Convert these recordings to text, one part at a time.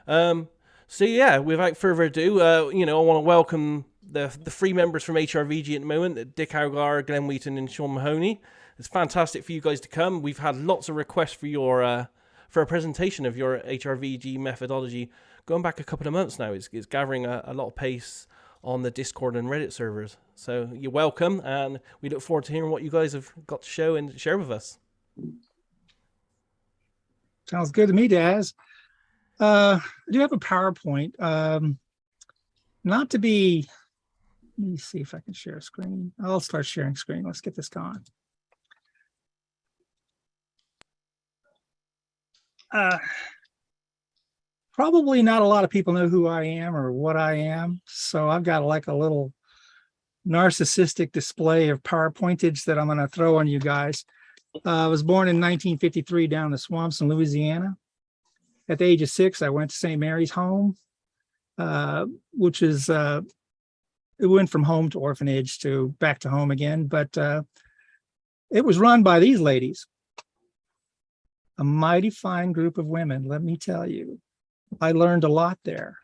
So yeah, without further ado, I want to welcome the three members from HRVG at the moment: Dick Allgire, Glenn Wheaton, and Sean Mahoney. It's fantastic for you guys to come. We've had lots of requests for your for a presentation of your HRVG methodology going back a couple of months now. It's gathering a lot of pace on the Discord and Reddit servers. So you're welcome, and we look forward to hearing what you guys have got to show and share with us. Sounds good to me, Daz. I do have a PowerPoint. Not to be, let me see if I can share a screen. I'll start sharing screen. Let's get this going. Probably not a lot of people know who I am or what I am. So I've got like a little narcissistic display of PowerPointage that I'm going to throw on you guys. I was born in 1953 down in the swamps in Louisiana. At the age of 6, I went to St. Mary's Home, which is, it went from home to orphanage to back to home again, but it was run by these ladies. A mighty fine group of women, let me tell you. I learned a lot there.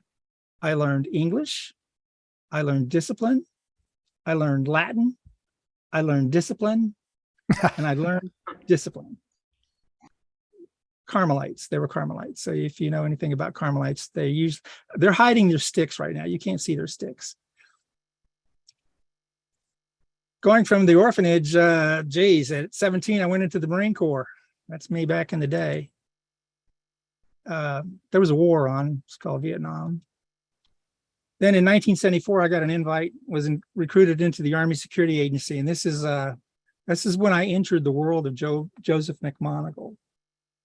I learned English. I learned discipline. I learned Latin. I learned discipline. And I learned discipline. Carmelites. They were Carmelites. So if you know anything about Carmelites, they're hiding their sticks right now. You can't see their sticks. Going from the orphanage, at 17, I went into the Marine Corps. That's me back in the day. There was a war on, it's called Vietnam. Then in 1974, I got an invite, recruited into the Army Security Agency. And this is when I entered the world of Joseph McMoneagle.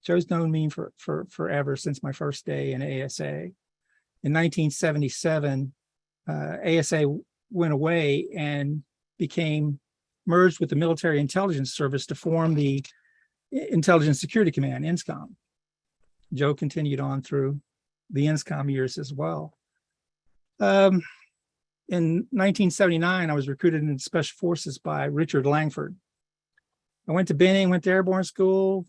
Joe's known me for forever, since my first day in ASA. In 1977, ASA went away and became merged with the Military Intelligence Service to form the Intelligence Security Command, INSCOM. Joe continued on through the INSCOM years as well. In 1979, I was recruited into Special Forces by Richard Langford. I went to Benning, went to Airborne School,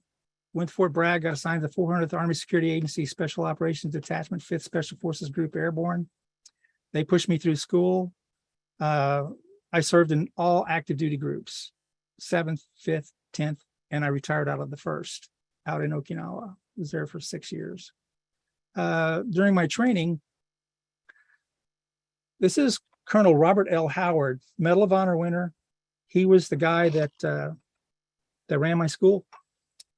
went to Fort Bragg, got assigned to the 400th Army Security Agency Special Operations Detachment, 5th Special Forces Group Airborne. They pushed me through school. I served in all active duty groups, 7th, 5th, 10th, and I retired out of the 1st, out in Okinawa. Was there for 6 years. During my training, this is Colonel Robert L. Howard, Medal of Honor winner. He was the guy that ran my school.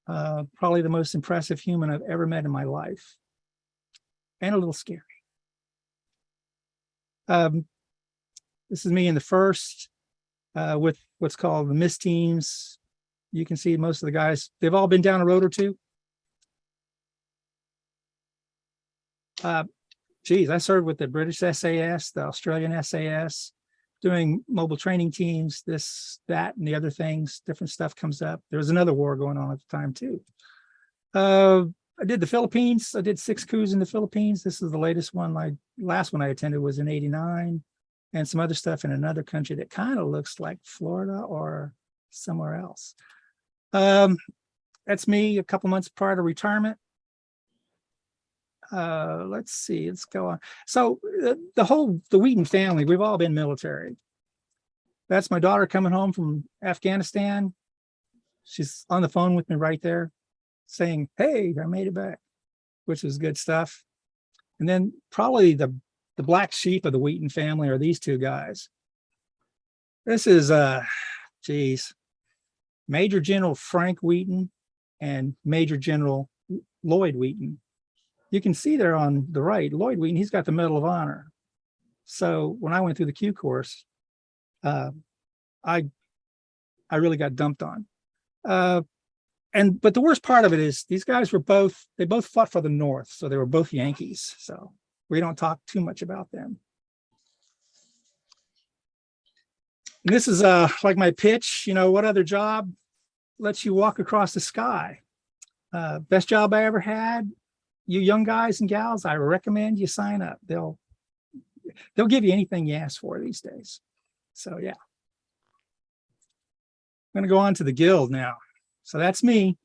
Probably the most impressive human I've ever met in my life, and a little scary. This is me in the 1st with what's called the MISS teams. You can see most of the guys, they've all been down a road or two. I served with the British SAS, the Australian SAS, doing mobile training teams, this, that, and the other things. Different stuff comes up. There was another war going on at the time too. I did the Philippines. I did 6 coups in the Philippines. This is the latest one. Last one I attended was in '89, and some other stuff in another country that kind of looks like Florida or somewhere else. That's me a couple months prior to retirement. Let's see, let's go on. So the Wheaton family, we've all been military. That's my daughter coming home from Afghanistan. She's on the phone with me right there saying, hey, I made it back, which was good stuff. And then probably the black sheep of the Wheaton family are these two guys. This is, Major General Frank Wheaton and Major General Lloyd Wheaton. You can see there on the right, Lloyd Wheaton, he's got the Medal of Honor. So when I went through the Q course, I really got dumped on. But the worst part of it is these guys they both fought for the North. So they were both Yankees. So we don't talk too much about them. And this is like my pitch, what other job lets you walk across the sky? Best job I ever had. You young guys and gals, I recommend you sign up. They'll give you anything you ask for these days. So yeah. I'm going to go on to the guild now. So that's me.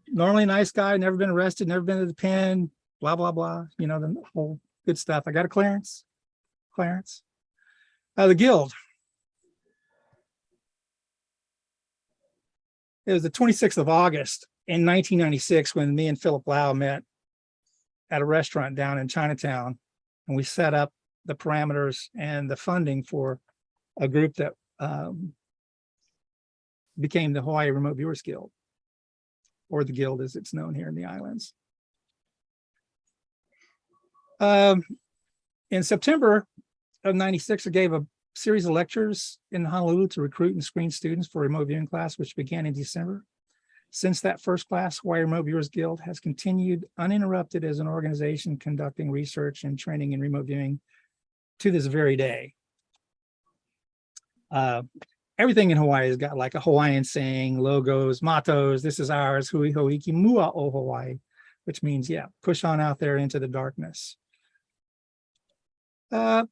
normally a nice guy, never been arrested, never been to the pen, blah, blah, blah. You know, the whole good stuff. I got a clearance. The Guild. It was the 26th of August in 1996 when me and Philip Lau met at a restaurant down in Chinatown, and we set up the parameters and the funding for a group that became the Hawaii Remote Viewers Guild, or the Guild as it's known here in the islands. In September of 96, I gave a series of lectures in Honolulu to recruit and screen students for a remote viewing class, which began in December. Since that first class, Hawaii Remote Viewers Guild has continued uninterrupted as an organization conducting research and training in remote viewing to this very day. Everything in Hawaii has got like a Hawaiian saying, logos, mottos. This is ours, hui hoiki mua o Hawaii, which means, yeah, push on out there into the darkness. About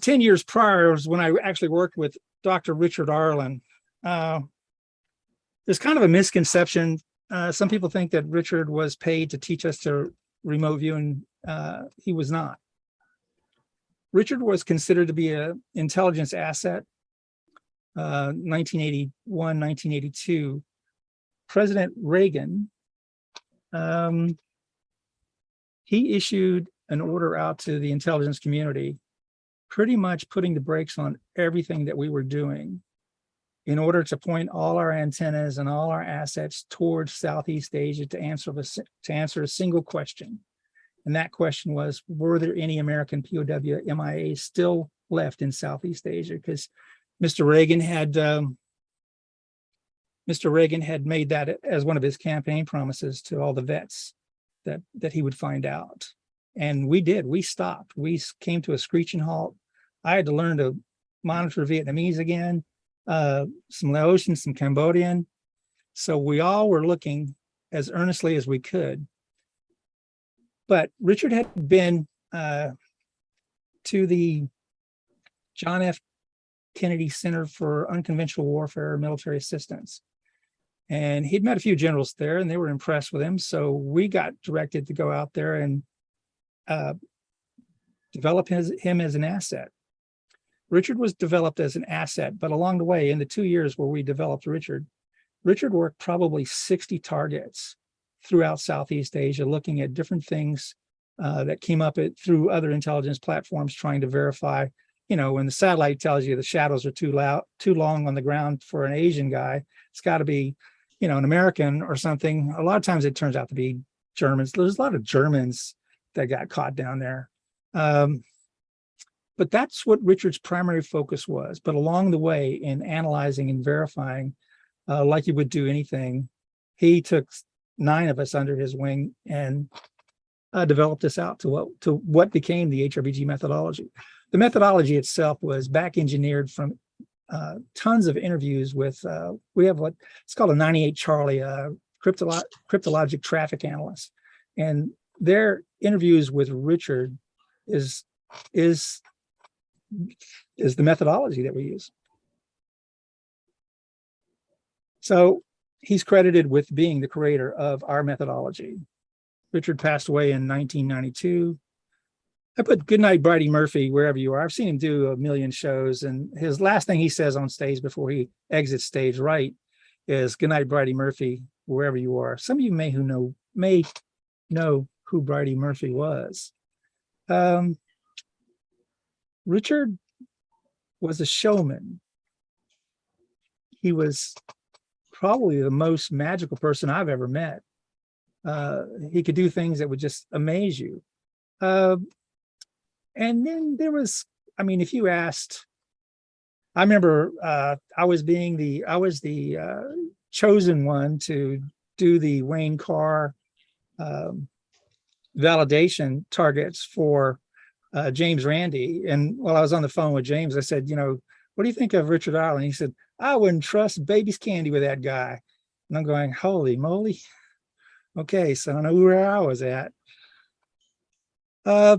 10 years prior was when I actually worked with Dr. Richard Arlen. There's kind of a misconception. Some people think that Richard was paid to teach us to remote view, and he was not. Richard was considered to be an intelligence asset. 1981, 1982, President Reagan, he issued an order out to the intelligence community, pretty much putting the brakes on everything that we were doing in order to point all our antennas and all our assets towards Southeast Asia to answer a single question. And that question was, were there any American POW MIA still left in Southeast Asia? Because Mr. Reagan had made that as one of his campaign promises to all the vets that he would find out. And we did. We stopped. We came to a screeching halt. I had to learn to monitor Vietnamese again, some Laotian, some Cambodian. So we all were looking as earnestly as we could. But Richard had been to the John F. Kennedy Center for Unconventional Warfare Military Assistance. And he'd met a few generals there and they were impressed with him. So we got directed to go out there and develop him as an asset. Richard was developed as an asset, but along the way, in the 2 years where we developed Richard worked probably 60 targets throughout Southeast Asia, looking at different things that came up through other intelligence platforms, trying to verify, you know, when the satellite tells you the shadows are too long on the ground for an Asian guy, it's got to be, you know, an American or something. A lot of times it turns out to be Germans. There's a lot of Germans that got caught down there. But that's what Richard's primary focus was. But along the way, in analyzing and verifying, like you would do anything, he took 9 of us under his wing and developed us out to what became the HRVG methodology. The methodology itself was back engineered from tons of interviews with, we have what it's called a 98 Charlie, cryptologic traffic analyst. And their interviews with Richard is the methodology that we use. So he's credited with being the creator of our methodology. Richard passed away in 1992. I put Goodnight Bridie Murphy wherever you are. I've seen him do a million shows, and his last thing he says on stage before he exits stage right is Goodnight Bridie Murphy, wherever you are. Some of you may know who Bridie Murphy was. Richard was a showman. He was probably the most magical person I've ever met. He could do things that would just amaze you. And then there was, I mean, if you asked, I remember I was the chosen one to do the Wayne Carr validation targets for James Randi. And while I was on the phone with James, I said, you know, what do you think of Richard Arlen? He said, I wouldn't trust baby's candy with that guy. And I'm going, holy moly. Okay, so I know where I was at. I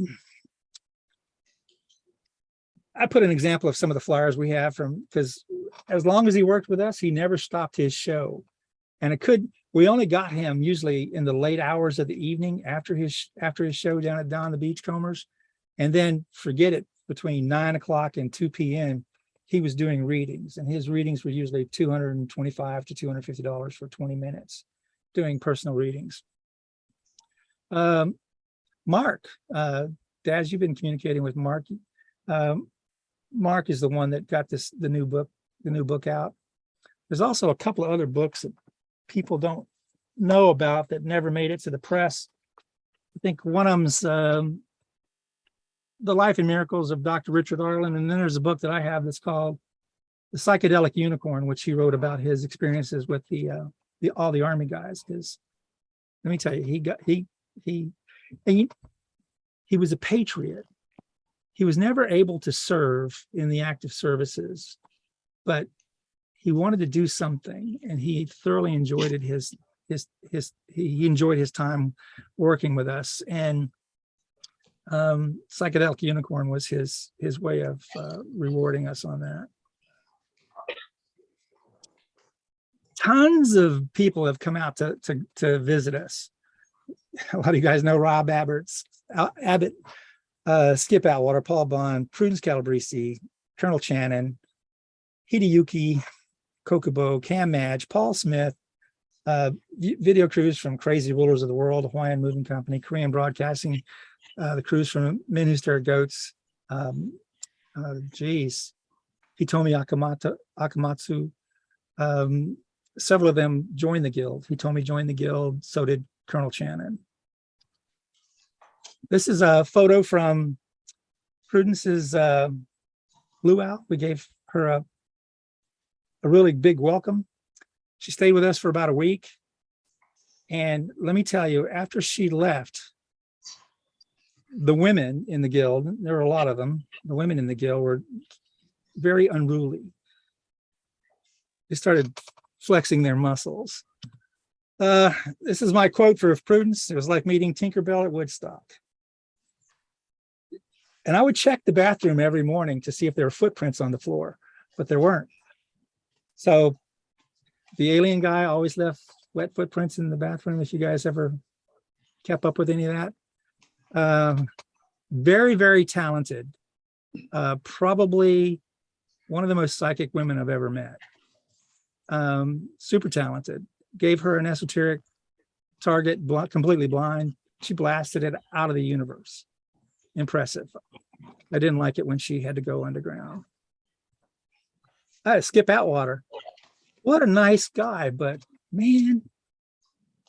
put an example of some of the flyers we have from, because as long as he worked with us, he never stopped his show. And we only got him usually in the late hours of the evening after his show down at Don the Beachcombers. And then forget it, between 9 o'clock and 2 p.m., he was doing readings, and his readings were usually $225 to $250 for 20 minutes doing personal readings. Mark, Daz, you've been communicating with Mark. Mark is the one that got the new book out. There's also a couple of other books that people don't know about that never made it to the press. I think one of them's The Life and Miracles of Dr. Richard Arlen. And then there's a book that I have that's called The Psychedelic Unicorn, which he wrote about his experiences with all the Army guys. Because let me tell you, he was a patriot. He was never able to serve in the active services, but he wanted to do something, and he thoroughly enjoyed it. He enjoyed his time working with us, and Psychedelic Unicorn was his way of rewarding us on that. Tons of people have come out to visit us. A lot of you guys know Rob Abbott, Skip Atwater, Paul Bond, Prudence Calabrese, Colonel Channon, Hideyuki Kokubo, Cam Madge, Paul Smith, video crews from Crazy Rulers of the World, Hawaiian Moving Company, Korean Broadcasting, the crews from Men Who Stare at Goats, Hitomi Akamatsu. Several of them joined the guild. Hitomi joined the guild, so did Colonel Channon. This is a photo from Prudence's luau. We gave her a really big welcome. She stayed with us for about a week. And let me tell you, after she left, the women in the guild, there were a lot of them, the women in the guild were very unruly. They started flexing their muscles. This is my quote for Prudence. It was like meeting Tinkerbell at Woodstock. And I would check the bathroom every morning to see if there were footprints on the floor, but there weren't. So the alien guy always left wet footprints in the bathroom, if you guys ever kept up with any of that. Very, very talented. Probably one of the most psychic women I've ever met. Super talented. Gave her an esoteric target, completely blind. She blasted it out of the universe. Impressive. I didn't like it when she had to go underground. Skip Atwater. What a nice guy, but man,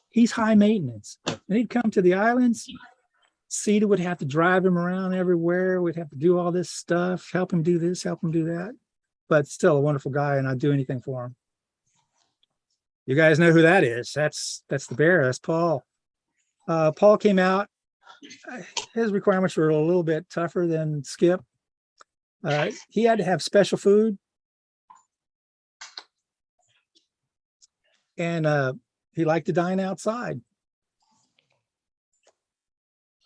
he's high maintenance. And he'd come to the islands. Cedar would have to drive him around everywhere. We'd have to do all this stuff, help him do this, help him do that. But still a wonderful guy, and I'd do anything for him. You guys know who that is. That's the bear. That's Paul. Paul came out. His requirements were a little bit tougher than Skip. He had to have special food. And he liked to dine outside.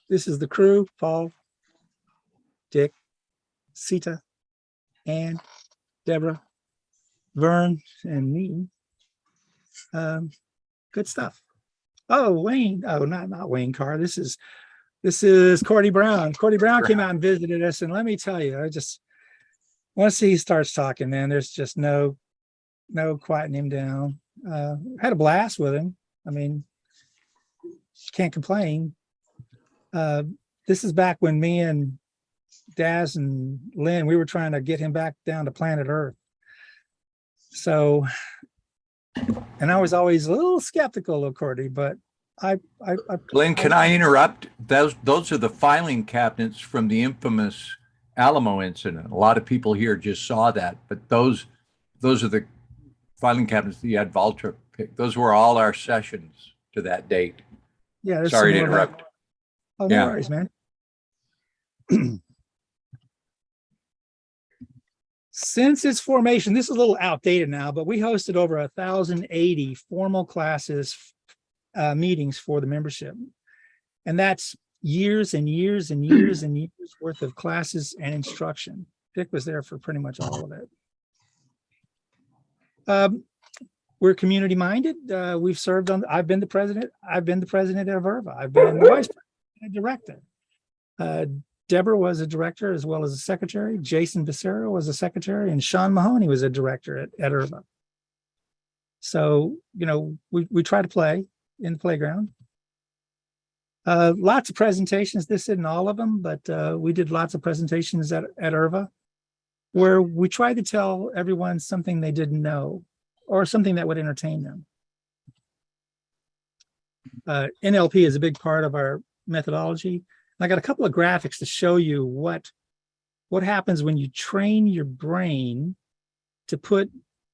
This is the crew: Paul, Dick, Sita, Ann, Deborah, Vern, and me. Good stuff. Oh, Wayne. Oh, not Wayne Carr. This is Cordy Brown. Cordy Brown came out and visited us, and let me tell you, I just once he starts talking, man, there's just no quieting him down. Had a blast with him. I mean, can't complain. This is back when me and Daz and Lynn, we were trying to get him back down to planet Earth. So, and I was always a little skeptical of Cordy, but Glenn, can I interrupt? Those are the filing cabinets from the infamous Alamo incident. A lot of people here just saw that, but those are the filing cabinets that you had Valtra pick. Those were all our sessions to that date. Yeah. Sorry to interrupt. Oh, no worries, man. Since its formation, this is a little outdated now, but we hosted over 1,080 formal classes, meetings for the membership. And that's years and years and years and years worth of classes and instruction. Dick was there for pretty much all of it. we're community minded. We've served on. I've been the president. I've been the president of IRVA. I've been the vice president and director. Deborah was a director as well as a secretary. Jason Becerra was a secretary, and Sean Mahoney was a director at IRVA. So, you know, we try to play in the playground. Lots of presentations. This isn't all of them, but we did lots of presentations at IRVA where we tried to tell everyone something they didn't know or something that would entertain them. NLP is a big part of our methodology. I got a couple of graphics to show you what happens when you train your brain to put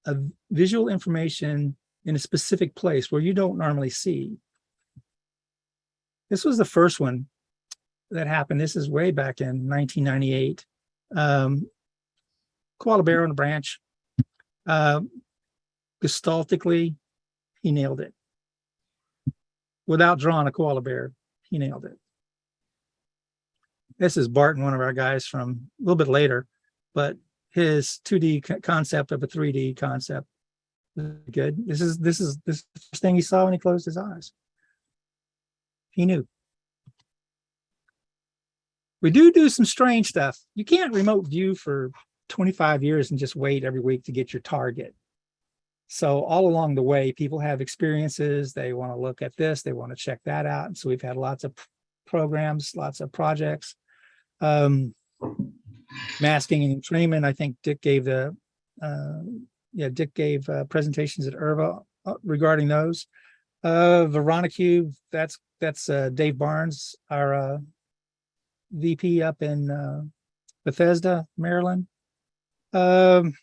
a visual information in a specific place where you don't normally see. This was the first one that happened. This is way back in 1998. Koala bear on a branch. Gestaltically, he nailed it. Without drawing a koala bear, he nailed it. This is Barton, one of our guys from a little bit later, but his 2D concept of a 3D concept was good. This is the first thing he saw when he closed his eyes. He knew. We do some strange stuff. You can't remote view for 25 years and just wait every week to get your target. So all along the way, people have experiences. They want to look at this. They want to check that out. And so we've had lots of programs, lots of projects. Masking and entrainment. I think Dick gave presentations at IRVA regarding those. Veronicube, that's Dave Barnes, our VP up in Bethesda, Maryland. Cloak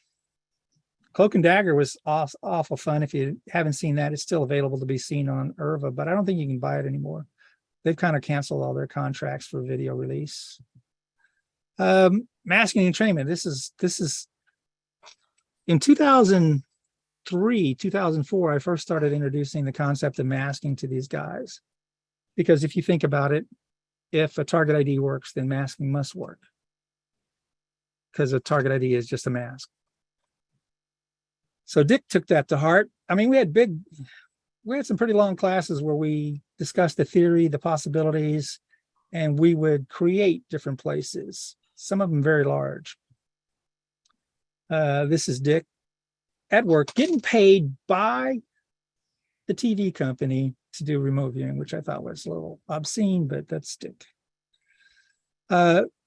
and Dagger was awful fun. If you haven't seen that, it's still available to be seen on IRVA, but I don't think you can buy it anymore. They've kind of canceled all their contracts for video release. Masking and entrainment. This is in 2003, 2004, I first started introducing the concept of masking to these guys. Because if you think about it, if a target ID works, then masking must work. Because a target ID is just a mask. So Dick took that to heart. I mean, we had some pretty long classes where we discussed the theory, the possibilities, and we would create different places, some of them very large. This is Dick at work, getting paid by the TV company to do remote viewing, which I thought was a little obscene, but that's Dick.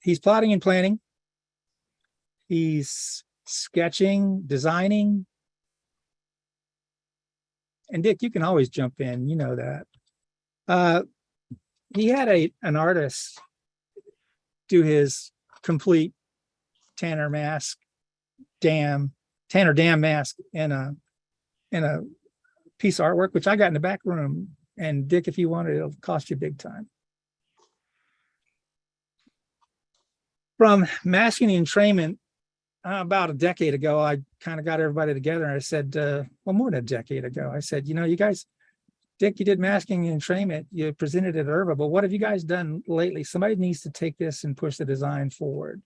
He's plotting and planning. He's sketching, designing. And Dick, you can always jump in, you know that. He had an artist do his complete Tanner Dam mask in a piece of artwork, which I got in the back room. And Dick, if you want it, it'll cost you big time. From masking and entrainment, about a decade ago, I kind of got everybody together and I said, well, more than a decade ago, I said, you know, you guys, Dick, you did masking and entrainment, you presented at IRVA, but what have you guys done lately? Somebody needs to take this and push the design forward.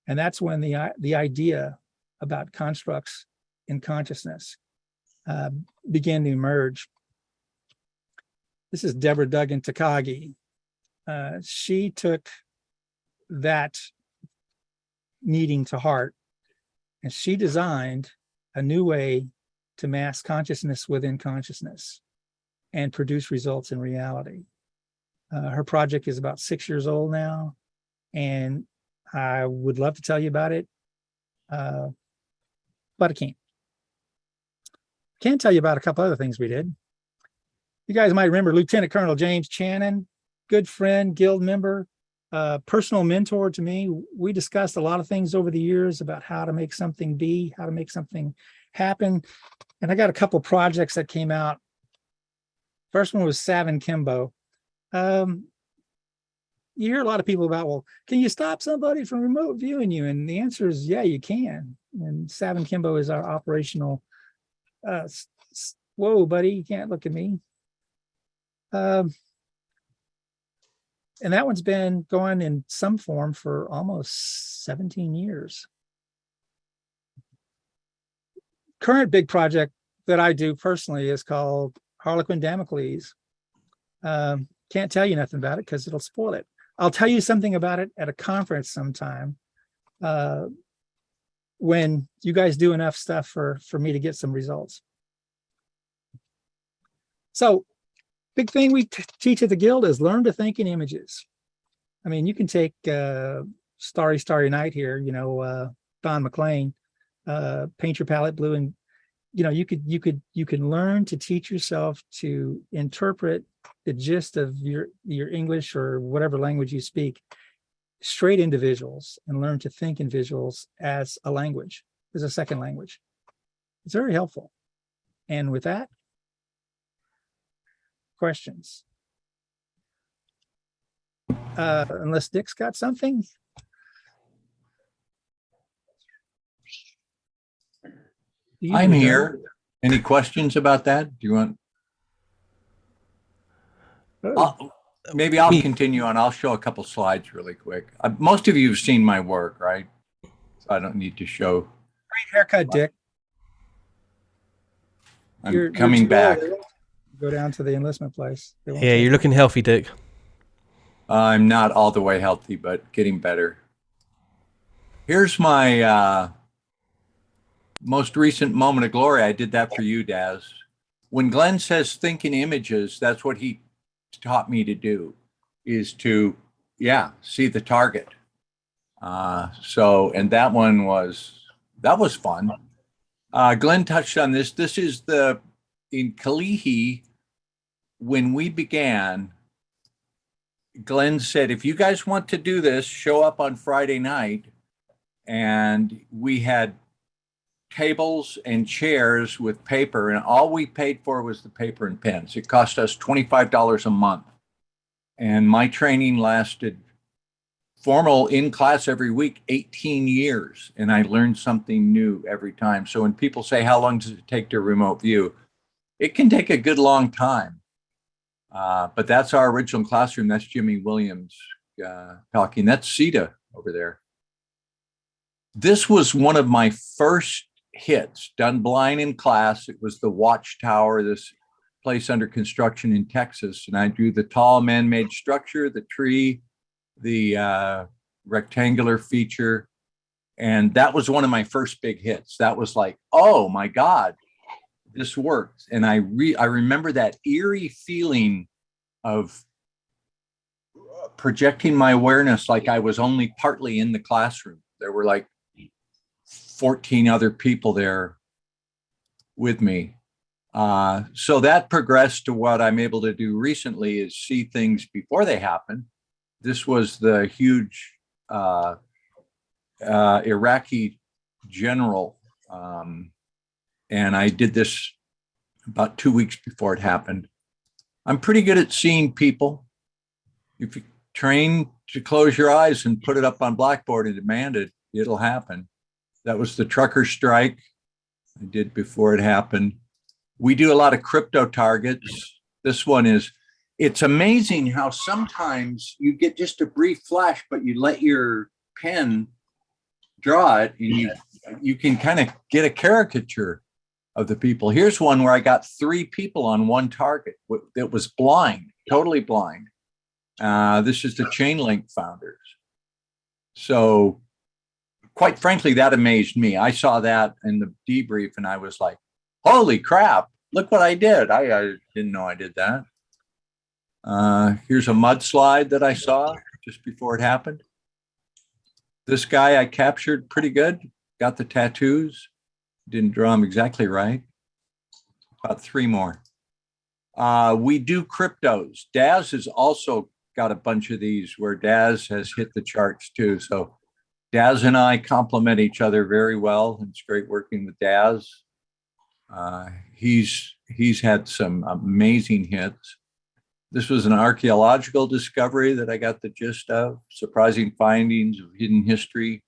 And that's when the idea about constructs in consciousness began to emerge. This is Deborah Duggan Takagi. She took that needing to heart, and she designed a new way to mask consciousness within consciousness and produce results in reality. Her project is about 6 years old now, and I would love to tell you about it, but I can't. Can tell you about a couple other things we did. You guys might remember Lieutenant Colonel James Channon, good friend, guild member, personal mentor to me. We discussed a lot of things over the years about how to make something be, how to make something happen. And I got a couple projects that came out. First one was Savin Kimbo. You hear a lot of people about, well, can you stop somebody from remote viewing you? And the answer is, yeah, you can. And Savin Kimbo is our operational, whoa, buddy, you can't look at me. And that one's been going in some form for almost 17 years. Current big project that I do personally is called Harlequin Damocles. Can't tell you nothing about it because it'll spoil it. I'll tell you something about it at a conference sometime, when you guys do enough stuff for me to get some results. So big thing we teach at the Guild is learn to think in images. I mean, you can take Starry, Starry Night here, Don McLean, paint your palette blue, and you can learn to teach yourself to interpret the gist of your English or whatever language you speak straight into visuals, and learn to think in visuals as a language, as a second language. It's very helpful. And with that, questions? Unless Dick's got something. I'm here. Any questions about that? Do you want? Maybe I'll continue on. I'll show a couple slides really quick. Most of you have seen my work, right? So I don't need to show. Great haircut, Dick. I'm coming back. Go down to the enlistment place. Yeah, you're looking healthy, Dick. I'm not all the way healthy, but getting better. Here's my most recent moment of glory. I did that for you, Daz. When Glenn says think in images, that's what he taught me to do, is to, see the target. And that one was fun. Glenn touched on this. This is in Kalihi, when we began, Glenn said, if you guys want to do this, show up on Friday night. And we had tables and chairs with paper, and all we paid for was the paper and pens. It cost us $25 a month. And my training lasted, formal in class every week, 18 years. And I learned something new every time. So when people say, how long does it take to remote view? It can take a good long time. But that's our original classroom. That's Jimmy Williams talking. That's CETA over there. This was one of my first hits done blind in class. It was the Watchtower, this place under construction in Texas. And I drew the tall man-made structure, the tree, the rectangular feature. And that was one of my first big hits. That was like, oh my God, this worked. And I remember that eerie feeling of projecting my awareness like I was only partly in the classroom. There were like 14 other people there with me. So that progressed to what I'm able to do recently, is see things before they happen. This was the huge Iraqi general. And I did this about 2 weeks before it happened. I'm pretty good at seeing people. If you train to close your eyes and put it up on Blackboard and demand it, it'll happen. That was the trucker strike I did before it happened. We do a lot of crypto targets. This one is, it's amazing how sometimes you get just a brief flash, but you let your pen draw it, and you can kind of get a caricature of the people. Here's one where I got 3 people on one target that was blind, totally blind. This is the Chainlink founders. So quite frankly, that amazed me. I saw that in the debrief and I was like, holy crap, look what I did. I didn't know I did that. Here's a mudslide that I saw just before it happened. This guy I captured pretty good, got the tattoos, didn't draw them exactly right. About 3 more. We do cryptos. Daz has also got a bunch of these where Daz has hit the charts too. So Daz and I complement each other very well. It's great working with Daz. He's had some amazing hits. This was an archaeological discovery that I got the gist of, surprising findings of hidden history.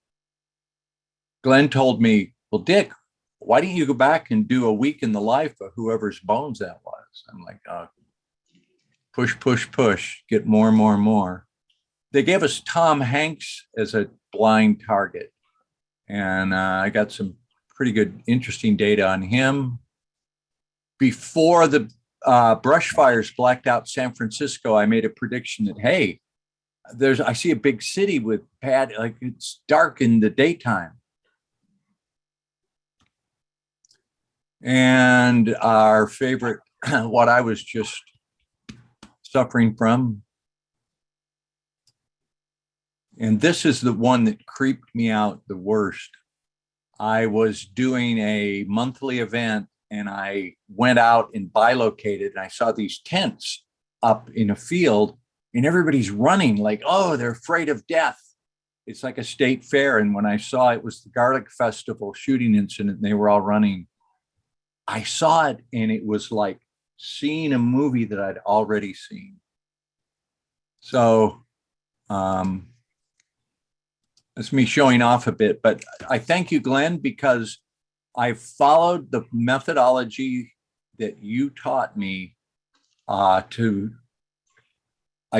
Glenn told me, well, Dick, why don't you go back and do a week in the life of whoever's bones that was? I'm like, push, push, push, get more and more and more. They gave us Tom Hanks as a blind target. And I got some pretty good, interesting data on him. before the brush fires blacked out San Francisco, I made a prediction that, hey, I see a big city with like it's dark in the daytime. And our favorite, what I was just suffering from. And this is the one that creeped me out the worst. I was doing a monthly event and I went out and bilocated and I saw these tents up in a field and everybody's running like, oh, they're afraid of death. It's like a state fair. And when I saw it was the Garlic Festival shooting incident, and they were all running. I saw it and it was like seeing a movie that I'd already seen. So that's me showing off a bit, but I thank you, Glenn, because I followed the methodology that you taught me I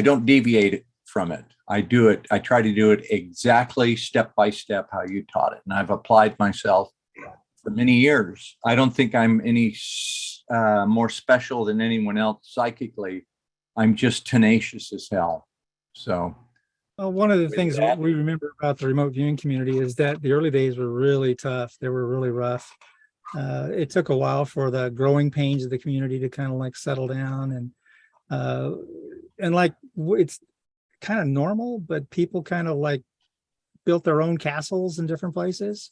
don't deviate from it. I try to do it exactly step by step how you taught it. And I've applied myself for many years. I don't think I'm any more special than anyone else psychically. I'm just tenacious as hell. So well, one of the things that we remember about the remote viewing community is that the early days were really tough. They were really rough. It took a while for the growing pains of the community to kind of like settle down, and like it's kind of normal, but people kind of like built their own castles in different places.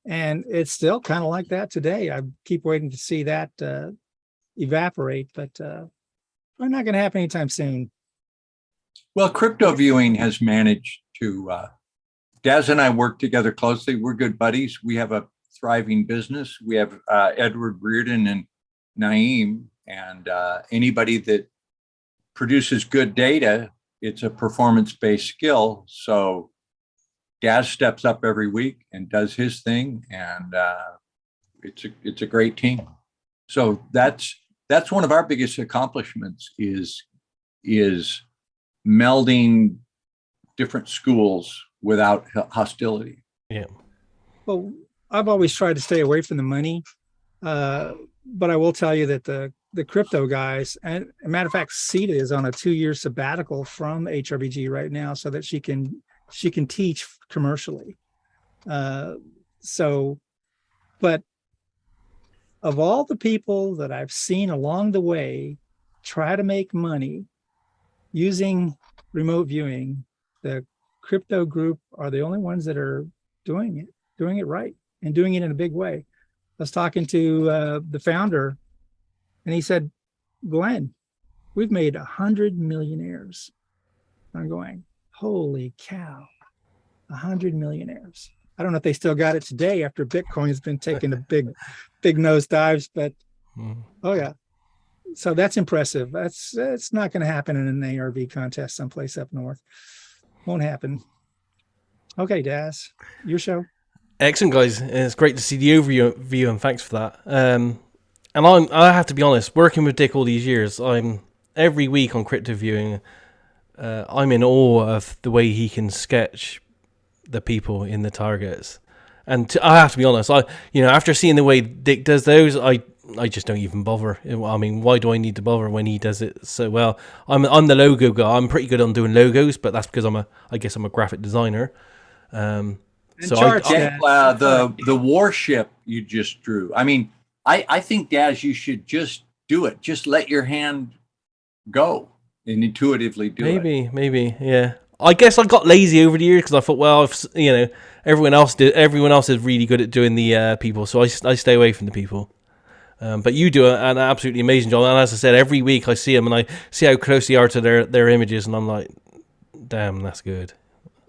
And it's still kind of like that today. I keep waiting to see that evaporate, but probably not going to happen anytime soon. Well, crypto viewing has managed to, Daz and I work together closely. We're good buddies. We have a thriving business. We have Edward Reardon and Naeem, and anybody that produces good data, it's a performance-based skill. So Daz steps up every week and does his thing, and it's a great team. So that's one of our biggest accomplishments is melding different schools without hostility. Yeah. Well, I've always tried to stay away from the money, but I will tell you that the crypto guys, and as a matter of fact, Sita is on a 2-year sabbatical from HRVG right now so that she can teach commercially. But of all the people that I've seen along the way try to make money using remote viewing, the crypto group are the only ones that are doing it right and doing it in a big way. I was talking to the founder, and he said, Glenn, we've made 100 millionaires. I'm going, holy cow, 100 millionaires. I don't know if they still got it today after Bitcoin's been taking a big nosedives, but oh yeah. So that's impressive. It's not going to happen in an ARV contest someplace up north. Won't happen. Okay, Daz, your show. Excellent, guys. It's great to see the overview, and thanks for that. And I have to be honest, working with Dick all these years, I'm every week on crypto viewing. I'm in awe of the way he can sketch the people in the targets. And I have to be honest, after seeing the way Dick does those, I just don't even bother. I mean, why do I need to bother when he does it so well? I'm the logo guy. I'm pretty good on doing logos, but that's because I guess I'm a graphic designer. So the warship you just drew. I mean, I think, Daz, you should just do it. Just let your hand go and intuitively do it. Maybe, yeah. I guess I got lazy over the years because I thought, well, everyone else is really good at doing the people, so I stay away from the people. But you do an absolutely amazing job, and as I said, every week I see them and I see how close they are to their images, and I'm like, damn, that's good.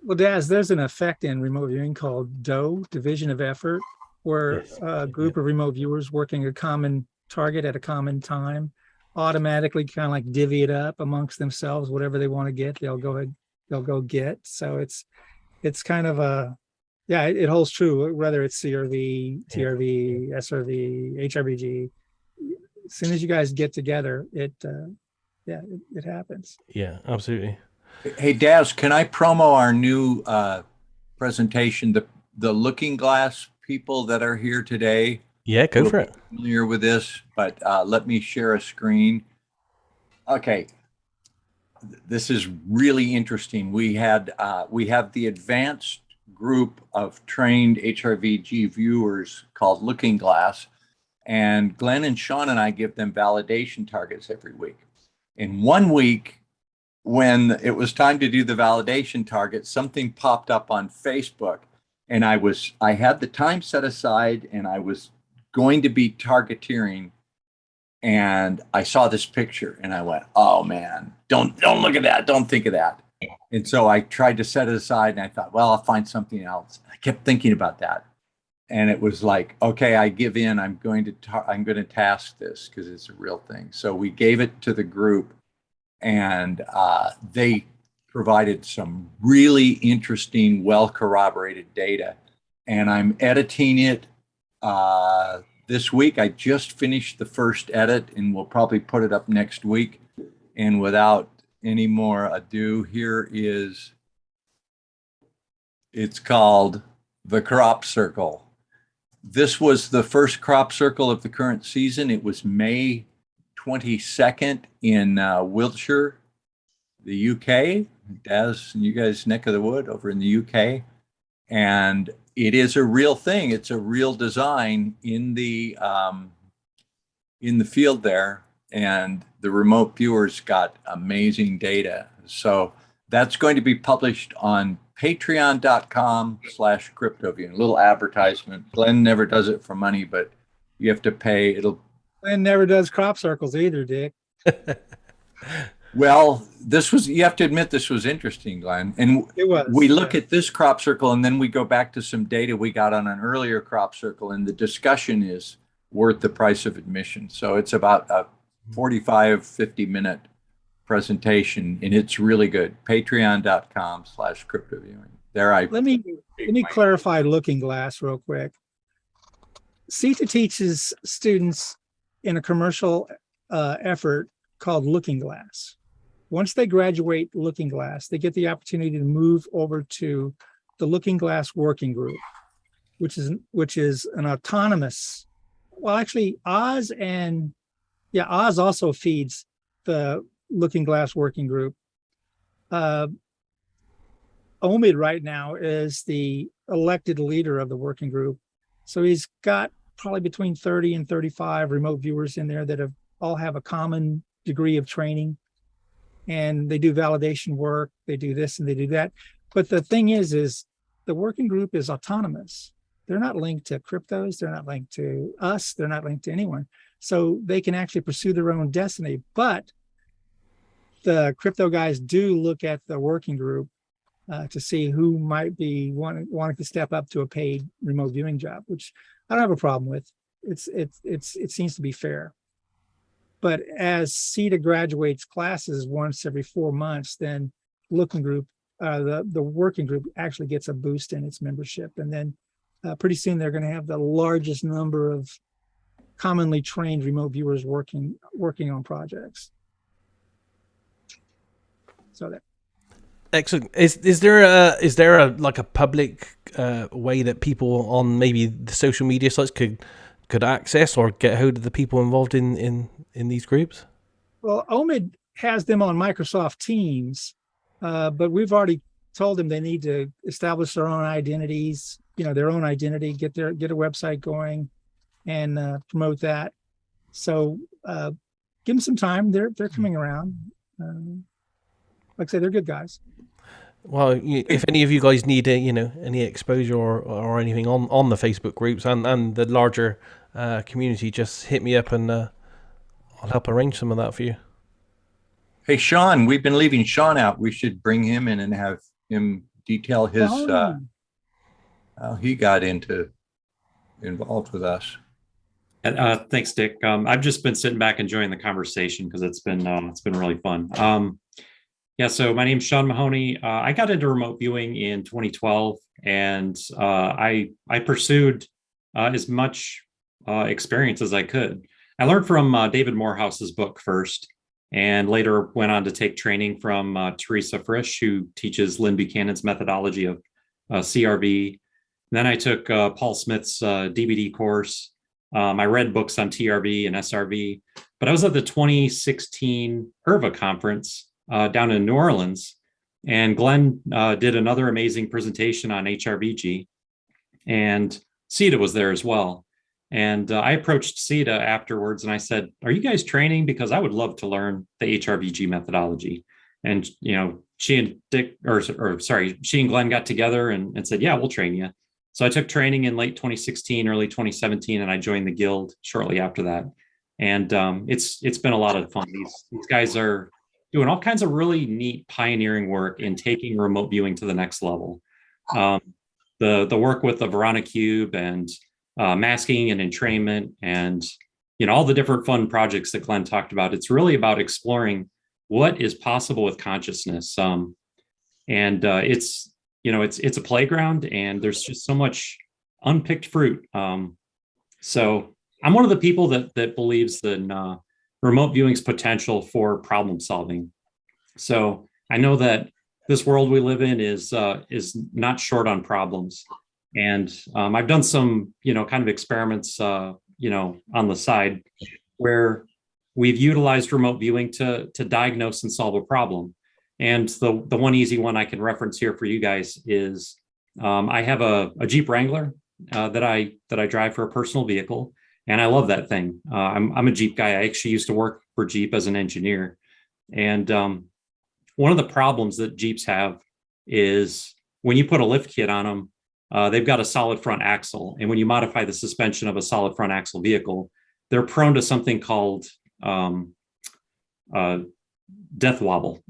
Well, Daz, there's an effect in remote viewing called DOE, division of effort, where a group of remote viewers working a common target at a common time automatically kind of like divvy it up amongst themselves. Whatever they want to get, they'll go get. So it's kind of it holds true whether it's CRV, TRV, SRV, HRVG. As soon as you guys get together, it happens. Yeah, absolutely. Hey, Daz, can I promo our new presentation? The Looking Glass people that are here today Yeah, go We'll for be it. familiar with this, but let me share a screen. Okay, this is really interesting. We have the advanced group of trained HRVG viewers called Looking Glass, and Glenn and Sean and I give them validation targets every week. In 1 week, when it was time to do the validation target, something popped up on Facebook, and I had the time set aside, and I was going to be targeteering, and I saw this picture, and I went, "Oh man, don't look at that, don't think of that." And so I tried to set it aside, and I thought, well, I'll find something else. I kept thinking about that, and it was like, okay, I give in. I'm going to task this because it's a real thing. So we gave it to the group, and they provided some really interesting, well corroborated data. And I'm editing it this week. I just finished the first edit, and we'll probably put it up next week. And without any more ado, it's called the crop circle. This was the first crop circle of the current season. It was May 22nd in Wiltshire, the UK. Daz, you guys' neck of the wood over in the UK. And it is a real thing. It's a real design in the field there. And the remote viewers got amazing data. So that's going to be published on patreon.com/cryptoview. A little advertisement. Glenn never does it for money, but you have to pay. Glenn never does crop circles either, Dick. Well, you have to admit this was interesting, Glenn. And It was. We look at this crop circle, and then we go back to some data we got on an earlier crop circle, and the discussion is worth the price of admission. So it's about a 45, 50-minute presentation, and it's really good. Patreon.com/cryptoviewing. Let me clarify Looking Glass real quick. CETA teaches students in a commercial effort called Looking Glass. Once they graduate Looking Glass, they get the opportunity to move over to the Looking Glass Working Group, which is an autonomous. Well, actually, Oz also feeds the Looking Glass Working Group. Omid right now is the elected leader of the working group. So he's got probably between 30 and 35 remote viewers in there that all have a common degree of training, and they do validation work. They do this and they do that. But the thing is the working group is autonomous. They're not linked to cryptos. They're not linked to us. They're not linked to anyone. So they can actually pursue their own destiny. But the crypto guys do look at the working group to see who might be wanting to step up to a paid remote viewing job, which I don't have a problem with. It seems to be fair. But as CETA graduates classes once every 4 months, then Looking Group, the working group actually gets a boost in its membership, and then pretty soon they're going to have the largest number of commonly trained remote viewers working on projects. So that. Excellent. Is there a like a public way that people on maybe the social media sites could access or get hold of the people involved in these groups? Well, Omid has them on Microsoft Teams, but we've already told them they need to establish their own identities, their own identity, get a website going, and promote that. So give them some time. They're coming around. Like I say, they're good guys. Well, if any of you guys need any exposure or anything on the Facebook groups and the larger community, just hit me up and I'll help arrange some of that for you. Hey, Sean, we've been leaving Sean out. We should bring him in and have him detail his how he got involved with us. Thanks, Dick. I've just been sitting back enjoying the conversation because it's been really fun. Yeah, so my name's Sean Mahoney. I got into remote viewing in 2012, and I pursued as much experience as I could. I learned from David Morehouse's book first, and later went on to take training from Teresa Frisch, who teaches Lynn Buchanan's methodology of CRV. And then I took Paul Smith's DVD course, I read books on TRV and SRV, but I was at the 2016 HRVA conference down in New Orleans, and Glenn did another amazing presentation on HRVG, and CETA was there as well. And I approached CETA afterwards and I said, are you guys training? Because I would love to learn the HRVG methodology. And, she and she and Glenn got together and said, yeah, we'll train you. So I took training in late 2016, early 2017, and I joined the guild shortly after that. And it's been a lot of fun. These guys are doing all kinds of really neat pioneering work in taking remote viewing to the next level. The work with the Verona Cube and masking and entrainment and all the different fun projects that Glenn talked about. It's really about exploring what is possible with consciousness. It's a playground, and there's just so much unpicked fruit. So I'm one of the people that believes in remote viewing's potential for problem solving. So I know that this world we live in is not short on problems. And I've done some, kind of experiments, on the side where we've utilized remote viewing to diagnose and solve a problem. And the one easy one I can reference here for you guys is I have a Jeep Wrangler that I drive for a personal vehicle, and I love that thing. I'm a Jeep guy. I actually used to work for Jeep as an engineer. And one of the problems that Jeeps have is when you put a lift kit on them, they've got a solid front axle. And when you modify the suspension of a solid front axle vehicle, they're prone to something called death wobble.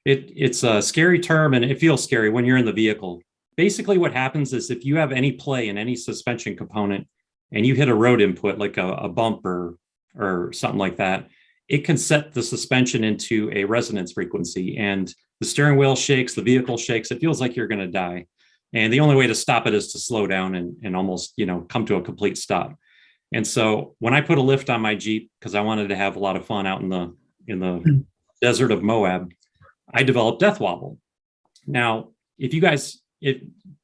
It's a scary term, and it feels scary when you're in the vehicle. Basically what happens is if you have any play in any suspension component and you hit a road input like a bump or something like that, it can set the suspension into a resonance frequency, and the steering wheel shakes, the vehicle shakes. It feels like you're going to die. And the only way to stop it is to slow down and almost, come to a complete stop. And so when I put a lift on my Jeep, because I wanted to have a lot of fun out in the desert of Moab, I developed death wobble. Now,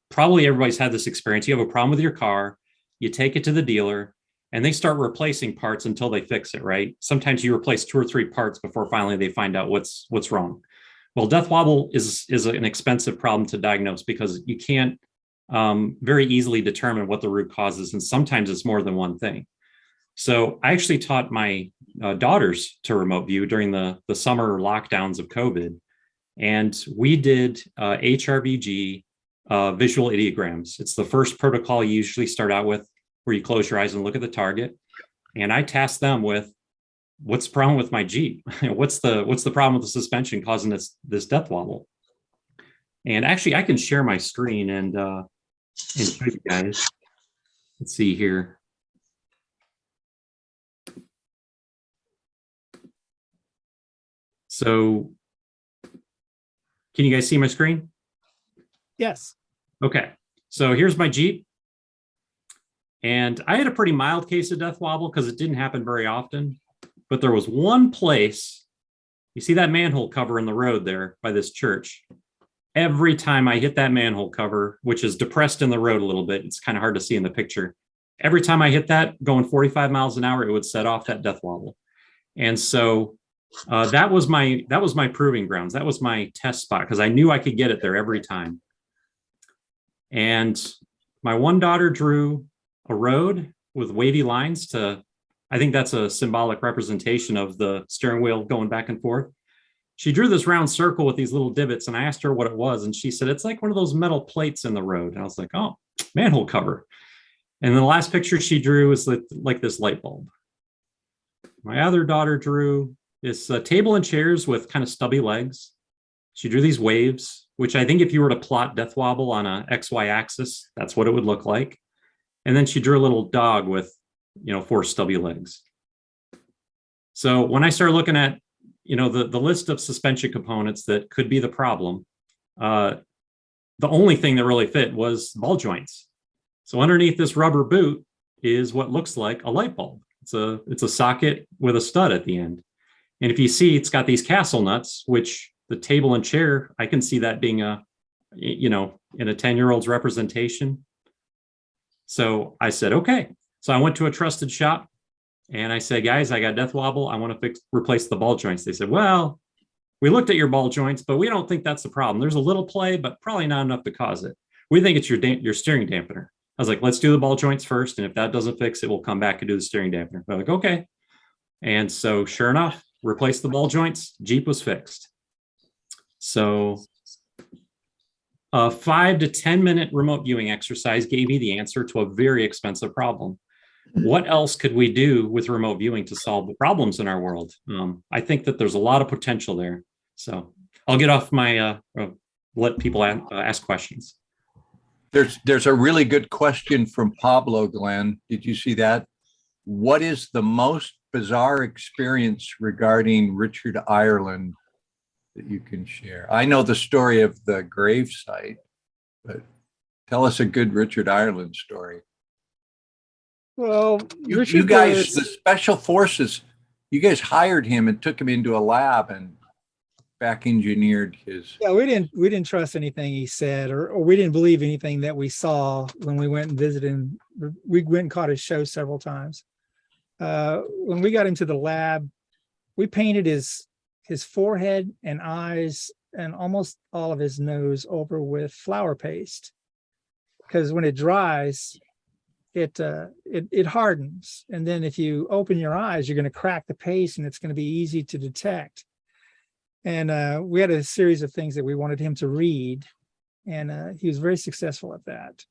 probably everybody's had this experience. You have a problem with your car, you take it to the dealer, and they start replacing parts until they fix it, right? Sometimes you replace 2 or 3 parts before finally they find out what's wrong. Well, death wobble is an expensive problem to diagnose because you can't very easily determine what the root cause is, and sometimes it's more than one thing. So I actually taught my daughters to remote view during the summer lockdowns of COVID, and we did HRVG visual ideograms. It's the first protocol you usually start out with, where you close your eyes and look at the target. And I tasked them with, what's the problem with my Jeep? What's the problem with the suspension causing this death wobble? And actually, I can share my screen and show you guys. Let's see here. So, can you guys see my screen? Yes. Okay. So here's my Jeep. And I had a pretty mild case of death wobble because it didn't happen very often. But there was one place, you see that manhole cover in the road there by this church. Every time I hit that manhole cover, which is depressed in the road a little bit, it's kind of hard to see in the picture. Every time I hit that going 45 miles an hour, it would set off that death wobble. And so that was my proving grounds. That was my test spot because I knew I could get it there every time. And my one daughter drew a road with wavy lines I think that's a symbolic representation of the steering wheel going back and forth. She drew this round circle with these little divots, and I asked her what it was, and she said, it's like one of those metal plates in the road. And I was like, oh, manhole cover. And then the last picture she drew is like this light bulb. My other daughter drew this table and chairs with kind of stubby legs. She drew these waves, which I think if you were to plot death wobble on a XY axis, that's what it would look like. And then she drew a little dog with 4 stubby legs. So when I started looking at, the list of suspension components that could be the problem, the only thing that really fit was ball joints. So underneath this rubber boot is what looks like a light bulb. It's a socket with a stud at the end. And if you see, it's got these castle nuts, which the table and chair, I can see that being in a 10-year-old's representation. So I said, okay, So I went to a trusted shop and I said, guys, I got death wobble. I want to replace the ball joints. They said, well, we looked at your ball joints, but we don't think that's the problem. There's a little play, but probably not enough to cause it. We think it's your steering dampener. I was like, let's do the ball joints first. And if that doesn't fix it, we'll come back and do the steering dampener. They're like, okay. And so sure enough, replaced the ball joints, Jeep was fixed. So a 5 to 10 minute remote viewing exercise gave me the answer to a very expensive problem. What else could we do with remote viewing to solve the problems in our world? I think that there's a lot of potential there. So I'll get off my, let people ask questions. There's a really good question from Pablo, Glenn. Did you see that? What is the most bizarre experience regarding Richard Ireland that you can share? I know the story of the grave site, but tell us a good Richard Ireland story. Well, You guys, the special forces, you guys hired him and took him into a lab and back engineered his. Yeah, we didn't trust anything he said, or we didn't believe anything that we saw when we went and visited him. We went and caught his show several times. When we got into the lab, we painted his forehead and eyes and almost all of his nose over with flour paste, because when it dries, it hardens, and then if you open your eyes, you're going to crack the paste, and it's going to be easy to detect. And we had a series of things that we wanted him to read, and he was very successful at that.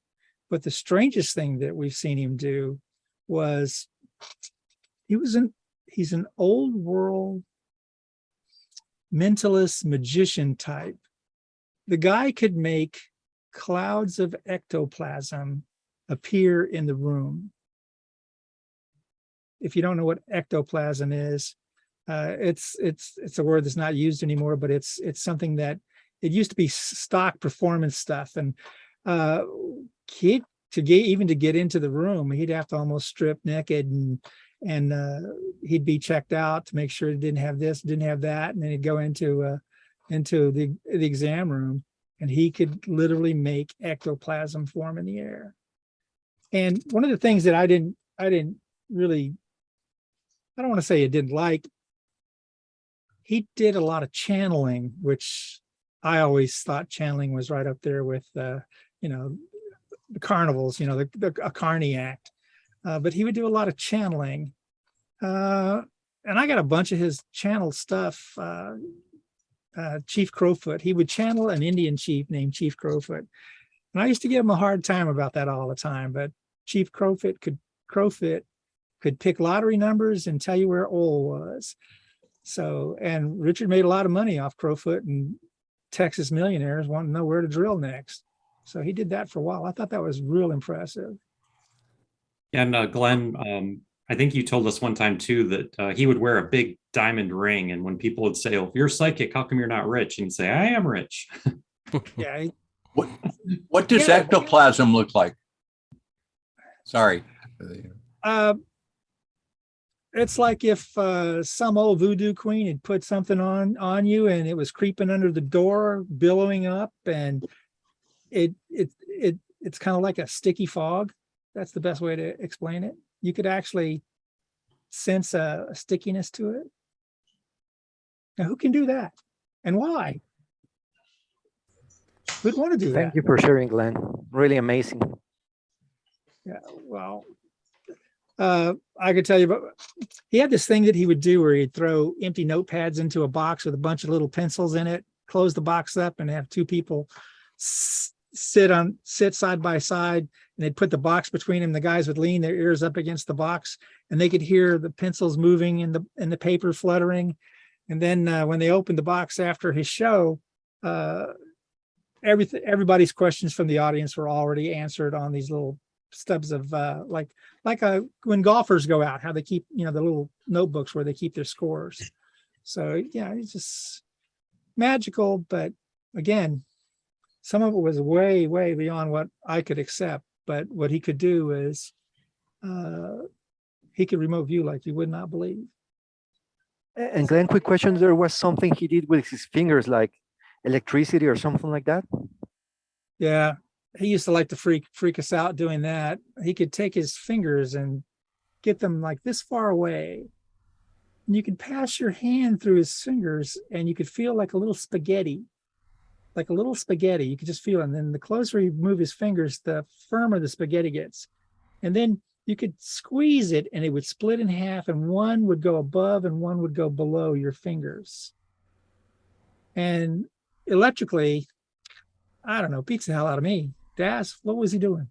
But the strangest thing that we've seen him do was he's an old world mentalist magician type. The guy could make clouds of ectoplasm appear in the room. If you don't know what ectoplasm is, it's a word that's not used anymore, but it's something that it used to be stock performance stuff. And to get into the room, he'd have to almost strip naked, and he'd be checked out to make sure he didn't have this, didn't have that, and then he'd go into the exam room, and he could literally make ectoplasm form in the air. And one of the things that I didn't really, I don't want to say I didn't like, he did a lot of channeling, which I always thought channeling was right up there with, the carnivals, a carny act. But he would do a lot of channeling. And I got a bunch of his channel stuff. Chief Crowfoot, he would channel an Indian chief named Chief Crowfoot. And I used to give him a hard time about that all the time, but Chief Crowfoot could pick lottery numbers and tell you where oil was. So, and Richard made a lot of money off Crowfoot, and Texas millionaires wanting to know where to drill next. So he did that for a while. I thought that was real impressive. And Glenn, I think you told us one time too that he would wear a big diamond ring, and when people would say, "Oh, if you're psychic, how come you're not rich?" and he'd say, "I am rich." Yeah. What does ectoplasm look like? Sorry. It's like if some old voodoo queen had put something on you, and it was creeping under the door, billowing up, and it's kind of like a sticky fog. That's the best way to explain it. You could actually sense a stickiness to it. Now, who can do that, and why? Who'd want to do that? Thank you for sharing, Glenn. Really amazing. Yeah, well, I could tell you, but he had this thing that he would do where he'd throw empty notepads into a box with a bunch of little pencils in it, close the box up, and have two people sit side by side, and they'd put the box between them. The guys would lean their ears up against the box, and they could hear the pencils moving and the paper fluttering. And then when they opened the box after his show, everybody's questions from the audience were already answered on these little stubs of like when golfers go out, how they keep the little notebooks where they keep their scores. So yeah, it's just magical. But again, some of it was way beyond what I could accept. But what he could do is he could remote view like you would not believe. And Glenn, quick question. There was something he did with his fingers, like electricity or something like that? Yeah, he used to like to freak us out doing that. He could take his fingers and get them like this far away. And you could pass your hand through his fingers and you could feel like a little spaghetti. Like a little spaghetti. You could just feel it. And then the closer you move his fingers, the firmer the spaghetti gets. And then you could squeeze it and it would split in half, and one would go above and one would go below your fingers. And electrically, I don't know, beats the hell out of me. Daz, what was he doing?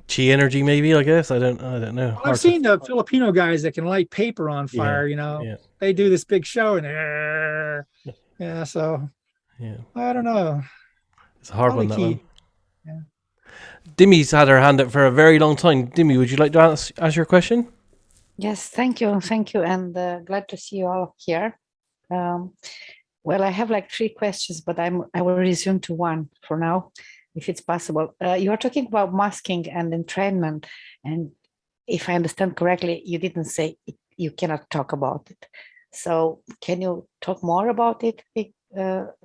Chi energy, maybe, I guess. I don't know. Well, I've seen the Filipino guys that can light paper on fire, Yeah. They do this big show and yeah, so Yeah. I don't know. It's a hard Probably one, that key. one. Yeah. Dimmy's had her hand up for a very long time. Dimmy, would you like to ask your question? Yes, thank you, and glad to see you all here. Well, I have like 3 questions, but I will resume to one for now, if it's possible. You are talking about masking and entrainment, and if I understand correctly, you didn't say you cannot talk about it. So can you talk more about it,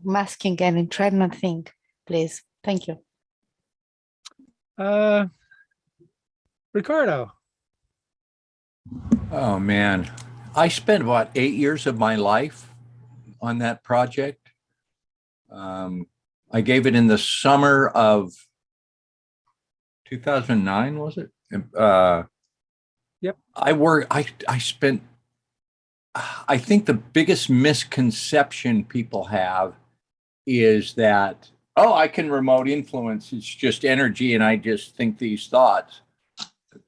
masking and entrainment thing, please? Thank you. Ricardo. Oh man, I spent about 8 years of my life on that project. I gave it in the summer of 2009, was it? Yep. I spent, I think the biggest misconception people have is that, oh, I can remote influence. It's just energy and I just think these thoughts.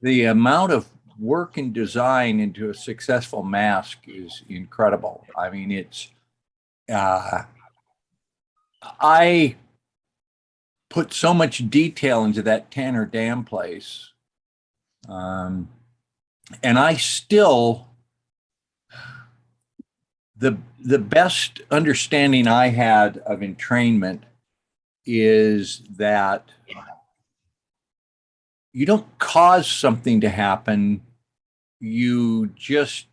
The amount of work and design into a successful mask is incredible. I mean, it's, I put so much detail into that Tanner Dam place. And I still, the best understanding I had of entrainment is that you don't cause something to happen. You just,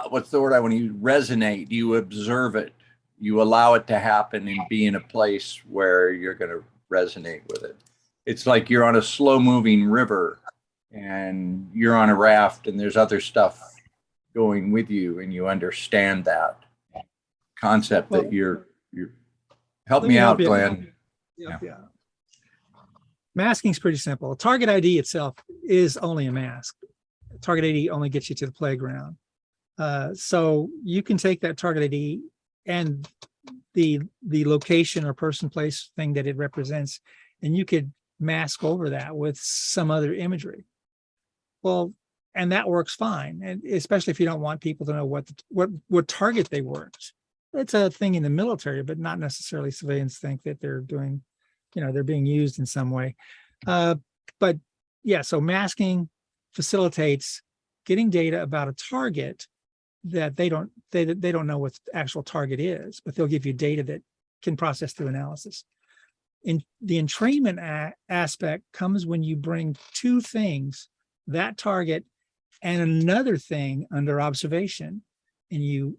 what's the word I want to use? Resonate. You observe it. You allow it to happen and be in a place where you're going to resonate with it. It's like you're on a slow moving river and you're on a raft and there's other stuff going with you and you understand that concept that you're help me out, Glenn. Yeah. Masking is pretty simple. Target ID itself is only a mask. Target ID only gets you to the playground. So you can take that target ID and the location or person, place thing that it represents, and you could mask over that with some other imagery. Well, and that works fine, and especially if you don't want people to know what target they worked. It's a thing in the military, but not necessarily civilians think that they're doing, they're being used in some way. But yeah, so masking facilitates getting data about a target that they don't know what the actual target is, but they'll give you data that can process through analysis. In the entrainment aspect comes when you bring 2 things, that target and another thing under observation, and you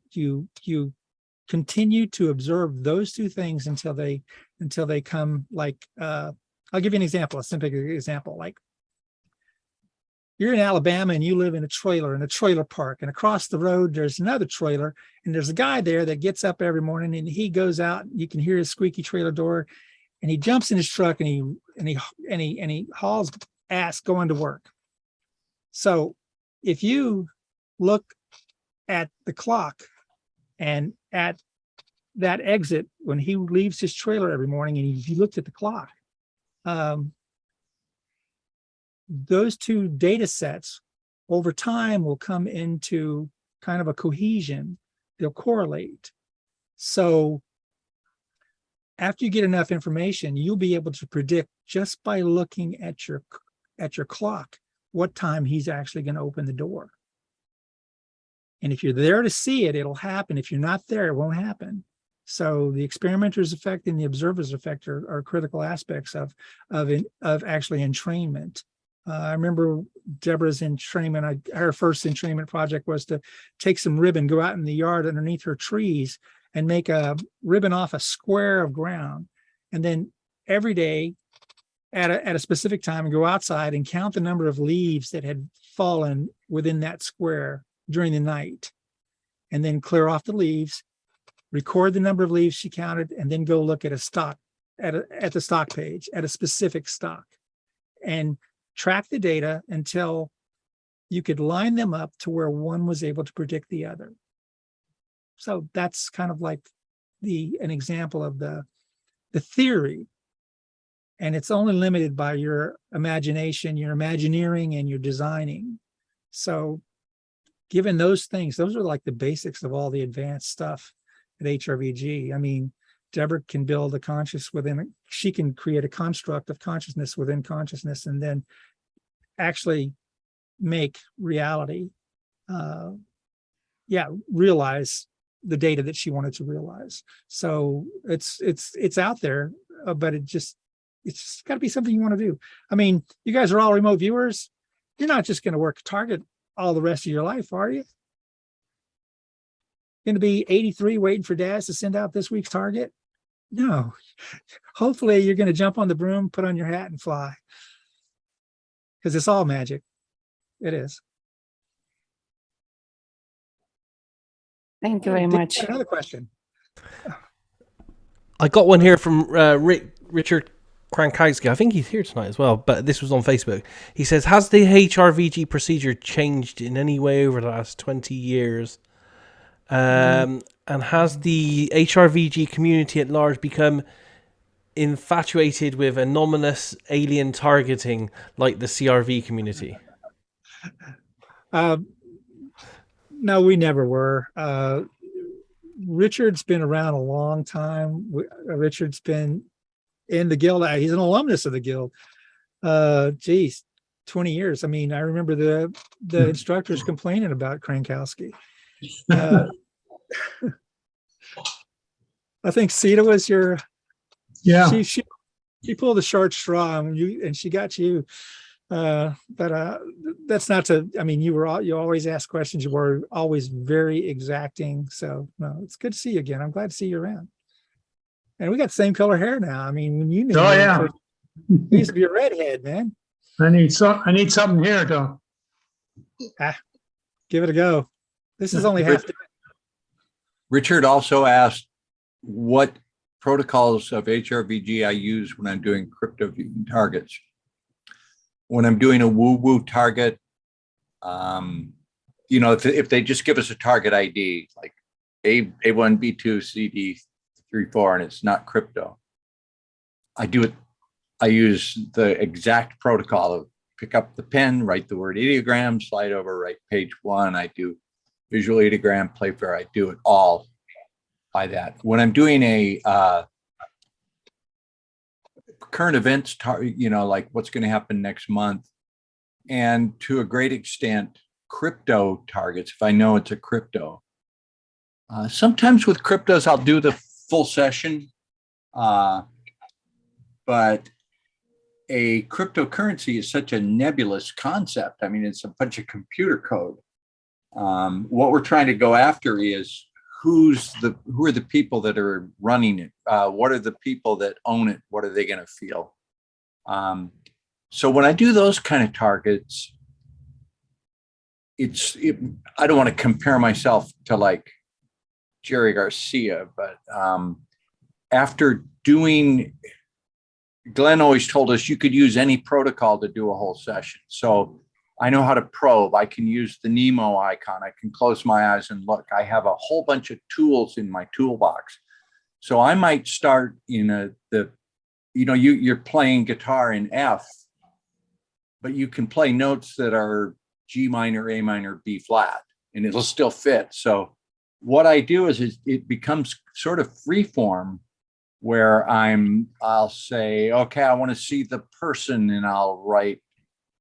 continue to observe those 2 things until they come like, I'll give you an example, a simple example. Like you're in Alabama and you live in a trailer park, and across the road there's another trailer, and there's a guy there that gets up every morning and he goes out, you can hear his squeaky trailer door, and he jumps in his truck and he hauls ass going to work. So if you look at the clock and at that exit when he leaves his trailer every morning, and if you looked at the clock, those 2 data sets over time will come into kind of a cohesion. They'll correlate. So after you get enough information, you'll be able to predict just by looking at your clock what time he's actually going to open the door. And if you're there to see it, it'll happen. If you're not there, it won't happen. So the experimenter's effect and the observer's effect are critical aspects of actually entrainment. I remember Deborah's entrainment. Her first entrainment project was to take some ribbon, go out in the yard underneath her trees, and make a ribbon off a square of ground, and then every day at a specific time and go outside and count the number of leaves that had fallen within that square during the night, and then clear off the leaves, record the number of leaves she counted, and then go look at a stock at the stock page at a specific stock and track the data until you could line them up to where one was able to predict the other. So that's kind of like an example of the theory. And it's only limited by your imagination, your imagineering, and your designing. So given those things, those are like the basics of all the advanced stuff at HRVG. I mean, Deborah can build a conscious she can create a construct of consciousness within consciousness and then actually make reality, realize the data that she wanted to realize. So it's out there, but it's just got to be something you want to do. I mean, you guys are all remote viewers. You're not just going to work Target all the rest of your life, are you? Going to be 83 waiting for Daz to send out this week's Target? No. Hopefully you're going to jump on the broom, put on your hat, and fly. Because it's all magic. It is. Thank you very much. Another question. I got one here from Richard Krankowski. I think he's here tonight as well, but this was on Facebook. He says, has the HRVG procedure changed in any way over the last 20 years? And has the HRVG community at large become infatuated with anomalous alien targeting like the CRV community? No, we never were. Richard's been around a long time. Richard's been in the guild. He's an alumnus of the guild. 20 years. I mean, I remember the instructors complaining about Krankowski. I think Sita was your. Yeah. She pulled a short straw and she got you. But that's not to. I mean, you always ask questions. You were always very exacting. So no, it's good to see you again. I'm glad to see you around. And we got the same color hair now. I mean, when you knew, Oh yeah, you used to be a redhead, man. I need something here though. Give it a go. This is only half. Richard also asked what protocols of HRVG I use when I'm doing crypto targets. When I'm doing a woo-woo target, if they just give us a target ID, like A1, B2, CD, 3, 4, and it's not crypto, I use the exact protocol of pick up the pen, write the word ideogram, slide over, write page 1. I do visual ideogram, play fair. I do it all by that. When I'm doing a current events, like what's going to happen next month, and to a great extent, crypto targets, if I know it's a crypto. Sometimes with cryptos, I'll do the full session, but a cryptocurrency is such a nebulous concept. I mean, it's a bunch of computer code. What we're trying to go after is who are the people that are running it? What are the people that own it? What are they going to feel? So when I do those kind of targets, I don't want to compare myself to like Jerry Garcia, but after doing, Glenn always told us you could use any protocol to do a whole session. So I know how to probe. I can use the Nemo icon. I can close my eyes and look. I have a whole bunch of tools in my toolbox. So I might start in you're playing guitar in F, but you can play notes that are G minor, A minor, B flat, and it'll still fit. So what I do is it becomes sort of free form, where I'll say, okay, I want to see the person, and I'll write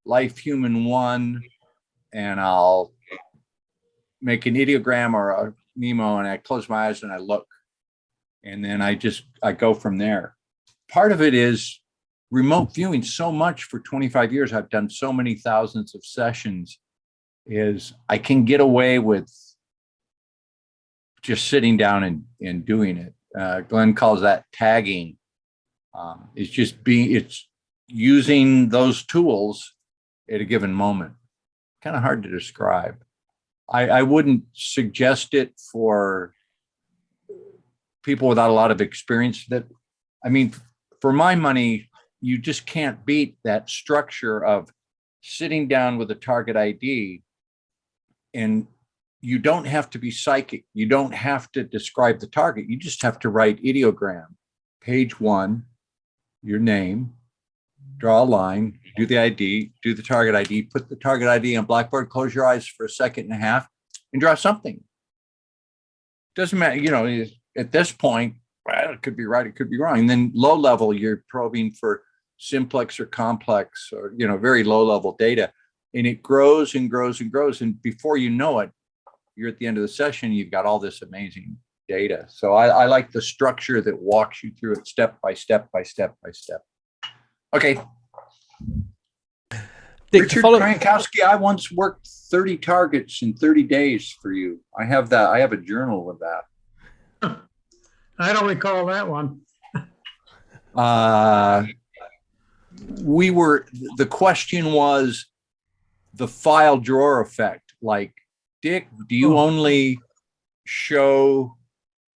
life human 1, and I'll make an ideogram or a Nemo, and I close my eyes and I look, and then I go from there. Part of it is remote viewing so much for 25 years. I've done so many thousands of sessions, is I can get away with just sitting down and doing it. Glenn calls that tagging. It's using those tools at a given moment. Kind of hard to describe. I wouldn't suggest it for people without a lot of experience. For my money, you just can't beat that structure of sitting down with a target ID, and you don't have to be psychic. You don't have to describe the target. You just have to write ideogram, page 1, your name, draw a line, do the ID, do the target ID, put the target ID on Blackboard, close your eyes for a second and a half, and draw something. Doesn't matter, at this point, well, it could be right, it could be wrong. And then low level, you're probing for simplex or complex or, very low level data. And it grows and grows and grows. And before you know it, you're at the end of the session, you've got all this amazing data. So I like the structure that walks you through it step by step by step by step. Okay. Dick, Richard Krankowski, I once worked 30 targets in 30 days for you. I have a journal with that. I don't recall that one. The question was the file drawer effect. Like, Dick, do you only show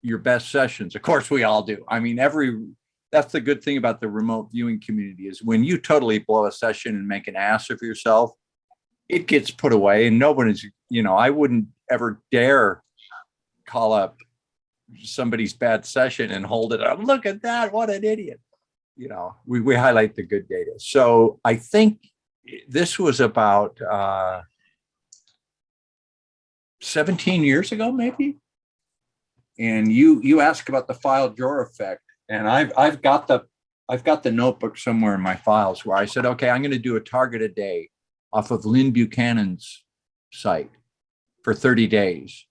your best sessions? Of course we all do. That's the good thing about the remote viewing community is when you totally blow a session and make an ass of yourself, it gets put away and nobody's, I wouldn't ever dare call up somebody's bad session and hold it up. Look at that. What an idiot. We highlight the good data. So I think this was about 17 years ago, maybe. And you asked about the file drawer effect. And I've got the notebook somewhere in my files where I said, okay, I'm going to do a target a day off of Lynn Buchanan's site for 30 days.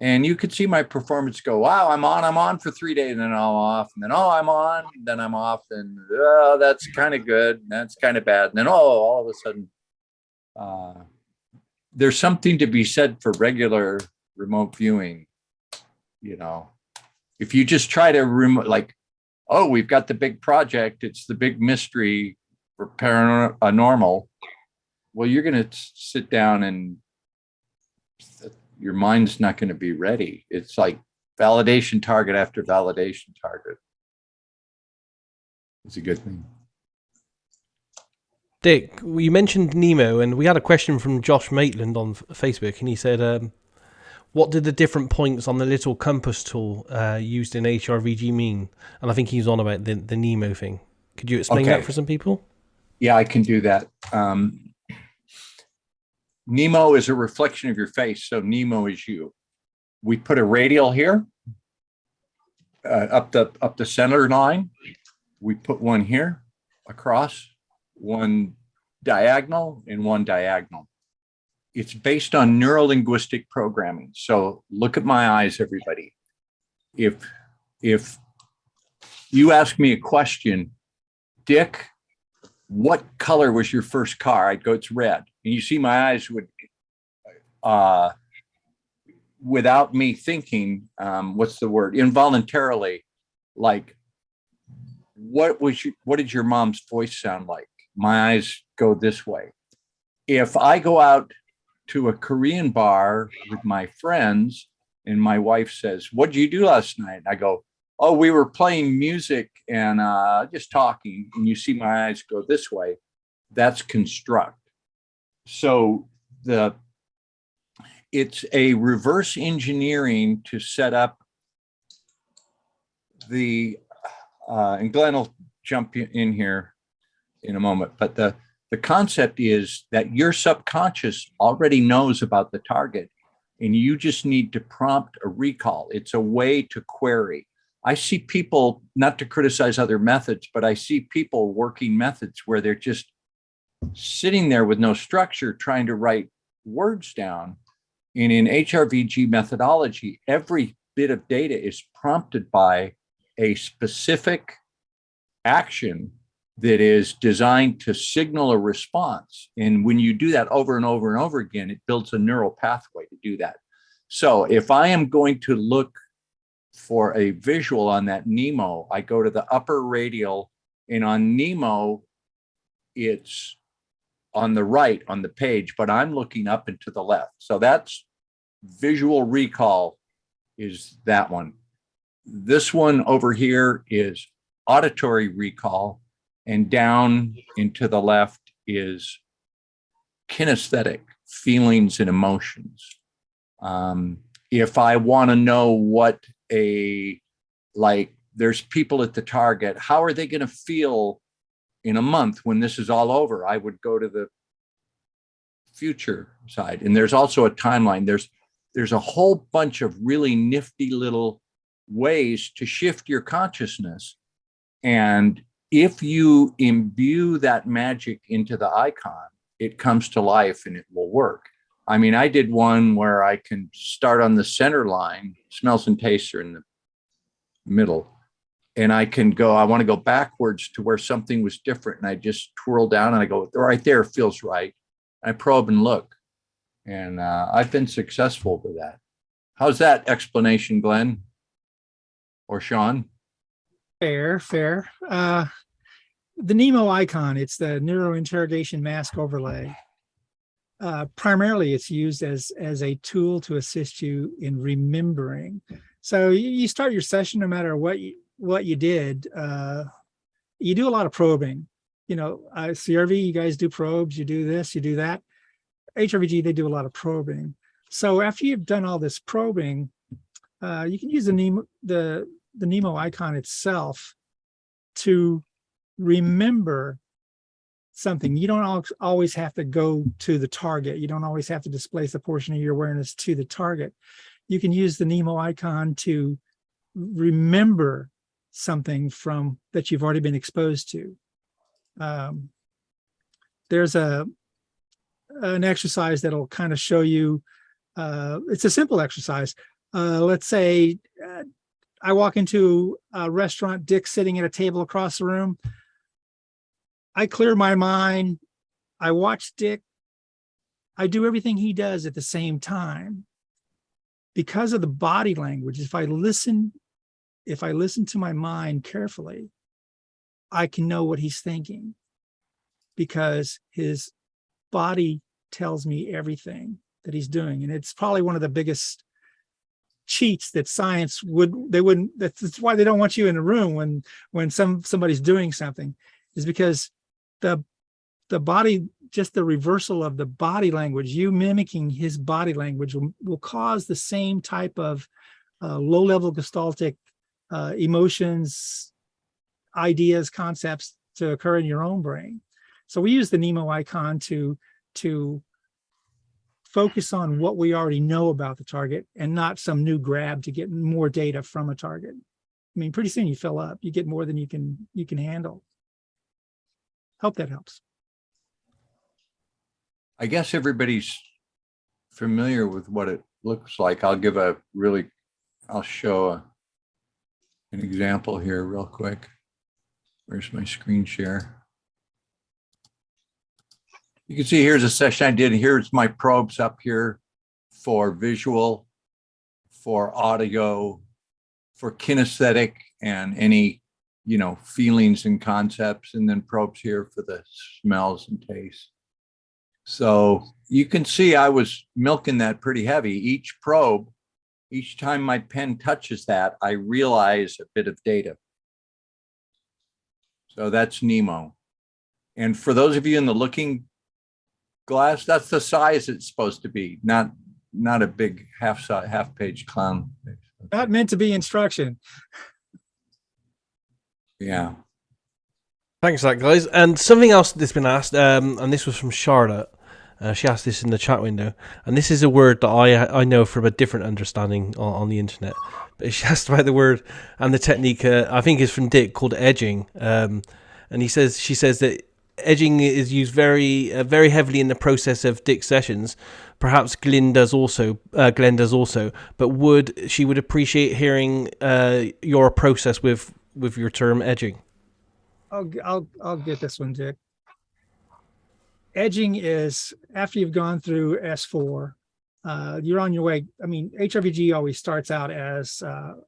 And you could see my performance go, wow, I'm on for 3 days, and then I'm off, and then, I'm on, then I'm off, and that's kind of good, that's kind of bad. And then, all of a sudden, there's something to be said for regular remote viewing. If you just try to we've got the big project, it's the big mystery for paranormal. Well, you're going to sit down and your mind's not going to be ready. It's like validation target after validation target. It's a good thing. Dick, you mentioned Nemo, and we had a question from Josh Maitland on Facebook, and he said, what did the different points on the little compass tool used in HRVG mean? And I think he's on about the Nemo thing. Could you explain that for some people? Yeah, I can do that. Nemo is a reflection of your face, so Nemo is you. We put a radial here, up the center line. We put one here, across, one diagonal, and one diagonal. It's based on neuro-linguistic programming. So look at my eyes, everybody. If you ask me a question, Dick, what color was your first car? I'd go, it's red. And you see my eyes would, without me thinking, what's the word? Involuntarily, like, what did your mom's voice sound like? My eyes go this way. If I go out to a Korean bar with my friends and my wife says, what did you do last night? I go, oh, we were playing music and just talking, and you see my eyes go this way. That's construct. So it's a reverse engineering to set up and Glenn will jump in here in a moment, but the concept is that your subconscious already knows about the target and you just need to prompt a recall. It's a way to query. I see people, not to criticize other methods, but I see people working methods where they're just sitting there with no structure trying to write words down. And in HRVG methodology, every bit of data is prompted by a specific action that is designed to signal a response. And when you do that over and over and over again, it builds a neural pathway to do that. So if I am going to look for a visual on that Nemo, I go to the upper radial And on Nemo, it's on the right on the page, but I'm looking up and to the left. So that's visual recall is that one. This one over here is auditory recall, and down and to the left is kinesthetic, feelings and emotions. If I want to know what there's people at the target, how are they going to feel in a month when this is all over? I would go to the future side. And there's also a timeline. There's a whole bunch of really nifty little ways to shift your consciousness. And if you imbue that magic into the icon, it comes to life and it will work. I mean, I did one where I can start on the center line, smells and tastes are in the middle. And I can go, I want to go backwards to where something was different. And I just twirl down and I go, right there feels right. I probe and look. And I've been successful with that. How's that explanation, Glenn or Sean? Fair. The Nemo icon, it's the neurointerrogation mask overlay. Primarily, it's used as a tool to assist you in remembering. So you start your session, no matter what you did, you do a lot of probing. You know, CRV, you guys do probes, you do this, you do that. HRVG, they do a lot of probing. So after you've done all this probing, you can use the Nemo icon itself to remember something. You don't always have to go to the target. You don't always have to displace a portion of your awareness to the target. You can use the Nemo icon to remember something from that you've already been exposed to. There's an exercise that'll kind of show you, it's a simple exercise. Let's say I walk into a restaurant, Dick's sitting at a table across the room. I clear my mind. I watch Dick. I do everything he does at the same time. Because of the body language, if I listen to my mind carefully, I can know what he's thinking, because his body tells me everything that he's doing. And it's probably one of the biggest cheats that science that's why they don't want you in a room when somebody's doing something, is because the body, just the reversal of the body language, you mimicking his body language will cause the same type of low-level gestaltic emotions, ideas, concepts to occur in your own brain. So we use the Nemo icon to focus on what we already know about the target and not some new grab to get more data from a target. I mean, pretty soon you fill up, you get more than you can handle. Hope that helps. I guess everybody's familiar with what it looks like. I'll show an example here real quick. Where's my screen share? You can see here's a session I did. Here's my probes up here for visual, for audio, for kinesthetic, and any, feelings and concepts, and then probes here for the smells and tastes. So you can see I was milking that pretty heavy. Each probe, each time my pen touches that, I realize a bit of data. So that's Nemo. And for those of you in the looking glass, that's the size it's supposed to be, not a big half page clown. Not meant to be instruction. Yeah. Thanks for that, guys. And something else that's been asked, and this was from Charlotte. She asked this in the chat window, and this is a word that I know from a different understanding on the internet. But she asked about the word and the technique. I think is from Dick, called edging. And she says that edging is used very heavily in the process of Dick's sessions. Perhaps Glenn does also. But she would appreciate hearing your process with your term edging. I'll get this one, Dick. Edging is after you've gone through S4, you're on your way. I mean, HRVG always starts out as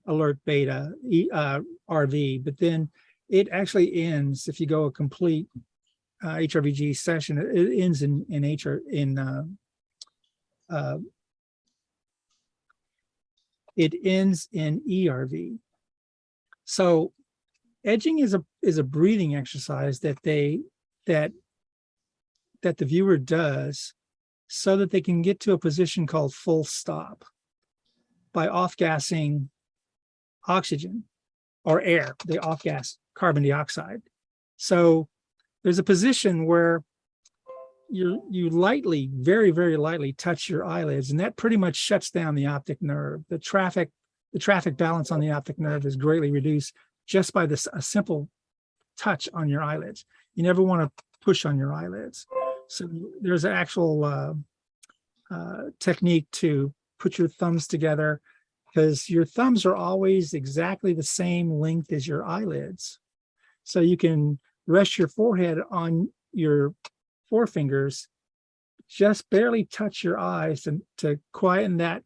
alert beta RV, but then it actually ends if you go a complete HRVG session. It ends it ends in ERV. So edging is a breathing exercise that the viewer does so that they can get to a position called full stop by off-gassing oxygen or air. They off-gas carbon dioxide. So there's a position where you lightly, very, very lightly touch your eyelids, and that pretty much shuts down the optic nerve. The traffic balance on the optic nerve is greatly reduced just by a simple touch on your eyelids. You never want to push on your eyelids. So there's an actual technique to put your thumbs together, because your thumbs are always exactly the same length as your eyelids. So you can rest your forehead on your forefingers, just barely touch your eyes and to quieten that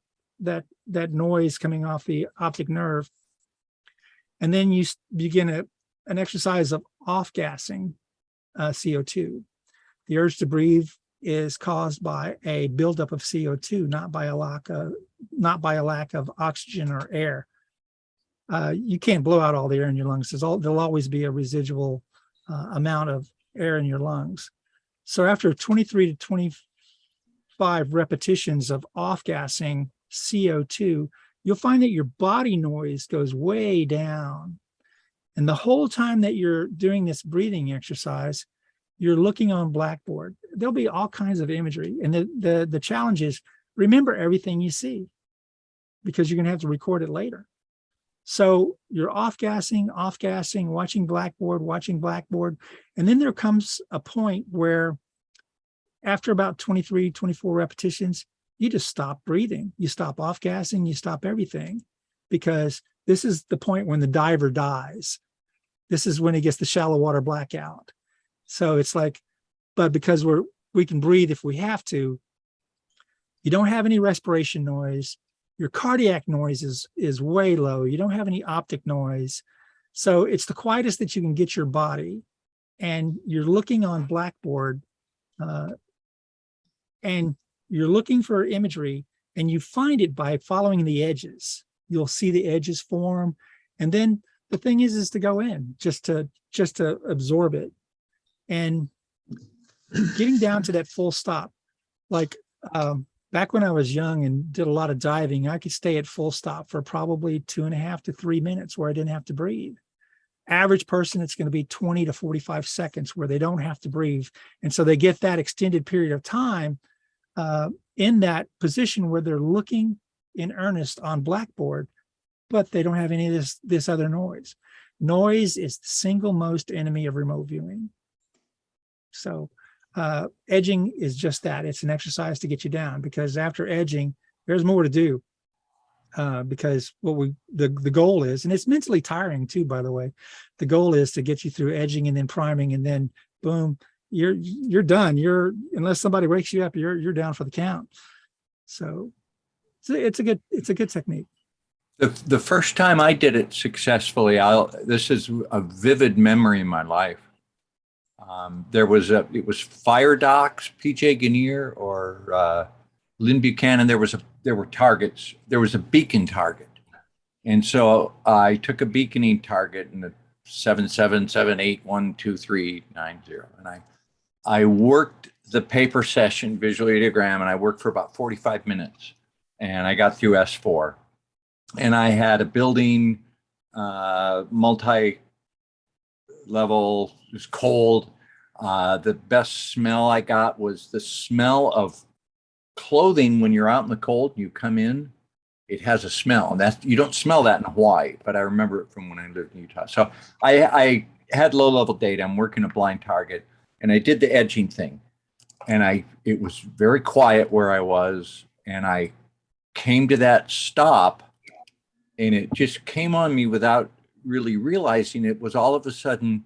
noise coming off the optic nerve. And then you begin an exercise of off-gassing CO2. The urge to breathe is caused by a buildup of CO2, not by a lack of oxygen or air. You can't blow out all the air in your lungs. There'll always be a residual amount of air in your lungs. So after 23 to 25 repetitions of off-gassing CO2, you'll find that your body noise goes way down. And the whole time that you're doing this breathing exercise, you're looking on Blackboard. There'll be all kinds of imagery. And the challenge is remember everything you see, because you're going to have to record it later. So you're off-gassing, watching Blackboard. And then there comes a point where after about 23, 24 repetitions, you just stop breathing. You stop off-gassing, you stop everything, because this is the point when the diver dies. This is when he gets the shallow water blackout. So it's like, but because we can breathe if we have to, you don't have any respiration noise. Your cardiac noise is way low. You don't have any optic noise. So it's the quietest that you can get your body. And you're looking on Blackboard and you're looking for imagery, and you find it by following the edges. You'll see the edges form. And then the thing is to go in just to absorb it. And getting down to that full stop, like back when I was young and did a lot of diving, I could stay at full stop for probably 2.5 to 3 minutes where I didn't have to breathe. Average person, it's going to be 20 to 45 seconds where they don't have to breathe. And so they get that extended period of time in that position where they're looking in earnest on Blackboard, but they don't have any of this other noise. Noise is the single most enemy of remote viewing. So edging is just that. It's an exercise to get you down, because after edging, there's more to do. Because the goal is, and it's mentally tiring too, by the way, the goal is to get you through edging and then priming, and then boom, you're done. Unless somebody wakes you up, you're down for the count. So it's a good technique. The first time I did it successfully, this is a vivid memory in my life. It was Fire Docks, PJ Gannier, or Lynn Buchanan. There were targets. There was a beacon target, and so I took a beaconing target in the 777812390, and I worked the paper session visualiogram, and I worked for about 45 minutes, and I got through S4, and I had a building, multi-level. It was cold. The best smell I got was the smell of clothing. When you're out in the cold, you come in, it has a smell, and you don't smell that in Hawaii, but I remember it from when I lived in Utah. So I had low-level data. I'm working a blind target, and I did the edging thing, and it was very quiet where I was, and I came to that stop, and it just came on me without really realizing it. Was all of a sudden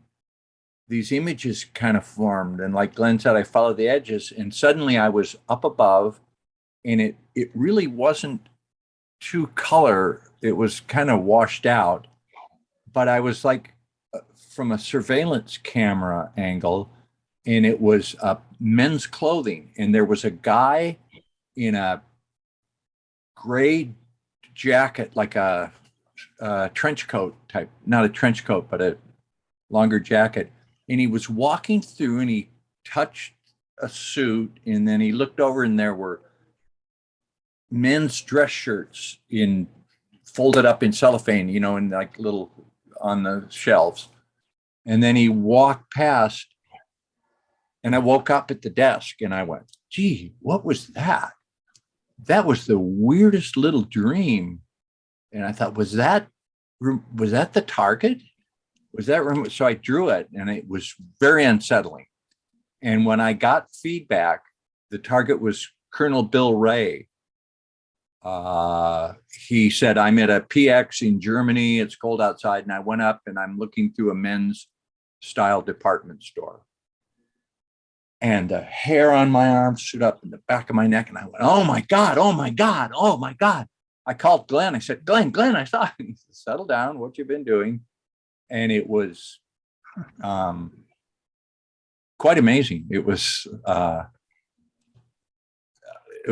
these images kind of formed, and like Glenn said, I followed the edges, and suddenly I was up above, and it really wasn't true color. It was kind of washed out, but I was like from a surveillance camera angle, and it was men's clothing. And there was a guy in a gray jacket, like a trench coat type, not a trench coat, but a longer jacket. And he was walking through and he touched a suit, and then he looked over and there were men's dress shirts folded up in cellophane, in like little on the shelves. And then he walked past, and I woke up at the desk and I went, gee, what was that? That was the weirdest little dream. And I thought, was that the target? Was that room? So I drew it, and it was very unsettling. And when I got feedback, the target was Colonel Bill Ray. He said, I'm at a PX in Germany. It's cold outside. And I went up and I'm looking through a men's style department store. And the hair on my arm stood up in the back of my neck. And I went, oh my God, oh my God, oh my God. I called Glenn. I said, Glenn, I saw it. He said, settle down. What you've been doing. And it was quite amazing. It was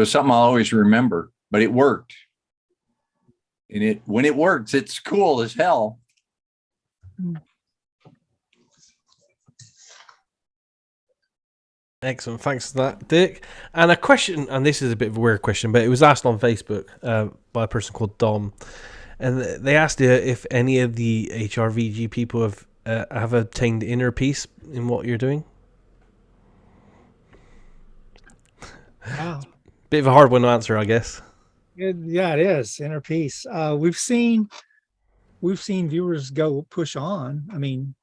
something I'll always remember, but it worked. And when it works, it's cool as hell. Excellent. Thanks for that, Dick. And a question, and this is a bit of a weird question, but it was asked on Facebook by a person called Dom. And they asked if any of the HRVG people have attained inner peace in what you're doing. Wow. Bit of a hard one to answer, I guess. Yeah, it is inner peace. We've seen viewers push on. I mean,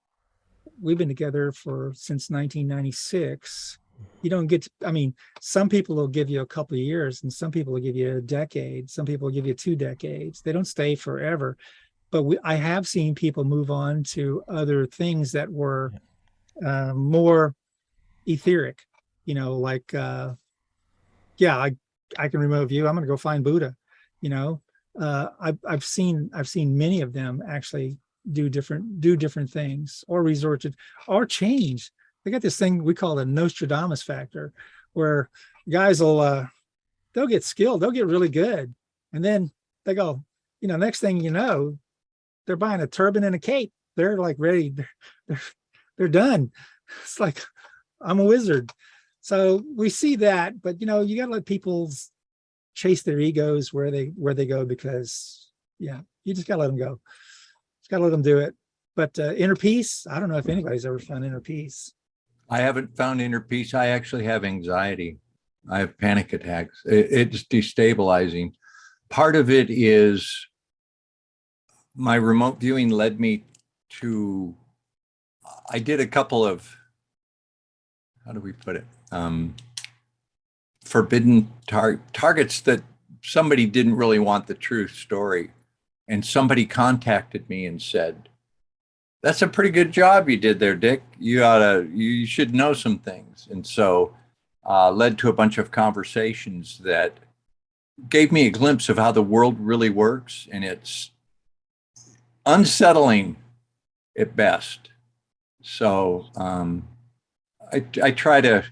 we've been together since 1996. You don't get some people will give you a couple of years, and some people will give you a decade. Some people will give you 2 decades. They don't stay forever. But I have seen people move on to other things that were more etheric, like, I can remote view. I'm going to go find Buddha. I've seen many of them actually do different things, or resort to, or change. They got this thing we call the Nostradamus factor, where guys they'll get skilled, they'll get really good, and then they go, next thing you know, they're buying a turban and a cape. They're like ready. They're done. It's like, I'm a wizard. So we see that, but you got to let people chase their egos where they go, because you just got to let them go. Just got to let them do it. But inner peace, I don't know if anybody's ever found inner peace. I haven't found inner peace. I actually have anxiety. I have panic attacks. It's destabilizing. Part of it is my remote viewing led me to, I did a couple of, how do we put it? Forbidden targets that somebody didn't really want the true story. And somebody contacted me and said, that's a pretty good job you did there, Dick. You should know some things. And so led to a bunch of conversations that gave me a glimpse of how the world really works. And it's unsettling at best. So I try to,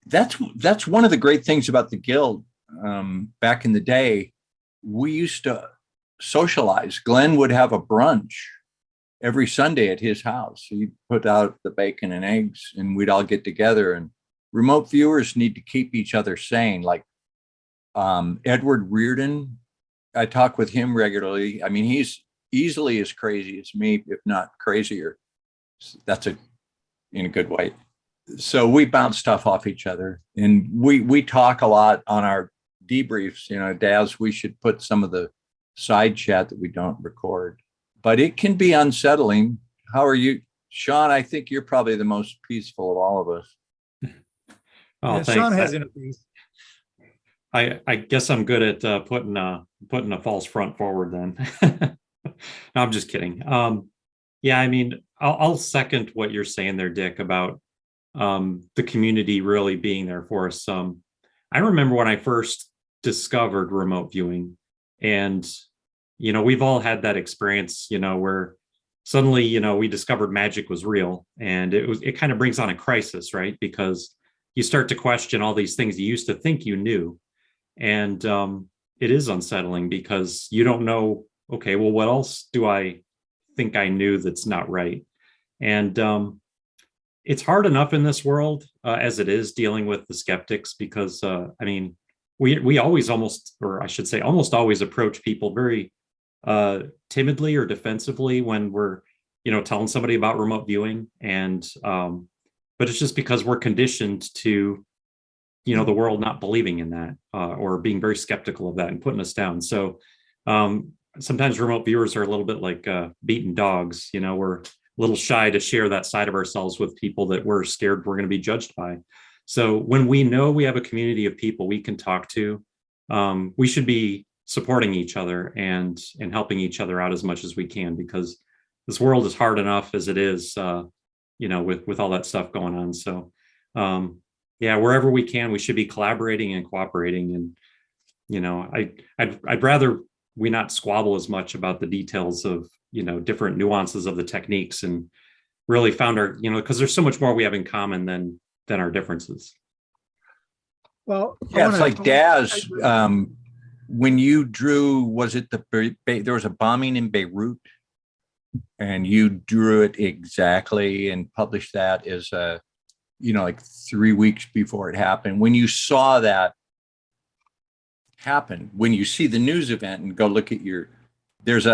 that's one of the great things about the Guild. Back in the day, we used to socialize. Glenn would have a brunch every Sunday at his house. He'd put out the bacon and eggs, and we'd all get together. And remote viewers need to keep each other sane. Like Edward Reardon, I talk with him regularly. I mean, he's easily as crazy as me, if not crazier. That's in a good way. So we bounce stuff off each other, and we talk a lot on our debriefs. Daz, we should put some of the side chat that we don't record, but it can be unsettling. How are you, Sean? I think you're probably the most peaceful of all of us. Oh, thanks. Sean has inner peace. I guess I'm good at putting a false front forward then. No, I'm just kidding. Yeah, I mean, I'll second what you're saying there, Dick, about the community really being there for us. I remember when I first discovered remote viewing, and we've all had that experience, where suddenly, we discovered magic was real, and it kind of brings on a crisis, right? Because you start to question all these things you used to think you knew. And it is unsettling because you don't know, okay, well, what else do I think I knew that's not right? And it's hard enough in this world as it is dealing with the skeptics, because we always almost always approach people very timidly or defensively when we're telling somebody about remote viewing. And but it's just because we're conditioned to the world not believing in that or being very skeptical of that and putting us down. So sometimes remote viewers are a little bit like beaten dogs. We're a little shy to share that side of ourselves with people that we're scared we're going to be judged by. So when we know we have a community of people we can talk to, we should be supporting each other and helping each other out as much as we can, because this world is hard enough as it is, with all that stuff going on. So wherever we can, we should be collaborating and cooperating. And I'd rather we not squabble as much about the details of different nuances of the techniques, and really found our because there's so much more we have in common than our differences. Well, Yeah, it's like Daz. When you drew, was it there was a bombing in Beirut, and you drew it exactly and published that as like 3 weeks before it happened. When you saw that happen, when you see the news event and go look at there's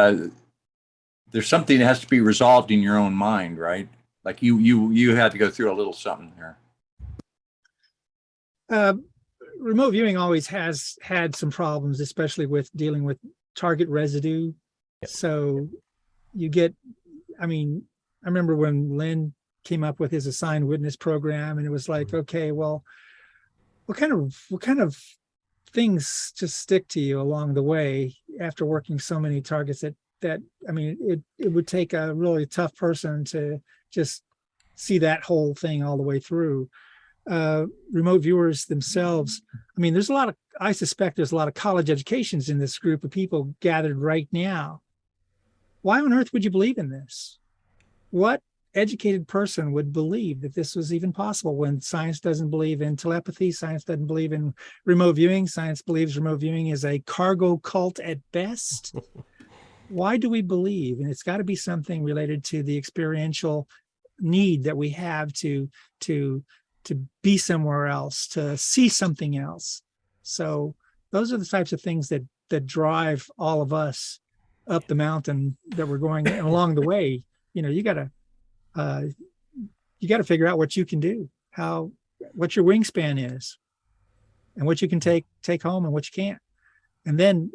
something that has to be resolved in your own mind, right? Like you had to go through a little something there. Remote viewing always has had some problems, especially with dealing with target residue. So you get, I remember when Lynn came up with his assigned witness program, and it was like, okay, well, what kind of things just stick to you along the way after working so many targets that it would take a really tough person to just see that whole thing all the way through. Remote viewers themselves, I suspect there's a lot of college educations in this group of people gathered right now. Why on earth would you believe in this? What educated person would believe that this was even possible when science doesn't believe in telepathy? Science doesn't believe in remote viewing. Science believes remote viewing is a cargo cult at best. Why do we believe? And it's got to be something related to the experiential need that we have to be somewhere else, to see something else. So those are the types of things that drive all of us up the mountain that we're going. And along the way, you got to figure out what you can do, what your wingspan is, and what you can take home and what you can't. And then,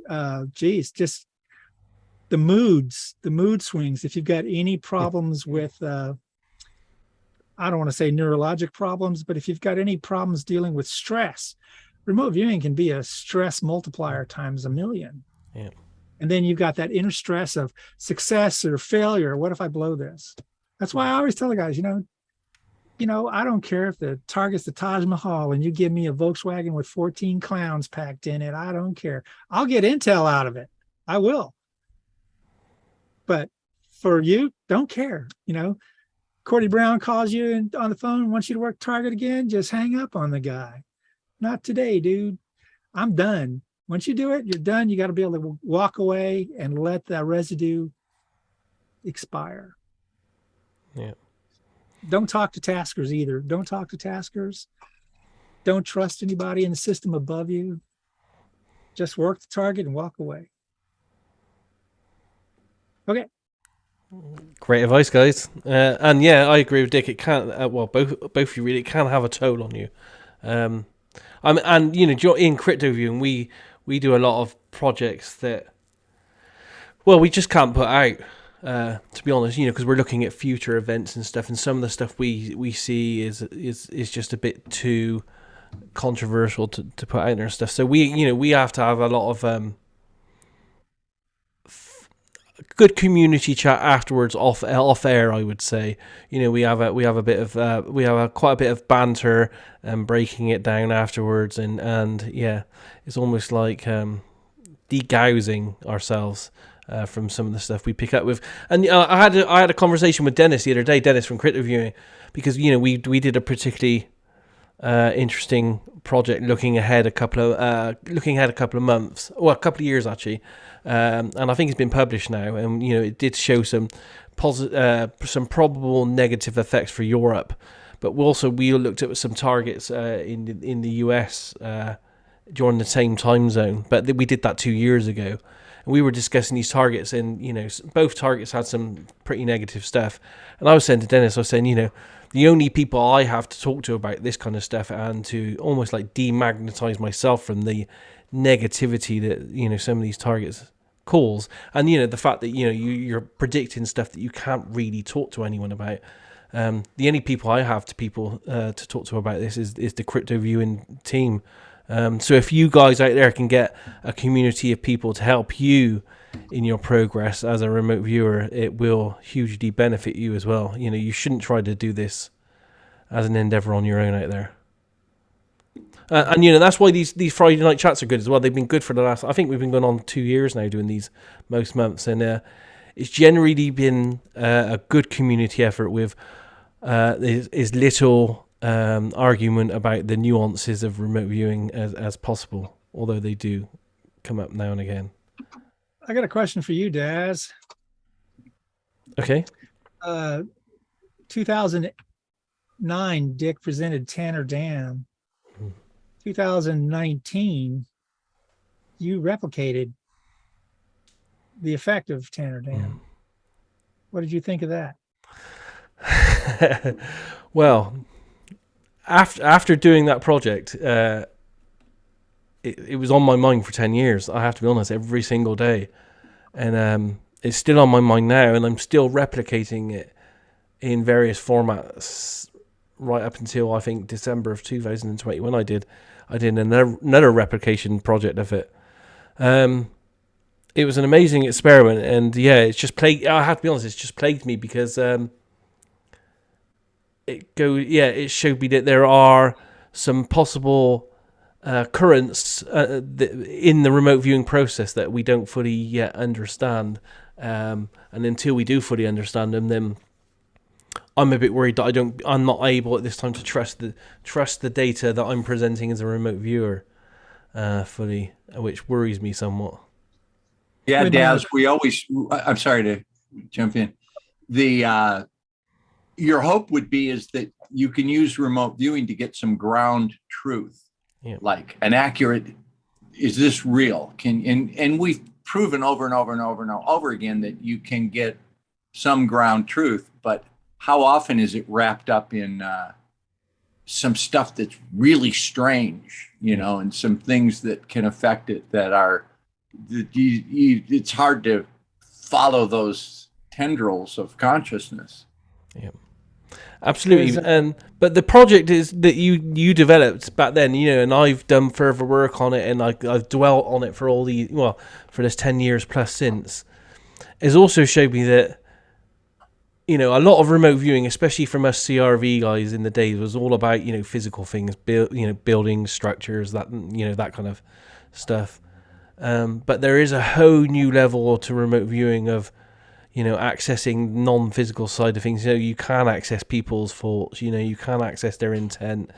just the mood swings. If you've got any problems with, I don't want to say neurologic problems, but if you've got any problems dealing with stress, remote viewing can be a stress multiplier times 1,000,000. Yeah. And then you've got that inner stress of success or failure. What if I blow this? That's why I always tell the guys, I don't care if the target's the Taj Mahal and you give me a Volkswagen with 14 clowns packed in it. I don't care. I'll get intel out of it. I will. But for you, don't care. Cordy Brown calls you on the phone and wants you to work target again, just hang up on the guy. Not today, dude. I'm done. Once you do it, you're done. You got to be able to walk away and let that residue expire. Yeah. Don't talk to taskers either. Don't talk to taskers. Don't trust anybody in the system above you. Just work the target and walk away. Okay. Great advice, guys. And yeah, I agree with Dick. It can, both of you really, it can have a toll on you. In crypto viewing, we do a lot of projects that, we just can't put out. To be honest, because we're looking at future events and stuff, and some of the stuff we see is just a bit too controversial to put out there and stuff. So we have to have a lot of good community chat afterwards off air, I would say. We have a bit of quite a bit of banter and breaking it down afterwards, and yeah, it's almost like degousing ourselves from some of the stuff we pick up with. And I had a conversation with Dennis the other day, Dennis from Crypto Viewing, because we did a particularly interesting project looking ahead a couple of months, or a couple of years actually, and I think it's been published now. And it did show some some probable negative effects for Europe, but we looked at some targets in the US during the same time zone. But we did that 2 years ago. We were discussing these targets, and both targets had some pretty negative stuff. And I was saying to Dennis, I was saying, the only people I have to talk to about this kind of stuff, and to almost like demagnetize myself from the negativity that some of these targets cause, and the fact that you're predicting stuff that you can't really talk to anyone about. The only people I have to talk to about this is the Crypto Viewing team. So if you guys out there can get a community of people to help you in your progress as a remote viewer, it will hugely benefit you as well. You shouldn't try to do this as an endeavor on your own out there. And that's why these Friday night chats are good as well. They've been good for the last, I think we've been going on 2 years now doing these most months, and it's generally been a good community effort with is little argument about the nuances of remote viewing as possible, although they do come up now and again. I got a question for you, Daz. Okay. 2009, Dick presented Tanner Dam. 2019, you replicated the effect of Tanner Dam. What did you think of that? Well, after doing that project, it was on my mind for 10 years. I have to be honest, every single day. And it's still on my mind now, and I'm still replicating it in various formats right up until I think December of 2020 when I did another replication project of it. It was an amazing experiment, and it's just plagued. I have to be honest, it's just plagued me because it showed me that there are some possible currents in the remote viewing process that we don't fully yet understand, and until we do fully understand them, then I'm a bit worried that I'm not able at this time to trust the data that I'm presenting as a remote viewer fully, which worries me somewhat. Yeah, Daz, I'm sorry to jump in. Your hope would be is that you can use remote viewing to get some ground truth, like an accurate, is this real? And we've proven over and over and over and over again that you can get some ground truth, but how often is it wrapped up in some stuff that's really strange, and some things that can affect it that are, it's hard to follow those tendrils of consciousness. Yeah, absolutely. But the project is that you developed back then, and I've done further work on it, and I've dwelt on it for for this 10 years plus since, has also showed me that a lot of remote viewing, especially from us CRV guys in the days, was all about physical things, building structures, that that kind of stuff. But there is a whole new level to remote viewing of accessing non-physical side of things. You can access people's thoughts, you can access their intent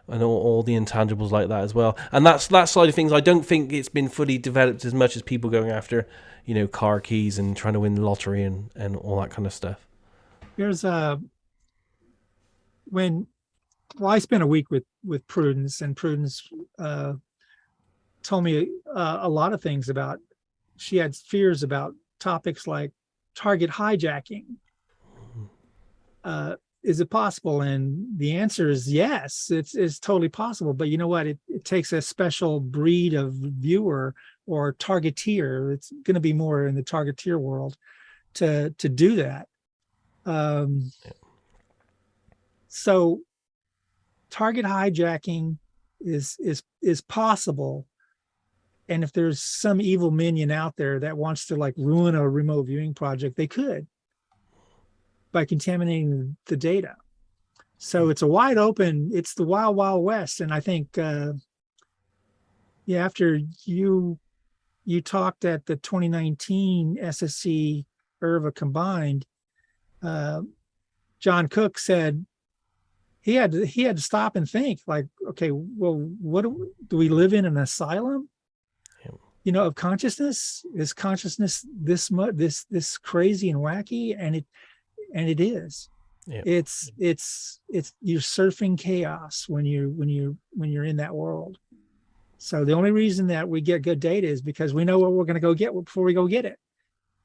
and all the intangibles like that as well. And that side of things, I don't think it's been fully developed as much as people going after car keys and trying to win the lottery and all that kind of stuff. There's I spent a week with Prudence, and Prudence told me a lot of things about, she had fears about topics like target hijacking. Is it possible? And the answer is yes, it's totally possible. But you know what? It takes a special breed of viewer or targeteer. It's going to be more in the targeteer world to do that. So target hijacking is possible. And if there's some evil minion out there that wants to ruin a remote viewing project, they could, by contaminating the data. So it's a wide open, it's the wild, wild west. And I think, after you you talked at the 2019 SSC IRVA combined, John Cook said he had to stop and think like, okay, well, what do we live in an asylum? You know, of consciousness? Is consciousness this much, this crazy and wacky? And it is. Yeah. It's you're surfing chaos when you're in that world. So the only reason that we get good data is because we know what we're going to go get before we go get it.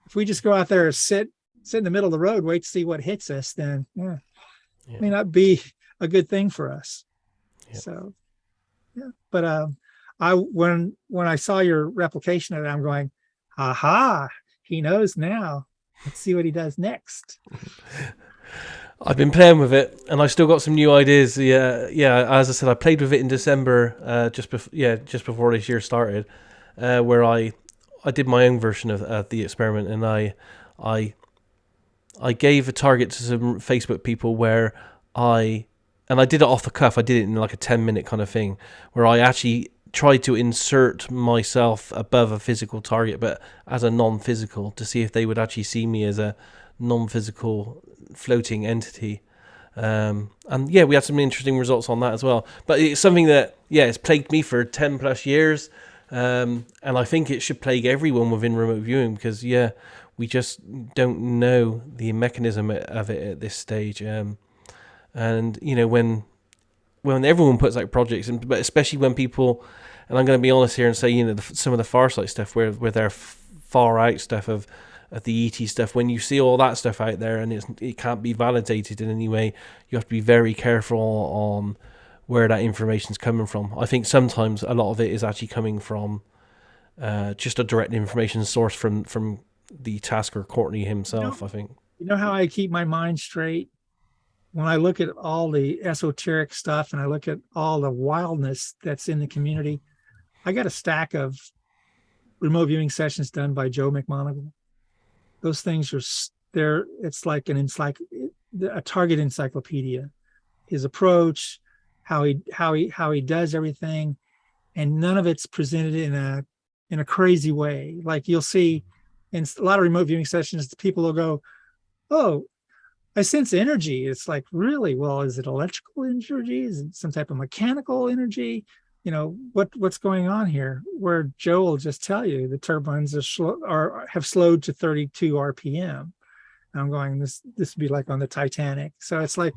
If we just go out there and sit in the middle of the road, wait to see what hits us, then it may not be a good thing for us. Yeah. So, yeah. But when I saw your replication of it, I'm going, aha, he knows now. Let's see what he does next. I've been playing with it, and I still got some new ideas. Yeah. As I said, I played with it in December, just before this year started, where I did my own version of the experiment, and I gave a target to some Facebook people where I did it off the cuff. I did it in like a 10-minute kind of thing, where I actually tried to insert myself above a physical target, but as a non-physical, to see if they would actually see me as a non-physical floating entity. And yeah, we had some interesting results on that as well. But it's something that, it's plagued me for 10 plus years. And I think it should plague everyone within remote viewing because, we just don't know the mechanism of it at this stage. And, when everyone puts out projects, but especially when people, and I'm going to be honest here and say, some of the Farsight stuff where they're far out stuff of the ET stuff, when you see all that stuff out there and it can't be validated in any way, you have to be very careful on where that information's coming from. I think sometimes a lot of it is actually coming from just a direct information source from the tasker Courtney himself, I think. You know how I keep my mind straight? When I look at all the esoteric stuff and I look at all the wildness that's in the community, I got a stack of remote viewing sessions done by Joe McMonagle. Those things are it's like a target encyclopedia. His approach, how he does everything, and none of it's presented in a crazy way. Like you'll see in a lot of remote viewing sessions, people will go, "Oh, I sense energy." It's like, really? Well, is it electrical energy? Is it some type of mechanical energy? What's going on here? Where Joe will just tell you the turbines have slowed to 32 RPM. And I'm going, this would be like on the Titanic. So it's like,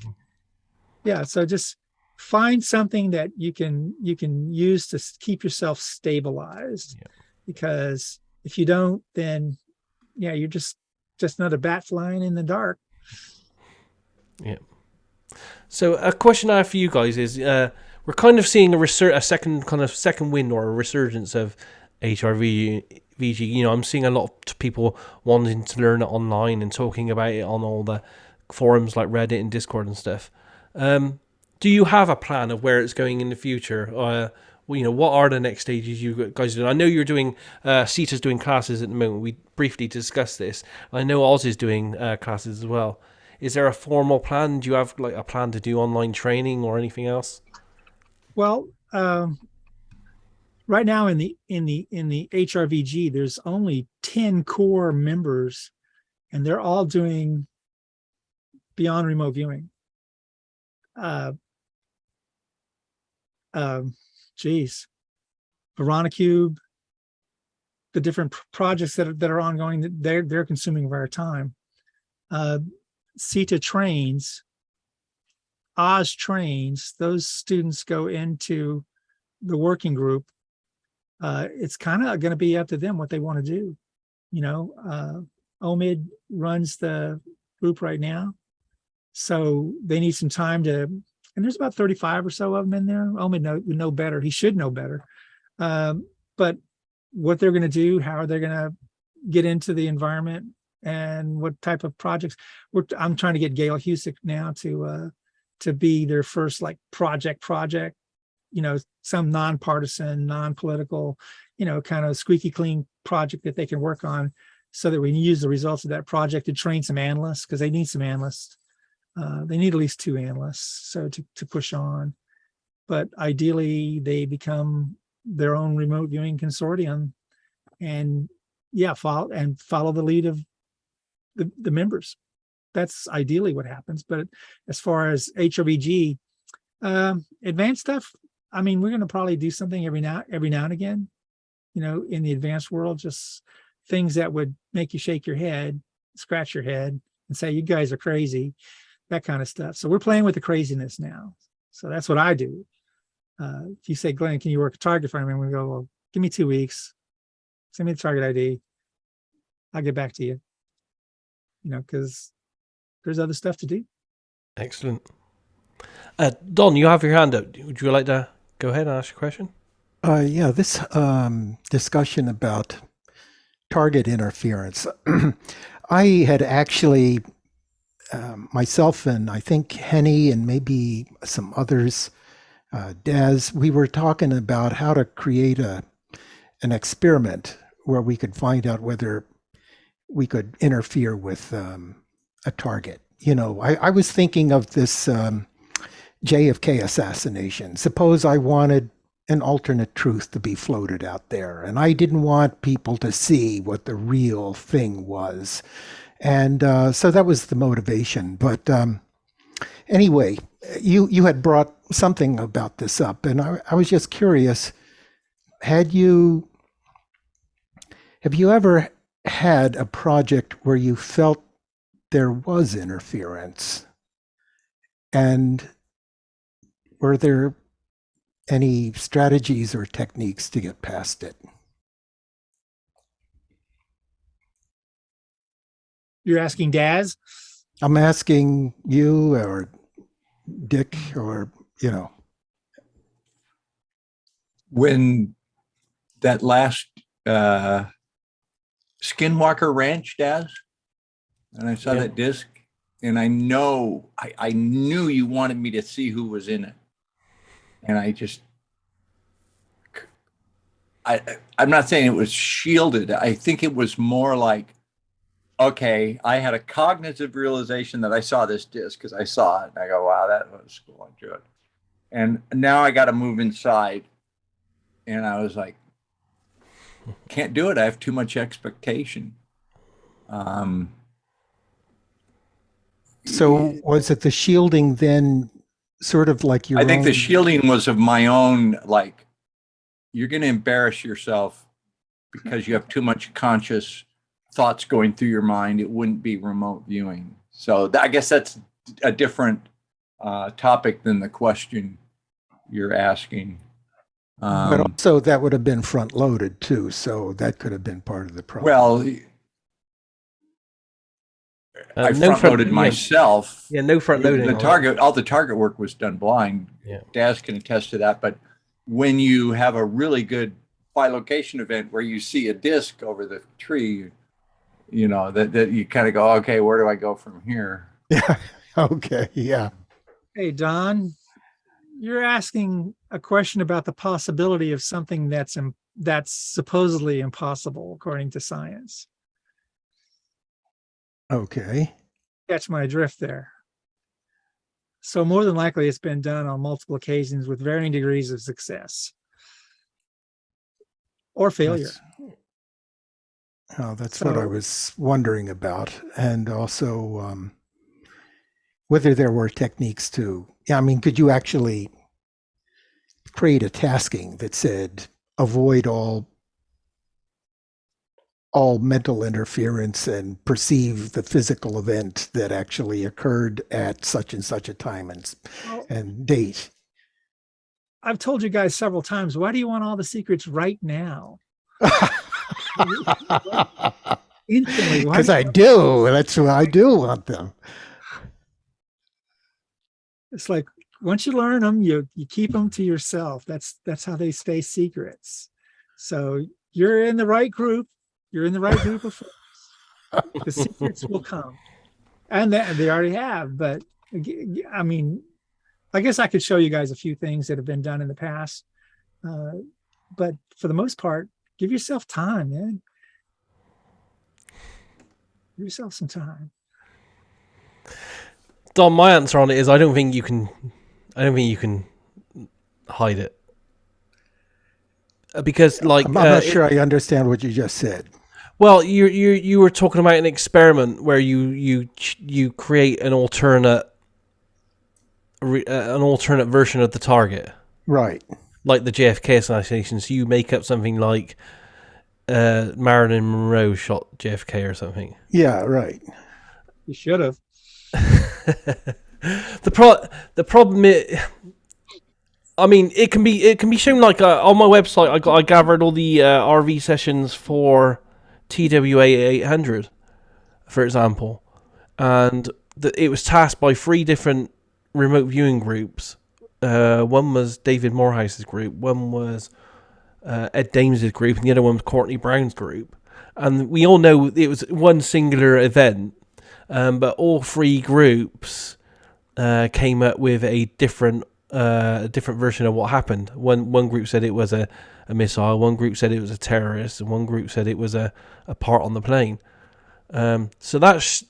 so just find something that you can use to keep yourself stabilized. Yeah. Because if you don't, then you're just another bat flying in the dark. Yeah. So a question I have for you guys is, we're kind of seeing a second wind or a resurgence of HRVG. I'm seeing a lot of people wanting to learn it online and talking about it on all the forums like Reddit and Discord and stuff. Do you have a plan of where it's going in the future? What are the next stages you guys are doing? I know you're doing, CETA's doing classes at the moment. We briefly discussed this. I know Oz is doing classes as well. Is there a formal plan? Do you have like a plan to do online training or anything else? Well, right now in the HRVG, there's only 10 core members, and they're all doing beyond remote viewing. Veronicube, the different projects that are ongoing, they're consuming of our time. CETA trains. Oz trains, those students go into the working group. It's kind of going to be up to them what they want to do. OMID runs the group right now. So they need some time and there's about 35 or so of them in there. OMID would know better. He should know better. But what they're going to do, how are they going to get into the environment and what type of projects. I'm trying to get Gail Husick now to be their first like project, some nonpartisan, non-political, kind of squeaky clean project that they can work on so that we can use the results of that project to train some analysts, because they need some analysts. They need at least 2 analysts so to push on. But ideally they become their own remote viewing consortium and yeah, follow the lead of the members. That's ideally what happens. But as far as HRVG, advanced stuff, I mean, we're going to probably do something every now and again, in the advanced world, just things that would make you shake your head, scratch your head, and say, you guys are crazy, that kind of stuff. So we're playing with the craziness now. So that's what I do. If you say, Glenn, can you work a target for me? And we go, well, give me 2 weeks. Send me the target ID. I'll get back to you. Because there's other stuff to do. Excellent. Don, you have your hand up. Would you like to go ahead and ask your question? Yeah, this discussion about target interference. I had actually, myself and I think Henny and maybe some others, Daz, we were talking about how to create an experiment where we could find out whether we could interfere with a target. I was thinking of this JFK assassination. Suppose I wanted an alternate truth to be floated out there, and I didn't want people to see what the real thing was. And so that was the motivation. But anyway, you had brought something about this up, and I was just curious, have you ever had a project where you felt there was interference? And were there any strategies or techniques to get past it? You're asking Daz? I'm asking you or Dick or, When that last Skinwalker Ranch, Daz, and I saw that disc, and I knew you wanted me to see who was in it. And I'm not saying it was shielded. I think it was more like, okay, I had a cognitive realization that I saw this disc because I saw it. And I go, wow, that was cool. I drew it. And now I got to move inside. And I was like, can't do it. I have too much expectation. So was it the shielding then sort of like your I think own... the shielding was of my own, like, you're going to embarrass yourself because you have too much conscious thoughts going through your mind. It wouldn't be remote viewing. So I guess that's a different topic than the question you're asking. But also that would have been front loaded too. So that could have been part of the problem. Well, I front loaded myself. Yeah, no front loading. All the target work was done blind. Yeah. Daz can attest to that. But when you have a really good bilocation event where you see a disc over the tree, that you kind of go, okay, where do I go from here? Yeah. Okay. Yeah. Hey, Don, you're asking a question about the possibility of something that's supposedly impossible according to science. Okay. Catch my drift there. So more than likely it's been done on multiple occasions with varying degrees of success or failure. That's what I was wondering about. And also whether there were techniques to, could you actually create a tasking that said, avoid all mental interference and perceive the physical event that actually occurred at such and such a time and date? I've told you guys several times, why do you want all the secrets right now? Instantly. Because I do. That's why I do want them. It's like, once you learn them, you keep them to yourself. That's how they stay secrets. So you're in the right group. You're in the right group of folks. The secrets will come. And they already have. But I guess I could show you guys a few things that have been done in the past. But for the most part, give yourself time, man. Give yourself some time. Don, my answer on it is I don't think you can hide it. because like I'm not sure I understand what you just said. well, you were talking about an experiment where you create an alternate version of the target, Right. like the JFK assassination. So you make up something like Marilyn Monroe shot JFK or something. Yeah, right. You should have. The problem is, I mean, it can be shown like on my website. I gathered all the RV sessions for TWA 800, for example, and it was tasked by 3 different remote viewing groups. One was David Morehouse's group, one was Ed Dames's group, and the other one was Courtney Brown's group. And we all know it was one singular event, but all 3 groups came up with a different version of what happened. One group said it was a missile, one group said it was a terrorist, and one group said it was a part on the plane. So that's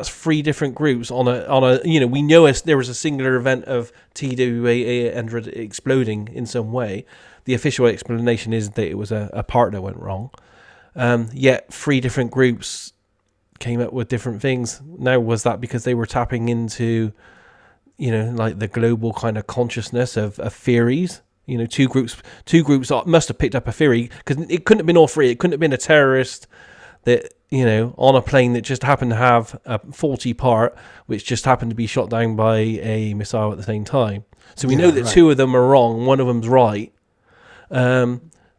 3 different groups on a we know there was a singular event of TWA 800 exploding in some way. The official explanation is that it was a part that went wrong. Yet 3 different groups came up with different things. Now, was that because they were tapping into like the global kind of consciousness of theories? Two groups must have picked up a theory, because it couldn't have been all 3. It couldn't have been a terrorist that on a plane that just happened to have a faulty part, which just happened to be shot down by a missile at the same time. So we know that right. 2 of them are wrong, one of them's right.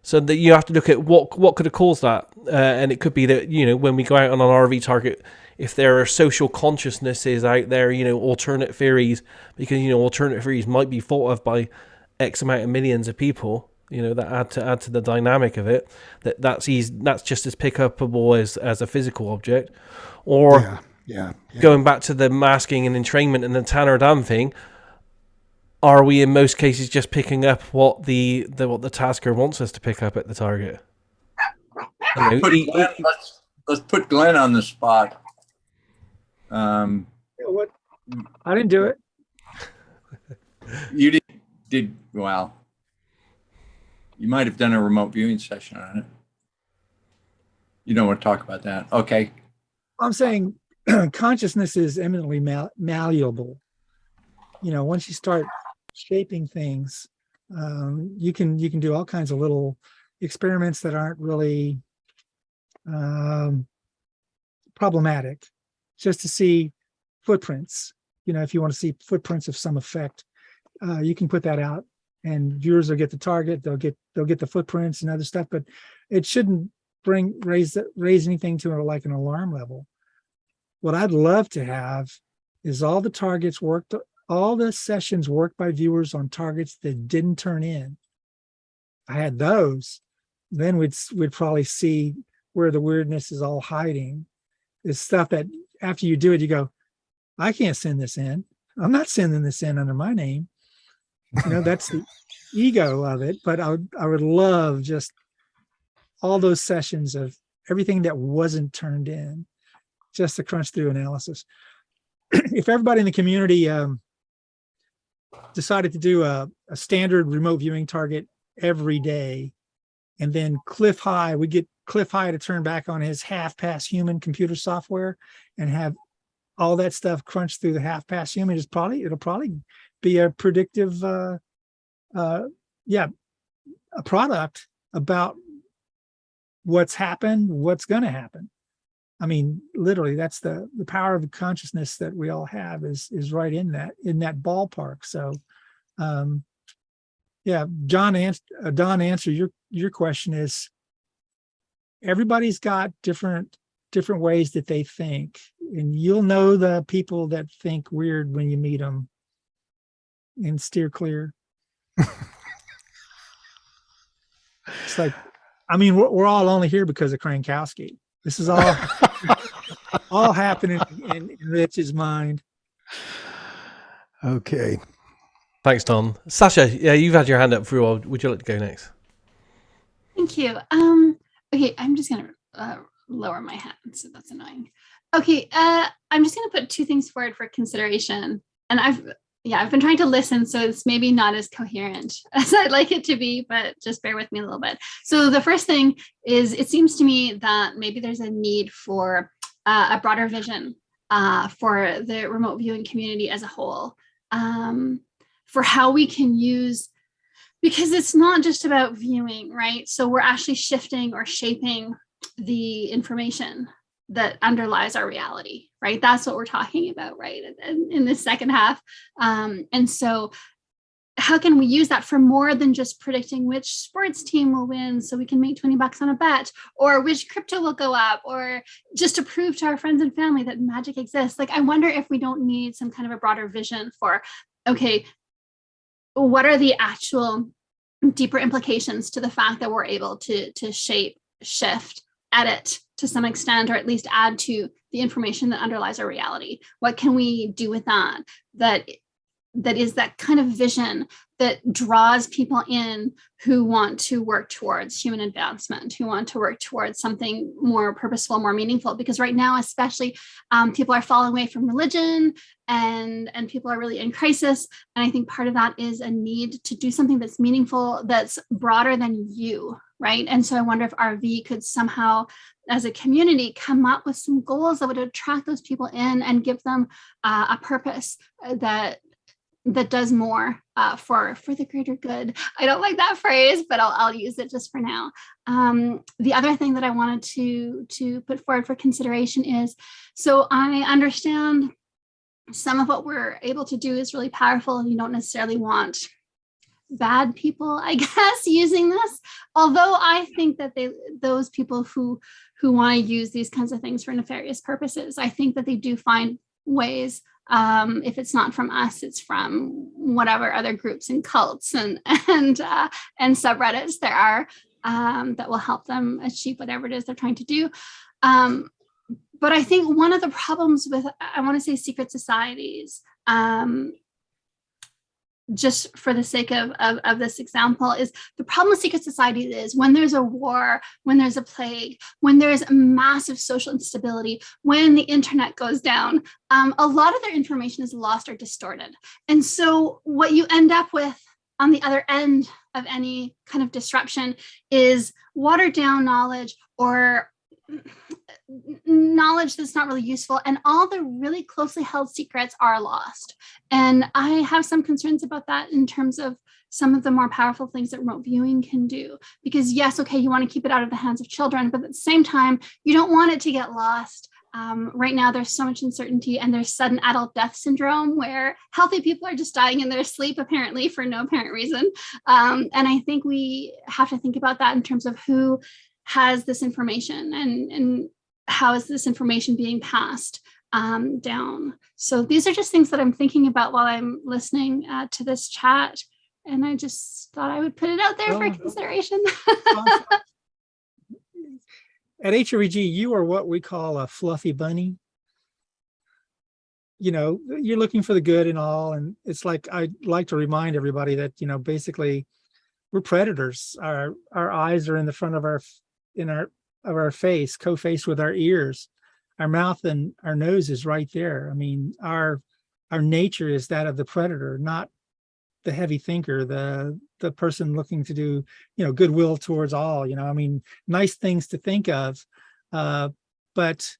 So that you have to look at what could have caused that, and it could be that when we go out on an RV target, if there are social consciousnesses out there, alternate theories, because alternate theories might be thought of by X amount of millions of people, that add to the dynamic of it. That's just as pick upable as a physical object, or yeah. Going back to the masking and entrainment and the Tanner Dam thing. Are we in most cases just picking up what the tasker wants us to pick up at the target? Let's put Glenn on the spot. What? I didn't do it. You did well. You might have done a remote viewing session on it. You don't want to talk about that. Okay. I'm saying consciousness is eminently malleable. Once you start shaping things, you can do all kinds of little experiments that aren't really problematic, just to see footprints. If you want to see footprints of some effect, you can put that out, and viewers will get the target. They'll get the footprints and other stuff, but it shouldn't raise anything to like an alarm level. What I'd love to have is all the targets worked. All the sessions worked by viewers on targets that didn't turn in. If I had those, then we'd probably see where the weirdness is all hiding. It's stuff that after you do it, you go, I can't send this in. I'm not sending this in under my name. That's the ego of it. But I would love just all those sessions of everything that wasn't turned in, just to crunch through analysis. If everybody in the community decided to do a standard remote viewing target every day, and then we get Cliff High to turn back on his half-pass human computer software and have all that stuff crunched through the half-pass human, it'll probably be a predictive a product about what's happened, what's going to happen. I mean, literally, that's the power of the consciousness that we all have is right in that ballpark. So, Don, answer your question is, everybody's got different ways that they think, and you'll know the people that think weird when you meet them, and steer clear. It's like, I mean, we're all only here because of Krankowski. This is all happening in Rich's mind. Okay. Thanks, Don. Sasha, yeah, you've had your hand up for a while. Would you like to go next? Thank you. Okay, I'm just gonna lower my hand, so that's annoying. Okay, I'm just gonna put 2 things forward for consideration, and yeah, I've been trying to listen, so it's maybe not as coherent as I'd like it to be, but just bear with me a little bit. So the first thing is, it seems to me that maybe there's a need for a broader vision for the remote viewing community as a whole, for how we can use, because it's not just about viewing, right? So we're actually shifting or shaping the information that underlies our reality, right? That's what we're talking about, right? In this second half. And so how can we use that for more than just predicting which sports team will win so we can make 20 bucks on a bet, or which crypto will go up, or just to prove to our friends and family that magic exists? Like, I wonder if we don't need some kind of a broader vision for, okay, what are the actual deeper implications to the fact that we're able to shape, shift, edit to some extent, or at least add to the information that underlies our reality? What can we do with that? That is that kind of vision that draws people in who want to work towards human advancement, who want to work towards something more purposeful, more meaningful. Because right now, especially, people are falling away from religion, and people are really in crisis. And I think part of that is a need to do something that's meaningful, that's broader than you, right? And so I wonder if RV could somehow, as a community, come up with some goals that would attract those people in and give them a purpose that does more for the greater good. I don't like that phrase, but I'll use it just for now. The other thing that I wanted to put forward for consideration is, so I understand some of what we're able to do is really powerful, and you don't necessarily want bad people, I guess, using this. Although I think that those people who want to use these kinds of things for nefarious purposes, I think that they do find ways. If it's not from us, it's from whatever other groups and cults and subreddits there are that will help them achieve whatever it is they're trying to do. But I think one of the problems with, I want to say, secret societies, just for the sake of this example, is the problem with secret societies is when there's a war, when there's a plague, when there's massive social instability, when the internet goes down, a lot of their information is lost or distorted. And so what you end up with on the other end of any kind of disruption is watered down knowledge, or knowledge that's not really useful, and all the really closely held secrets are lost. And I have some concerns about that in terms of some of the more powerful things that remote viewing can do. Because yes, okay, you want to keep it out of the hands of children, but at the same time, you don't want it to get lost. Right now, there's so much uncertainty, and there's sudden adult death syndrome where healthy people are just dying in their sleep, apparently, for no apparent reason. And I think we have to think about that in terms of who has this information and how is this information being passed down. So these are just things that I'm thinking about while I'm listening to this chat. And I just thought I would put it out there for consideration. At HRVG, you are what we call a fluffy bunny. You know, you're looking for the good and all. And it's like, I like to remind everybody that, you know, basically we're predators. Our eyes are in the front of our face, co-faced with our ears. Our mouth and our nose is right there. I mean, our nature is that of the predator, not the heavy thinker, the person looking to do, you know, goodwill towards all, you know, I mean, nice things to think of. But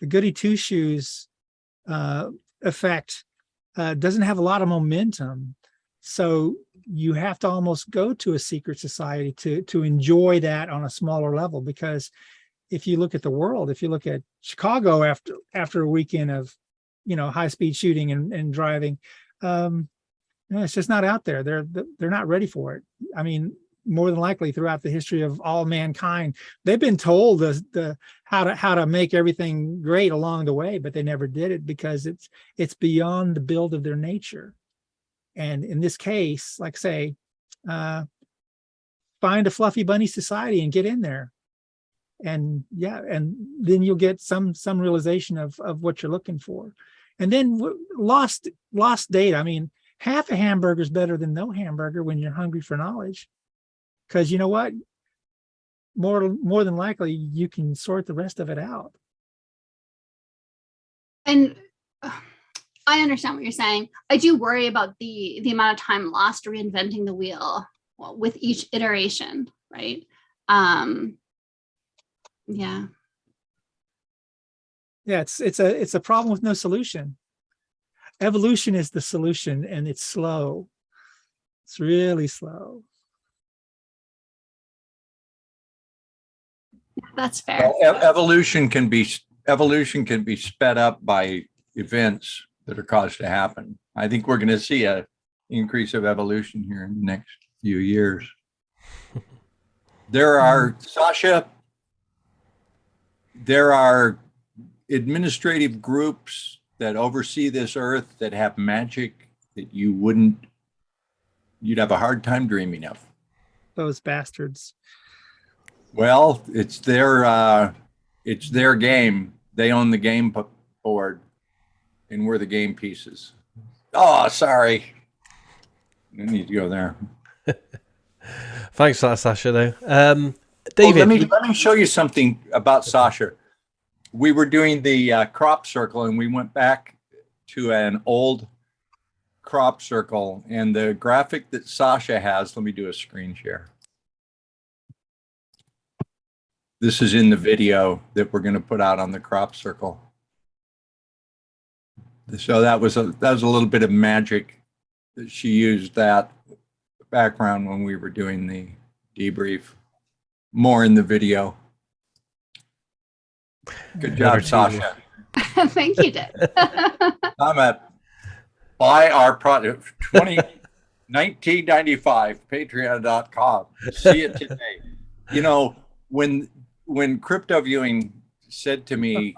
the goody two shoes effect doesn't have a lot of momentum. So you have to almost go to a secret society to enjoy that on a smaller level. Because if you look at the world, if you look at Chicago after a weekend of, you know, high-speed shooting and driving, no, it's just not out there. They're not ready for it. I mean, more than likely throughout the history of all mankind, they've been told how to make everything great along the way, but they never did it because it's beyond the build of their nature. And in this case, like say, find a fluffy bunny society and get in there. And yeah, and then you'll get some realization of what you're looking for. And then lost data. I mean, half a hamburger is better than no hamburger when you're hungry for knowledge. Because you know what? More than likely, you can sort the rest of it out. And I understand what you're saying. I do worry about the amount of time lost reinventing the wheel with each iteration, right? Yeah. Yeah, it's a problem with no solution. Evolution is the solution, and it's slow. It's really slow. That's fair. Well, evolution can be sped up by events that are caused to happen. I think we're going to see a increase of evolution here in the next few years. There are, Sasha, there are administrative groups that oversee this earth that have magic that you'd have a hard time dreaming of. Those bastards. Well, it's their game. They own the game board, and we're the game pieces. Oh, sorry. I need to go there. Thanks for that, Sasha, though. David. Let me show you something about Sasha. We were doing the crop circle, and we went back to an old crop circle, and the graphic that Sasha has, let me do a screen share. This is in the video that we're going to put out on the crop circle. So that was a little bit of magic that she used that background when we were doing the debrief. More in the video. Good job, Sasha. Thank you, Dick. I'm at buy our product 1995 patreon.com. See it today. You know, when crypto viewing said to me,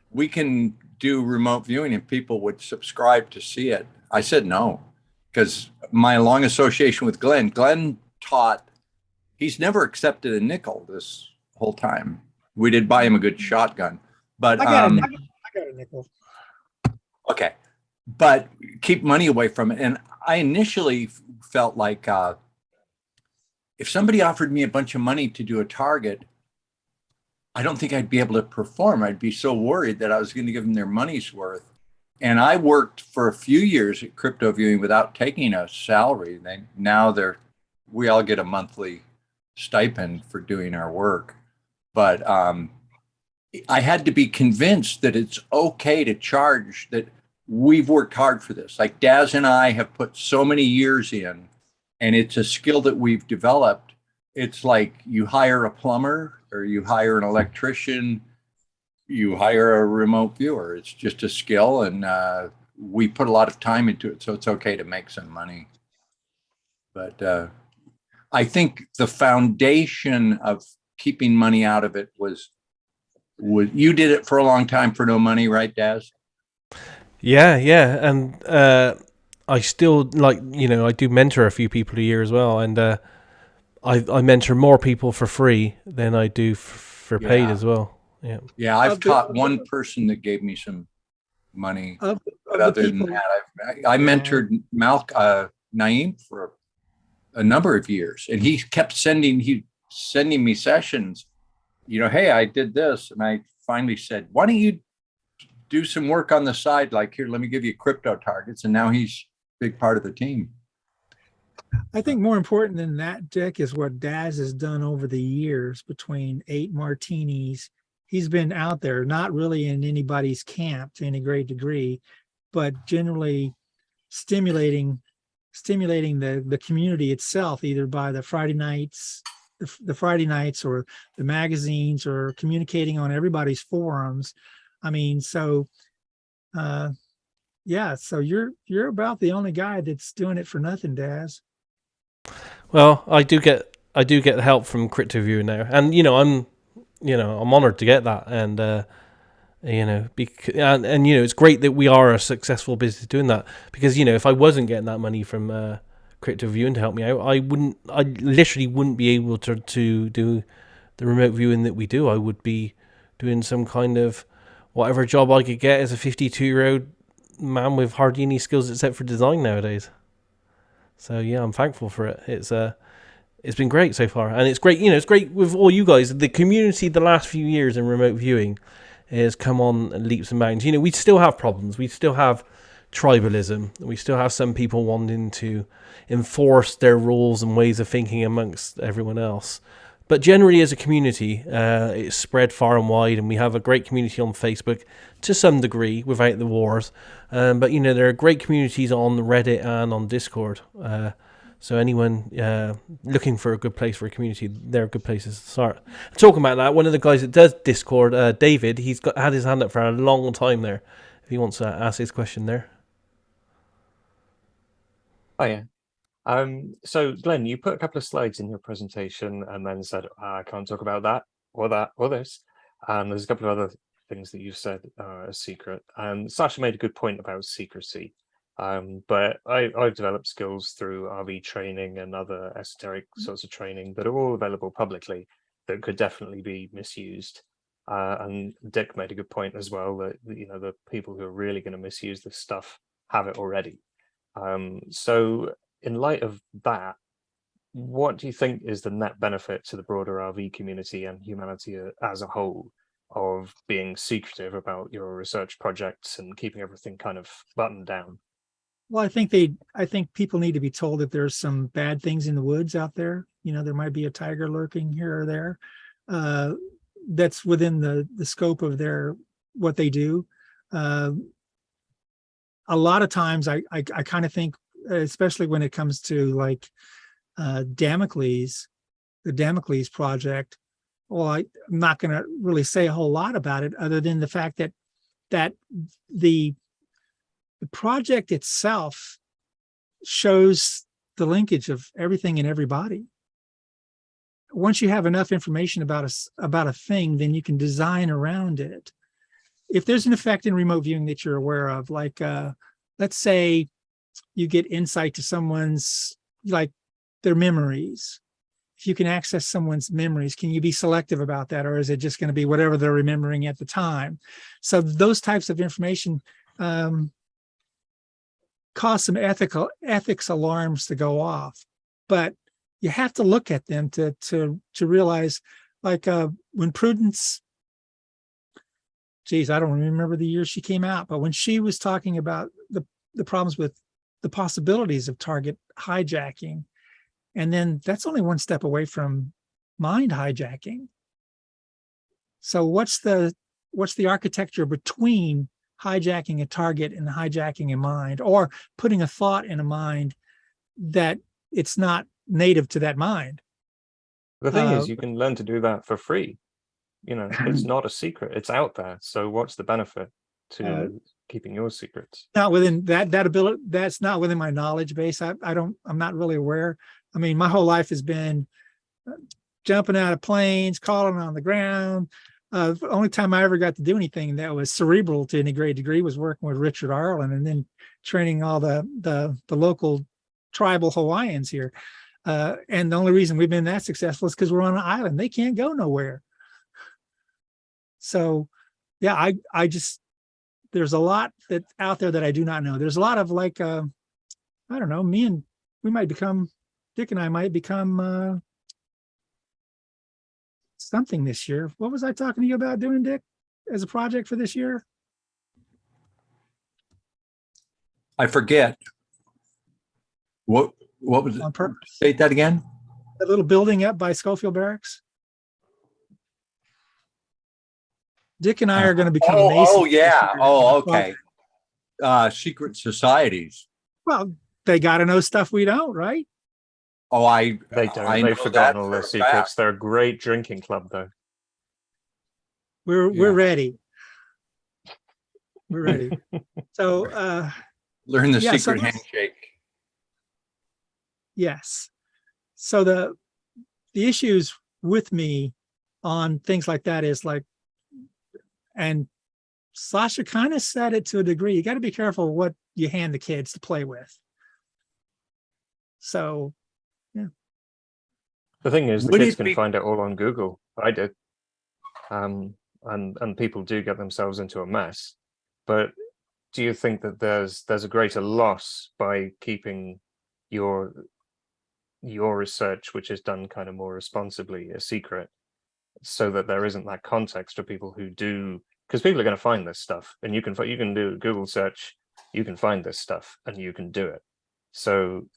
we can do remote viewing and people would subscribe to see it, I said no, because my long association with Glenn taught, he's never accepted a nickel this whole time. We did buy him a good shotgun, but I got a nickel. Okay, but keep money away from it. And I initially felt like if somebody offered me a bunch of money to do a target, I don't think I'd be able to perform. I'd be so worried that I was going to give them their money's worth. And I worked for a few years at crypto viewing without taking a salary. We all get a monthly stipend for doing our work. But I had to be convinced that it's okay to charge, that we've worked hard for this. Like Daz and I have put so many years in, and it's a skill that we've developed. It's like you hire a plumber or you hire an electrician, you hire a remote viewer. It's just a skill, and we put a lot of time into it, so it's okay to make some money. But I think the foundation of keeping money out of it was you did it for a long time for no money, right, Daz? Yeah, and I still I do mentor a few people a year as well, and I mentor more people for free than I do for paid as well. Yeah, I've taught one person that gave me some money, but other than that, I mentored Naeem for a number of years, and he kept sending me sessions. Hey, I did this, and I finally said, why don't you do some work on the side? Like, here, let me give you crypto targets, and now he's a big part of the team. I think more important than that, Dick, is what Daz has done over the years between 8 Martinis. He's been out there, not really in anybody's camp to any great degree, but generally stimulating the community itself, either by the Friday nights or the magazines, or communicating on everybody's forums. I mean, so so you're about the only guy that's doing it for nothing, Daz. Well, I do get help from CryptoView now, and I'm honored to get that, and it's great that we are a successful business doing that, because if I wasn't getting that money from CryptoViewing to help me out, I literally wouldn't be able to do the remote viewing that we do. I would be doing some kind of whatever job I could get as a 52-year-old man with hardly any skills except for design nowadays. So yeah, I'm thankful for it. It's been great so far, and it's great. It's great with all you guys. The community the last few years in remote viewing has come on leaps and bounds. You know, we still have problems. We still have tribalism. We still have some people wanting to enforce their rules and ways of thinking amongst everyone else. But generally, as a community, it's spread far and wide, and we have a great community on Facebook to some degree without the wars. But, you know, there are great communities on Reddit and on Discord. So anyone looking for a good place for a community, there are good places to start. Talking about that, one of the guys that does Discord, David, had his hand up for a long time there. If he wants to ask his question there. Oh yeah. So Glenn, you put a couple of slides in your presentation and then said, I can't talk about that or this. There's a couple of other things that you said are a secret. Sasha made a good point about secrecy. But I've developed skills through RV training and other esoteric sorts of training that are all available publicly that could definitely be misused. And Dick made a good point as well that, you know, the people who are really going to misuse this stuff have it already. So in light of that, what do you think is the net benefit to the broader RV community and humanity as a whole of being secretive about your research projects and keeping everything kind of buttoned down? Well, I think people need to be told that there's some bad things in the woods out there. You know, there might be a tiger lurking here or there. That's within the scope of what they do. A lot of times I kind of think, especially when it comes to like the Damocles project, well, I'm not going to really say a whole lot about it other than the fact that the project itself shows the linkage of everything and everybody. Once you have enough information about a thing, then you can design around it. If there's an effect in remote viewing that you're aware of, like let's say you get insight to someone's, like, their memories. If you can access someone's memories, can you be selective about that, or is it just going to be whatever they're remembering at the time? So those types of information cause some ethics alarms to go off, but you have to look at them to realize, like when Prudence, geez, I don't remember the year she came out, but when she was talking about the problems with the possibilities of target hijacking, and then that's only one step away from mind hijacking. So what's the architecture between hijacking a target and hijacking a mind, or putting a thought in a mind that it's not native to that mind? The thing is, you can learn to do that for free. You know, it's not a secret. It's out there. So what's the benefit to keeping your secrets? Not within that ability. That's not within my knowledge base. I'm not really aware. I mean, my whole life has been jumping out of planes, crawling on the ground. The only time I ever got to do anything that was cerebral to any great degree was working with Richard Arlen and then training all the local tribal Hawaiians here. And the only reason we've been that successful is because we're on an island. They can't go nowhere. So, yeah, I just, there's a lot that out there that I do not know. There's a lot of, like, I don't know, Dick and I might become something this year. What was I talking to you about doing, Dick, as a project for this year? I forget. What was it? On purpose. Say that again. That little building up by Schofield Barracks. Dick and I are going to become Masons. Oh yeah. Oh, okay. Secret societies. Well, they got to know stuff we don't, right? Oh, they don't. They've forgotten all their secrets. They're a great drinking club, though. We're ready. We're ready. So learn the secret handshake. Yes. So the issues with me on things like that is, like, and Sasha kind of said it to a degree, you got to be careful what you hand the kids to play with. So, yeah. The thing is, the kids can find it all on Google. I did. And people do get themselves into a mess. But do you think that there's a greater loss by keeping your research, which is done kind of more responsibly, a secret, so that there isn't that context for people who do because people are going to find this stuff, and you can do a Google search, you can find this stuff, and you can do it. So,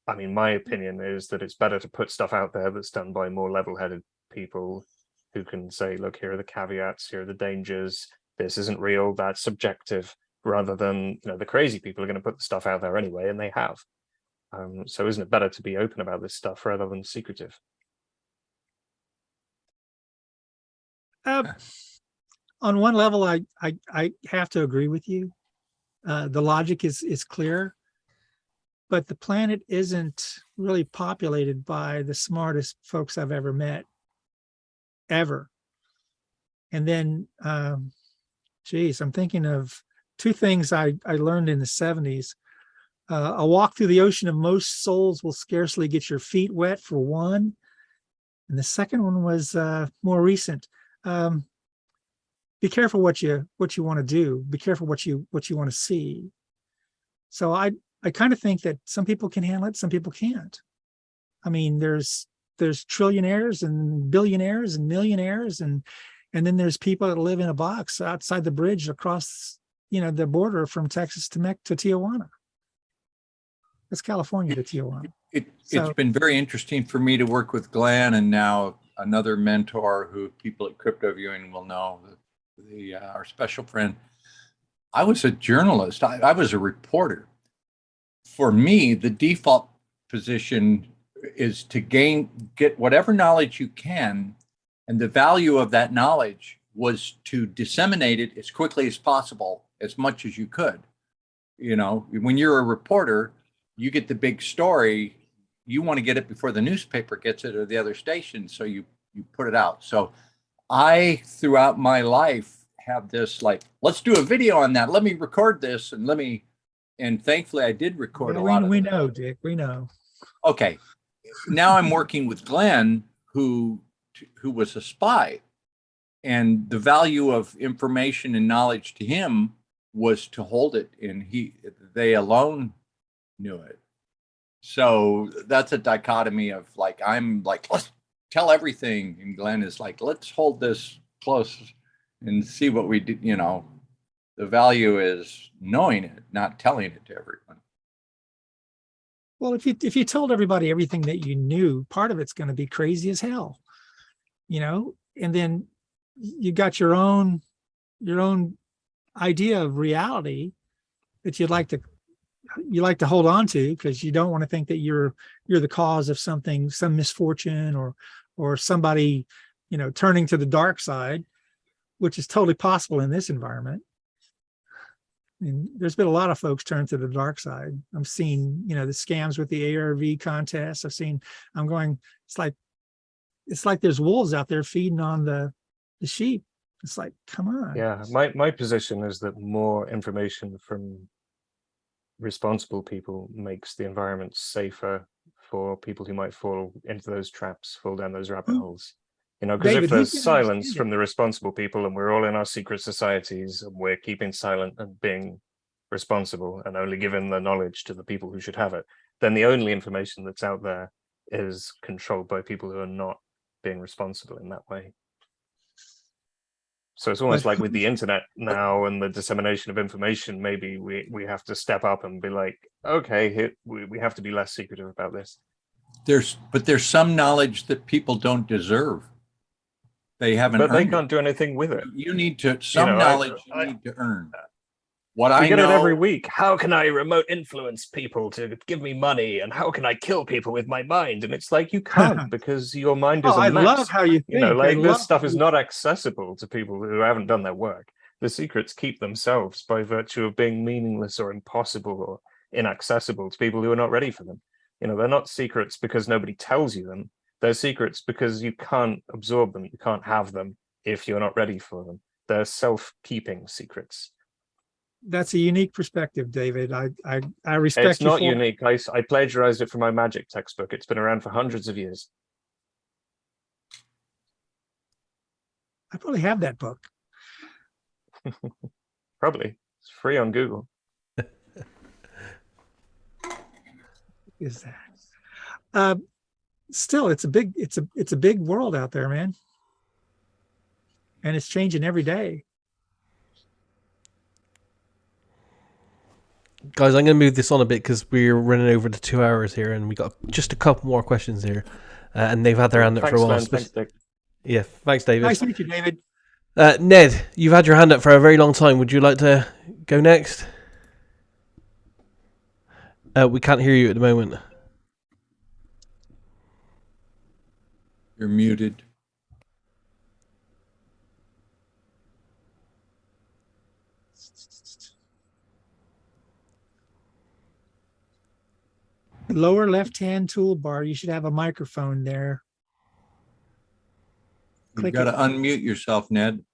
I mean, my opinion is that it's better to put stuff out there that's done by more level-headed people who can say, look, here are the caveats, here are the dangers, this isn't real, that's subjective, rather than, the crazy people are going to put the stuff out there anyway, and they have. So isn't it better to be open about this stuff rather than secretive? On one level, I have to agree with you. The logic is clear, but the planet isn't really populated by the smartest folks I've ever met, ever. And then, geez, I'm thinking of two things I learned in the 70s. A walk through the ocean of most souls will scarcely get your feet wet, for one. And the second one was more recent. Be careful what you want to do. Be careful what you want to see. So I kind of think that some people can handle it, some people can't. I mean, there's trillionaires and billionaires and millionaires, and then there's people that live in a box outside the bridge across, the border from Texas to Tijuana. That's California to Tijuana. It's been very interesting for me to work with Glenn, and now another mentor who people at Crypto Viewing will know, our special friend. I was a journalist. I was a reporter. For me, the default position is to get whatever knowledge you can, and the value of that knowledge was to disseminate it as quickly as possible, as much as you could. When you're a reporter, you get the big story, you want to get it before the newspaper gets it or the other station, so you put it out. So I, throughout my life, have this let's do a video on that. Let me record this, and thankfully I did record a lot of it. We know, Dick, we know. Okay. Now I'm working with Glenn, who was a spy, and the value of information and knowledge to him was to hold it, and they alone knew it. So that's a dichotomy of I'm let's tell everything, and Glenn is let's hold this close and see what we did. The value is knowing it, not telling it to everyone. Well, if you told everybody everything that you knew, part of it's going to be crazy as hell, and then you got your own idea of reality that you like to hold on to, because you don't want to think that you're the cause of some misfortune or somebody, turning to the dark side, which is totally possible in this environment. And there's been a lot of folks turn to the dark side. I'm seeing, the scams with the ARV contests. It's like there's wolves out there feeding on the sheep. It's like, come on. Yeah, my position is that more information from responsible people makes the environment safer for people who might fall into those traps, fall down those rabbit holes. Because if there's silence from the responsible people, and we're all in our secret societies, and we're keeping silent and being responsible and only giving the knowledge to the people who should have it, then the only information that's out there is controlled by people who are not being responsible in that way. So it's almost like with the internet now and the dissemination of information, maybe we have to step up and be like, okay, we have to be less secretive about this. But there's some knowledge that people don't deserve. They haven't earned. But they can't do anything with it. You need to, knowledge you need to earn. We get it every week. How can I remote influence people to give me money? And how can I kill people with my mind? And it's like, you can't, because your mind is a mess. I love how you think. This stuff is not accessible to people who haven't done their work. The secrets keep themselves by virtue of being meaningless or impossible or inaccessible to people who are not ready for them. They're not secrets because nobody tells you them. They're secrets because you can't absorb them. You can't have them if you're not ready for them. They're self-keeping secrets. That's a unique perspective, David. I respect. It's not unique. I plagiarized it from my magic textbook. It's been around for hundreds of years. I probably have that book. Probably. It's free on Google. Is that? Still, it's a big world out there, man, and it's changing every day. Guys, I'm going to move this on a bit because we're running over the 2 hours here, and we got just a couple more questions here, and they've had their hand up for a while. Thanks, Dick. Yeah, thanks, David. Nice to meet you, David. Ned, you've had your hand up for a very long time. Would you like to go next? We can't hear you at the moment. You're muted. Lower left-hand toolbar, you should have a microphone there. You've Click got to it. unmute yourself, Ned.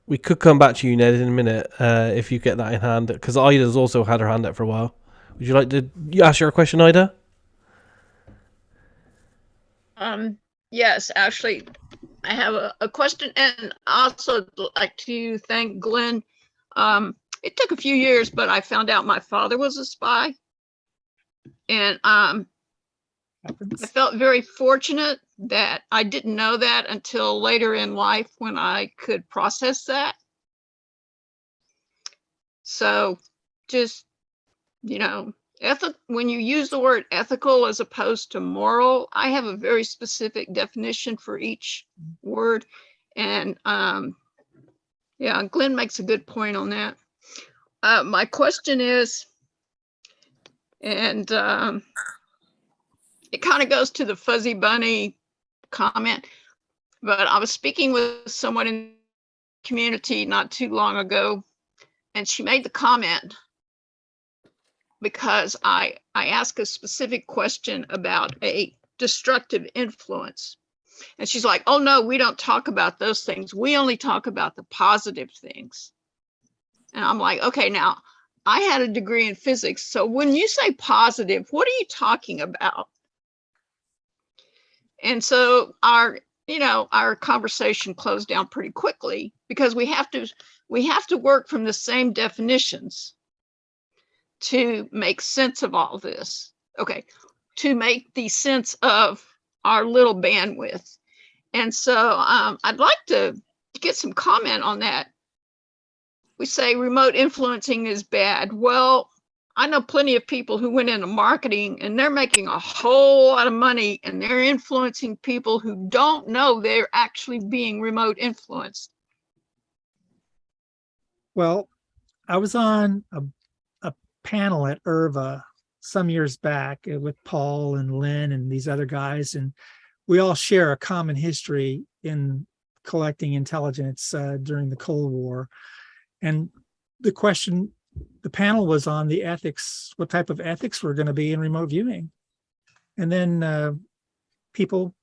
We could come back to you, Ned, in a minute if you get that in hand, because Ida's also had her hand up for a while. Would you like to ask your question, Ida? Yes, actually, I have a question, and also like to thank Glenn. It took a few years, but I found out my father was a spy, and I felt very fortunate that I didn't know that until later in life when I could process that. So just, you know, when you use the word ethical as opposed to moral, I have a very specific definition for each word. And yeah, Glenn makes a good point on that. My question is, and it kind of goes to the fuzzy bunny comment, but I was speaking with someone in the community not too long ago, and she made the comment because I asked a specific question about a destructive influence. And she's like, oh no, we don't talk about those things. We only talk about the positive things. And I'm like, okay, now I had a degree in physics. So when you say positive, what are you talking about? And so our conversation closed down pretty quickly because we have to work from the same definitions to make sense of all this. Okay, to make the sense of our little bandwidth. And so I'd like to get some comment on that. We say remote influencing is bad. Well, I know plenty of people who went into marketing and they're making a whole lot of money and they're influencing people who don't know they're actually being remote influenced. Well, I was on a panel at IRVA some years back with Paul and Lynn and these other guys, and we all share a common history in collecting intelligence during the Cold War. And the panel was on the ethics, what type of ethics were going to be in remote viewing. And then people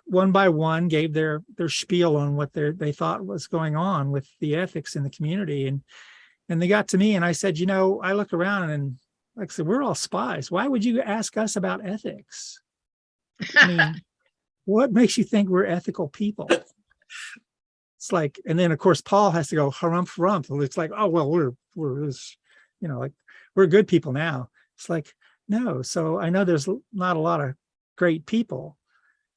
one by one gave their spiel on what they thought was going on with the ethics in the community. And they got to me and I said, you know, I look around and like I said, we're all spies. Why would you ask us about ethics? I mean, what makes you think we're ethical people? It's like, and then of course, Paul has to go harumph. It's like, oh, well, we're like, we're good people now. It's like, no. So I know there's not a lot of great people.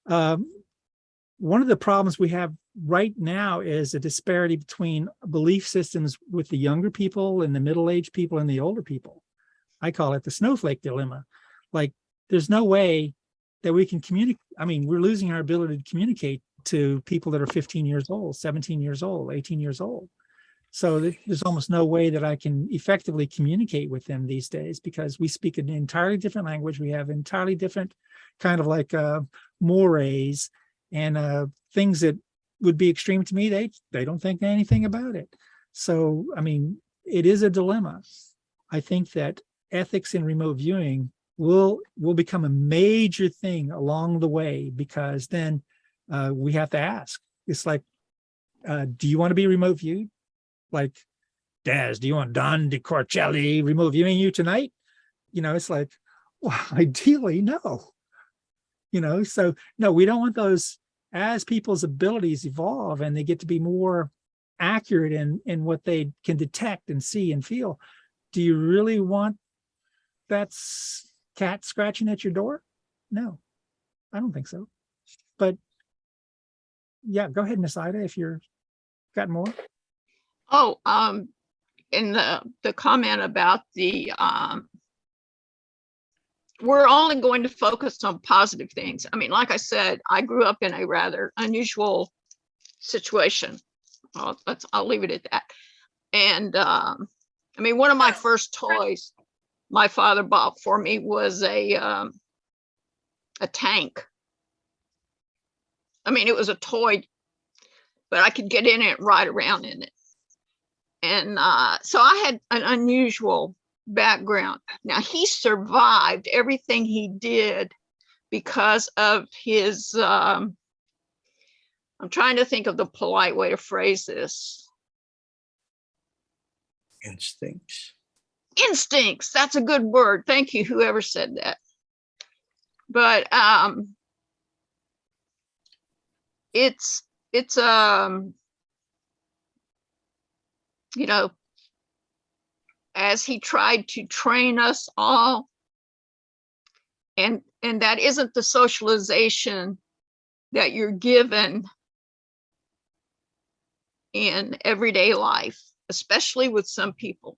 One of the problems we have right now is a disparity between belief systems with the younger people and the middle-aged people and the older people. I call it the snowflake dilemma. Like, there's no way that we can communicate. I mean, we're losing our ability to communicate to people that are 15 years old, 17 years old, 18 years old. So there's almost no way that I can effectively communicate with them these days because we speak an entirely different language. We have entirely different kind of like mores and things that would be extreme to me. They don't think anything about it. So, I mean, it is a dilemma. I think that ethics in remote viewing will become a major thing along the way because then we have to ask. It's like, do you want to be remote viewed? Like, Daz, do you want Don DiCorcelli remote viewing you tonight? You know, it's like, well, ideally, no. You know, so no, we don't want those. As people's abilities evolve and they get to be more accurate in what they can detect and see and feel, do you really want that cat scratching at your door? No, I don't think so. But yeah, go ahead, Miss Ida, if you're got more. Oh, in the comment about the we're only going to focus on positive things. I mean, like I said, I grew up in a rather unusual situation. I'll leave it at that. And I mean, one of my first toys my father bought for me was a tank. I mean, it was a toy, but I could get in it and ride around in it. And so I had an unusual background. Now, he survived everything he did because of his, I'm trying to think of the polite way to phrase this. Instincts. Instincts, that's a good word. Thank you, whoever said that. But it's you know, as he tried to train us all, and that isn't the socialization that you're given in everyday life, especially with some people.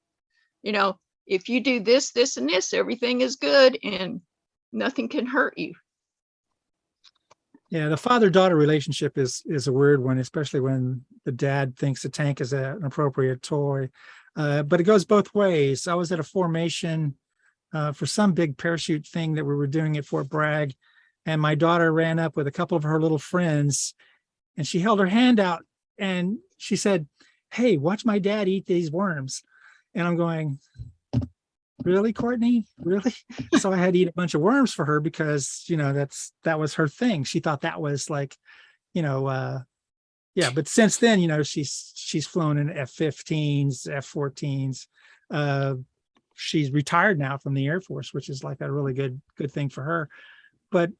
You know, if you do this, this, and this, everything is good and nothing can hurt you. Yeah, the father-daughter relationship is a weird one, especially when the dad thinks the tank is an appropriate toy. But it goes both ways. I was at a formation for some big parachute thing that we were doing at Fort Bragg, and my daughter ran up with a couple of her little friends, and she held her hand out, and she said, "Hey, watch my dad eat these worms." And I'm going, "Really, Courtney? Really?" So I had to eat a bunch of worms for her because, you know, that was her thing. She thought that was like, you know, yeah. But since then, you know, she's flown in F-15s, F-14s. She's retired now from the Air Force, which is like a really good thing for her. But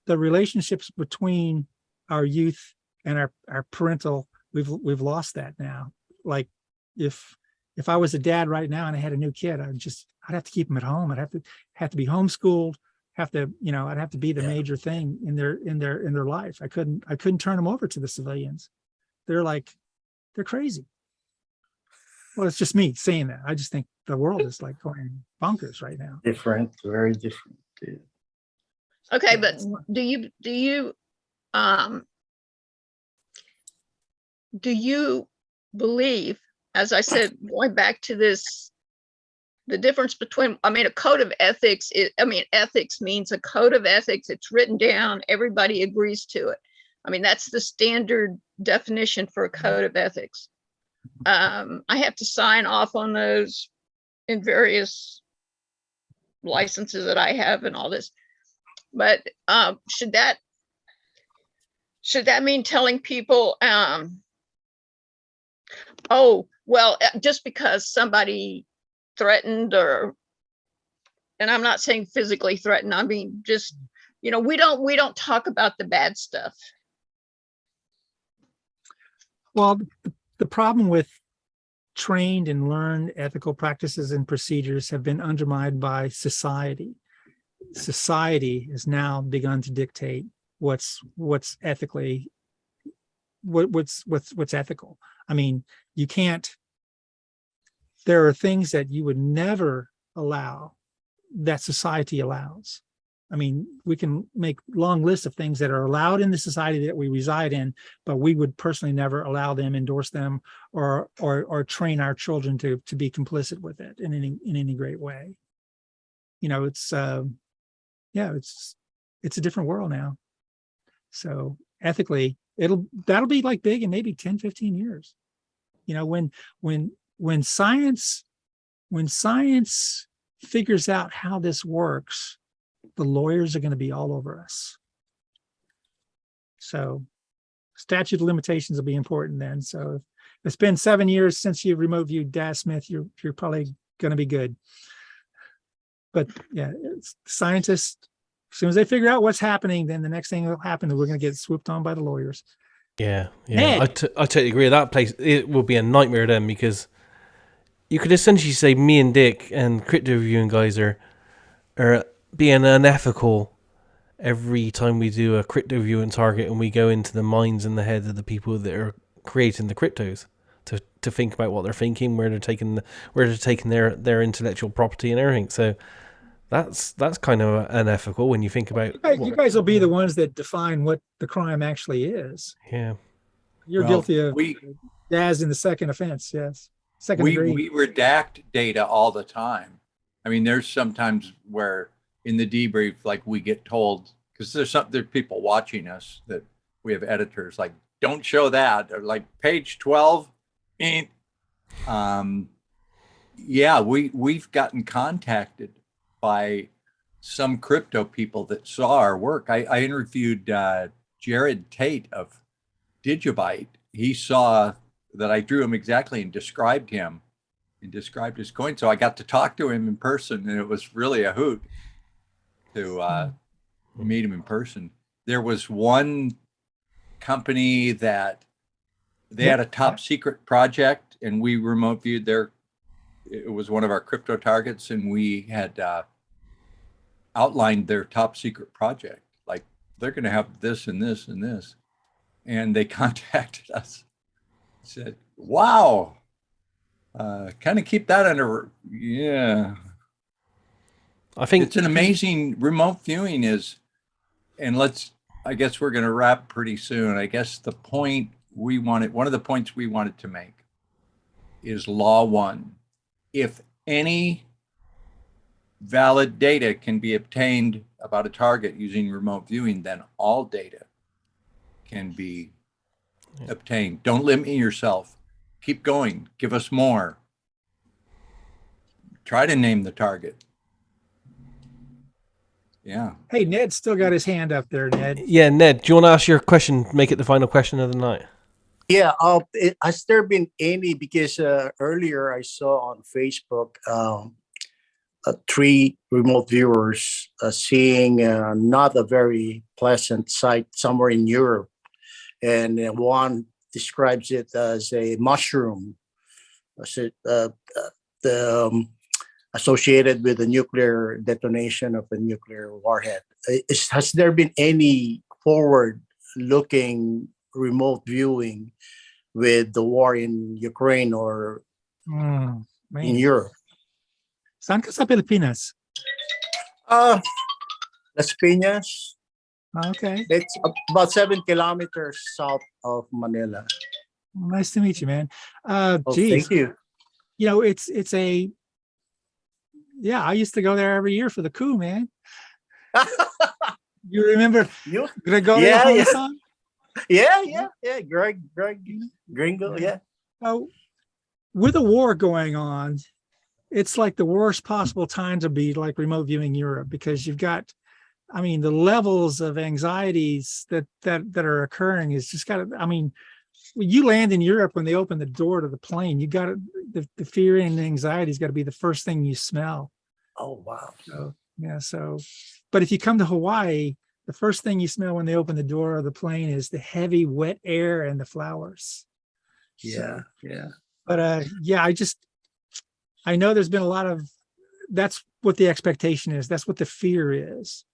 the relationships between our youth and our parental, we've lost that now. Like if I was a dad right now and I had a new kid, I'd have to keep them at home. I'd have to be homeschooled, I'd have to be the major thing in their life. I couldn't turn them over to the civilians. They're crazy. Well, it's just me saying that. I just think the world is like going bonkers right now. Different, very different. Dude. Okay, but do you believe, as I said, going back to this, the difference between, I mean, a code of ethics, ethics means a code of ethics. It's written down, everybody agrees to it. I mean, that's the standard definition for a code of ethics. I have to sign off on those in various licenses that I have and all this. But should that mean telling people, oh, well, just because somebody threatened, and I'm not saying physically threatened, I mean, just, you know, we don't talk about the bad stuff. Well, the problem with trained and learned ethical practices and procedures have been undermined by society. Society has now begun to dictate what's ethically, what's ethical. I mean, you can't, there are things that you would never allow that society allows. I mean, we can make long lists of things that are allowed in the society that we reside in, but we would personally never allow them, endorse them, or train our children to be complicit with it in any great way. You know, it's a different world now. So ethically, that'll be like big in maybe 10, 15 years. You know, when science figures out how this works, the lawyers are going to be all over us. So statute of limitations will be important then. So if it's been 7 years since you remote viewed Daz Smith, you're probably going to be good. But yeah, scientists, as soon as they figure out what's happening, then the next thing will happen is we're going to get swooped on by the lawyers. Yeah. I totally agree. That place, it will be a nightmare then, because you could essentially say me and Dick and crypto viewing guys are being unethical every time we do a crypto viewing target and we go into the minds and the heads of the people that are creating the cryptos. to think about what they're thinking, where they're taking their intellectual property and everything. So that's kind of unethical when you think about. You guys will be the ones that define what the crime actually is. Yeah, You're Well, guilty of we as in the second offense. Yes, second degree. we redact data all the time. I mean, there's sometimes where in the debrief, like we get told, because there's people watching us that we have editors like, don't show that, or like page 12. Yeah, we've gotten contacted by some crypto people that saw our work. I interviewed Jared Tate of Digibyte. He saw that I drew him exactly and described him and described his coin. So I got to talk to him in person, and it was really a hoot to meet him in person. There was one company that they had a top secret project, and we remote viewed it was one of our crypto targets, and we had outlined their top secret project. Like, they're going to have this and this and this. And they contacted us, said, wow, kind of keep that under, yeah. I think it's an amazing remote viewing is, and I guess we're going to wrap pretty soon. I guess one of the points we wanted to make is law one. If any valid data can be obtained about a target using remote viewing, then all data can be obtained. Don't limit yourself. Keep going. Give us more. Try to name the target. Yeah. Hey, Ned's still got his hand up there, Ned. Yeah, Ned, do you want to ask your question, make it the final question of the night? Yeah, has there been any, because earlier I saw on Facebook 3 remote viewers seeing not a very pleasant sight somewhere in Europe. And one describes it as a mushroom associated with the nuclear detonation of a nuclear warhead. Has there been any forward-looking remote viewing with the war in Ukraine or in Europe? Saan ka sa Pilipinas? Las Piñas. Okay. It's about 7 kilometers south of Manila. Nice to meet you, man. Thank you. You know, it's I used to go there every year for the coup, man. You remember Gregorio Holosan? Yeah. Greg Gringo, yeah. Oh, with a war going on, it's like the worst possible time to be like remote viewing Europe, because you've got, I mean, the levels of anxieties that are occurring is just got to, I mean, when you land in Europe, when they open the door to the plane, you got to, the fear and anxiety has got to be the first thing you smell. Oh, wow. So, yeah. So, but if you come to Hawaii, the first thing you smell when they open the door of the plane is the heavy, wet air and the flowers. Yeah. But I know there's been a lot of, that's what the expectation is. That's what the fear is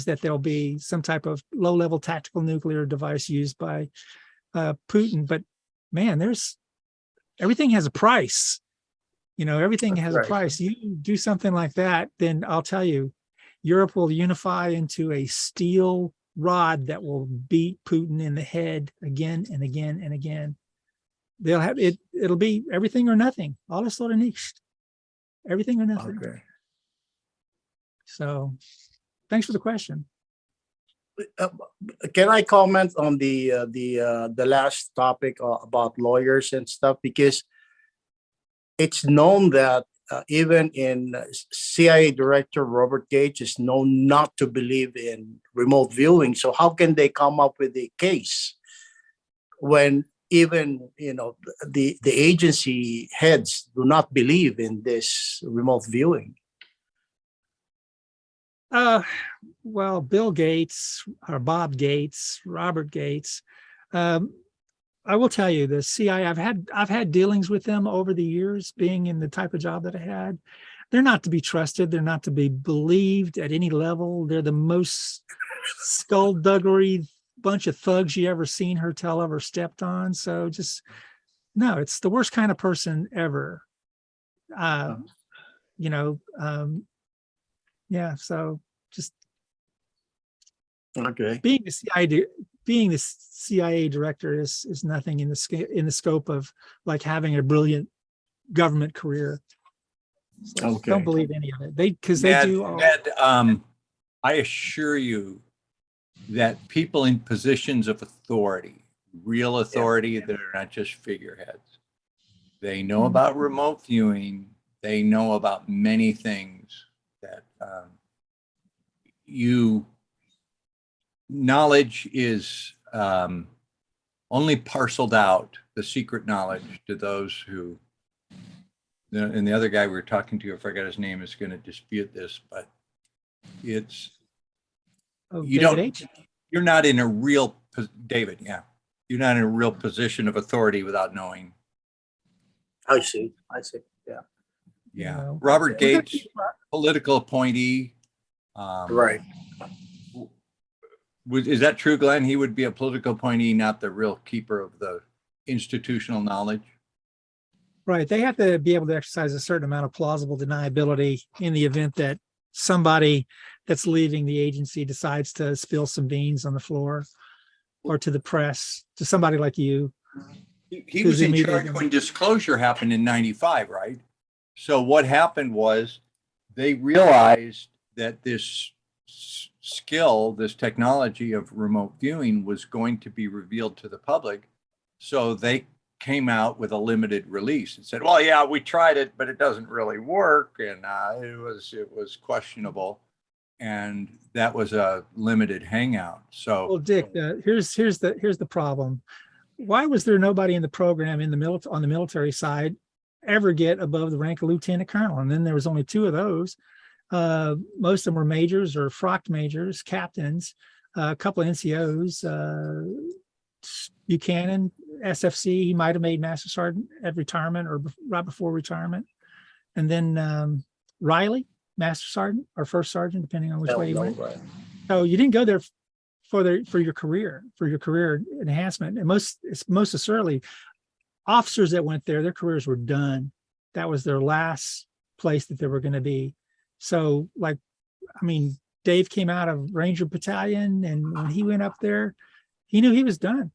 that there'll be some type of low-level tactical nuclear device used by Putin. But man, everything has a price. You know, everything has a price. You do something like that, then I'll tell you, Europe will unify into a steel rod that will beat Putin in the head again and again and again. They'll have it. It'll be everything or nothing. Alles oder nichts. Everything or nothing. Okay. So, thanks for the question. Can I comment on the last topic about lawyers and stuff? Because it's known that even in CIA Director Robert Gates is known not to believe in remote viewing. So how can they come up with a case when even the agency heads do not believe in this remote viewing? Well, Bill Gates or Bob Gates, Robert Gates. I will tell you, the CIA, I've had dealings with them over the years, being in the type of job that I had. They're not to be trusted. They're not to be believed at any level. They're the most skullduggery bunch of thugs you ever seen, heard tell of, or stepped on. So just No, it's the worst kind of person ever. You know, yeah. So just Okay. being the CIA director is nothing in the scope of like having a brilliant government career. So Okay. don't believe any of it. Because they Ned, do. Ned, I assure you that people in positions of authority, real authority that are not just figureheads, they know about remote viewing. They know about many things that knowledge is only parceled out, the secret knowledge, to those who, and the other guy we were talking to, I forgot his name, is going to dispute this, but it's, you David don't, H. you're not in a real, David, yeah, you're not in a real position of authority without knowing. I see. Yeah. Yeah. know. Robert Gates, political appointee. Right. Is that true, Glenn? He would be a political appointee, not the real keeper of the institutional knowledge. Right. They have to be able to exercise a certain amount of plausible deniability in the event that somebody that's leaving the agency decides to spill some beans on the floor or to the press, to somebody like you. He was in charge when disclosure happened in '95, right? So what happened was they realized that this skill, this technology of remote viewing was going to be revealed to the public. So they came out with a limited release and said, well, yeah, we tried it, but it doesn't really work. And it was questionable. And that was a limited hangout. So, well, Dick, here's the problem. Why was there nobody in the program on the military side ever get above the rank of lieutenant colonel? And then there was only 2 of those. Most of them were majors or frocked majors, captains, a couple of NCOs, Buchanan, SFC, he might have made master sergeant at retirement or right before retirement. And then Riley, master sergeant or first sergeant, depending on which way you went. Right. So you didn't go there for your career enhancement. And most assuredly, officers that went there, their careers were done. That was their last place that they were going to be. So, like, I mean, Dave came out of Ranger Battalion, and when he went up there, he knew he was done.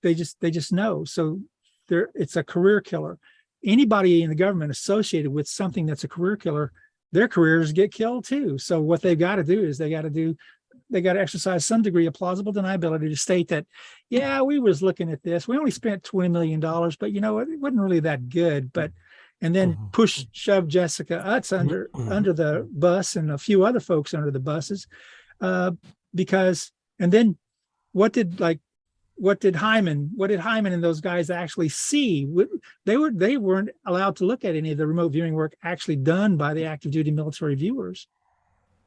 They just know. So it's a career killer. Anybody in the government associated with something that's a career killer, their careers get killed too. So what they've got to do is they got to exercise some degree of plausible deniability to state that, yeah, we was looking at this. We only spent $20 million, but you know, it wasn't really that good. But and then shove Jessica Utz under the bus and a few other folks under the buses, because, and then what did Hyman and those guys actually see? They weren't allowed to look at any of the remote viewing work actually done by the active duty military viewers.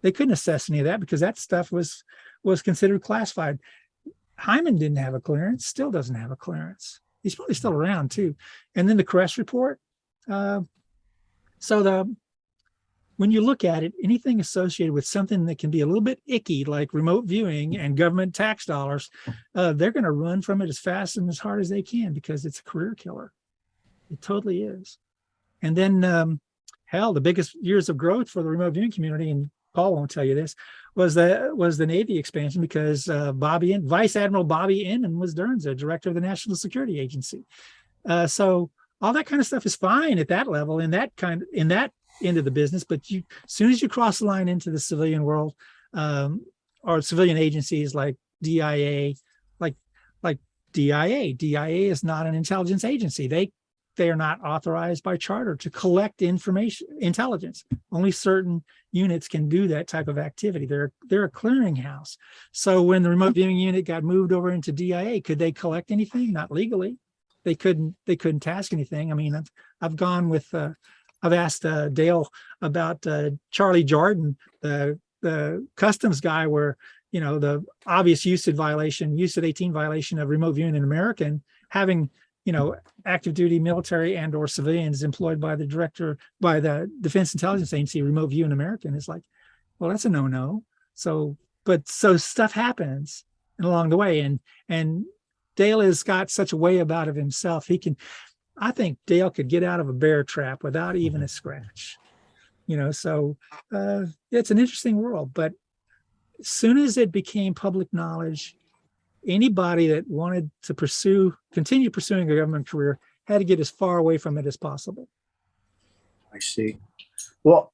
They couldn't assess any of that because that stuff was considered classified. Hyman didn't have a clearance, still doesn't have a clearance. He's probably still around too. And then the Crest report. When you look at it, anything associated with something that can be a little bit icky, like remote viewing and government tax dollars, they're going to run from it as fast and as hard as they can because it's a career killer. It totally is. And then, the biggest years of growth for the remote viewing community, and Paul won't tell you this, was the Navy expansion because Vice Admiral Bobby Inman was Dernza, director of the National Security Agency. So all that kind of stuff is fine at that level, in that end of the business. But as soon as you cross the line into the civilian world, or civilian agencies like DIA, like DIA is not an intelligence agency. They are not authorized by charter to collect intelligence. Only certain units can do that type of activity. They're a clearinghouse. So when the remote viewing unit got moved over into DIA, could they collect anything? Not legally. They couldn't task anything. I mean, I've gone with I've asked Dale about Charlie Jordan, the customs guy, where the obvious UCID 18 violation of remote viewing in American, having active duty military and or civilians employed by the Defense Intelligence Agency remote view in American is like, well, that's a no. So stuff happens along the way, and Dale has got such a way about of himself. I think Dale could get out of a bear trap without even a scratch. So it's an interesting world. But as soon as it became public knowledge, anybody that wanted to continue pursuing a government career had to get as far away from it as possible. I see. Well,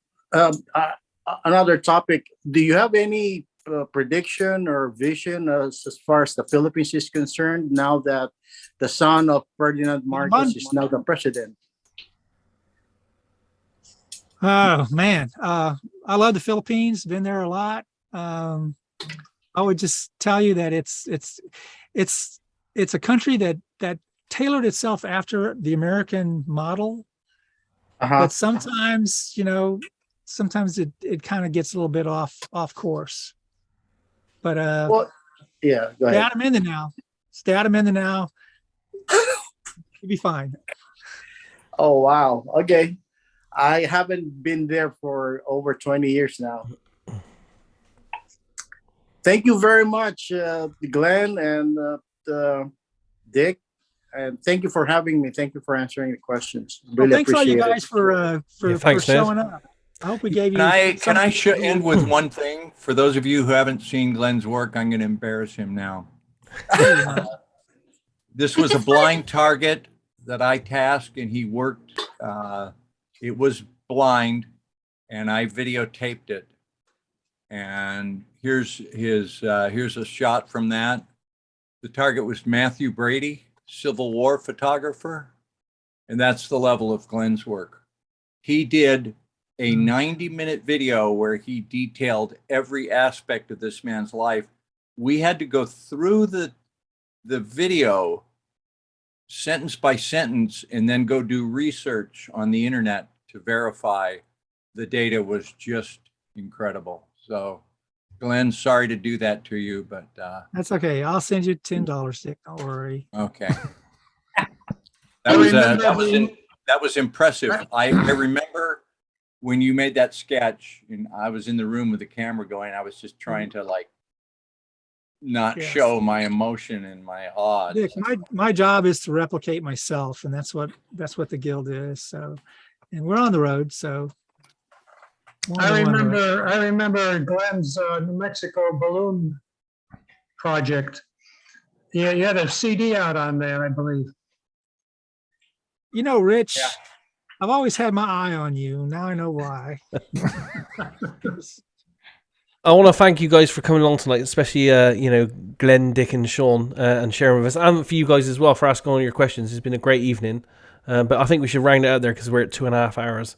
another topic. Do you have any prediction or vision as far as the Philippines is concerned now that the son of Ferdinand Marcos is now the president? Oh man, I love the Philippines. Been there a lot. I would just tell you that it's a country that tailored itself after the American model. But sometimes, sometimes it kind of gets a little bit off course. But well, yeah, go ahead. Stay out of Mindanao. Stay out of Mindanao. You'll be fine. Oh wow. Okay. I haven't been there for over 20 years now. Thank you very much, Glenn and Dick. And thank you for having me. Thank you for answering the questions. Really thanks all you appreciate guys it. for showing up. I hope we gave you. Can I end with one thing? For those of you who haven't seen Glenn's work, I'm going to embarrass him now. This was a blind target that I tasked, and he worked. It was blind, and I videotaped it. And here's a shot from that. The target was Matthew Brady, Civil War photographer, and that's the level of Glenn's work. He did a 90-minute video where he detailed every aspect of this man's life. We had to go through the video sentence by sentence and then go do research on the internet to verify the data was just incredible. So Glenn, sorry to do that to you, but that's okay. I'll send you $10, Dick. Don't worry. Okay. That was impressive. I remember when you made that sketch, and I was in the room with the camera going, I was just trying to not show my emotion and my awe. Dick, my job is to replicate myself, and that's what the Guild is. So, and we're on the road. So, I remember Glenn's New Mexico balloon project. Yeah, you had a CD out on there, I believe. Rich, I've always had my eye on you. Now I know why. I want to thank you guys for coming along tonight, especially Glenn, Dick, and Sean, and sharing with us, and for you guys as well for asking all your questions. It's been a great evening, but I think we should round it out there because we're at 2.5 hours.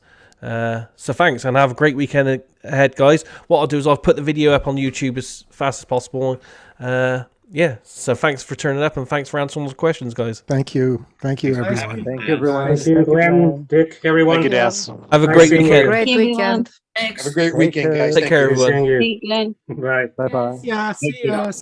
So thanks, and have a great weekend ahead, guys. What I'll do is I'll put the video up on YouTube as fast as possible. So thanks for turning up, and thanks for answering all the questions, guys. Thank you, everyone. Thank you, everyone. Thank you, Glenn, Dick, everyone. Thank you, Des. Have a great weekend. Great weekend. Thanks. Have a great weekend, guys. Take care, everyone. Seeing you. Hey, Glenn. Right. Bye-bye. Yeah, see ya.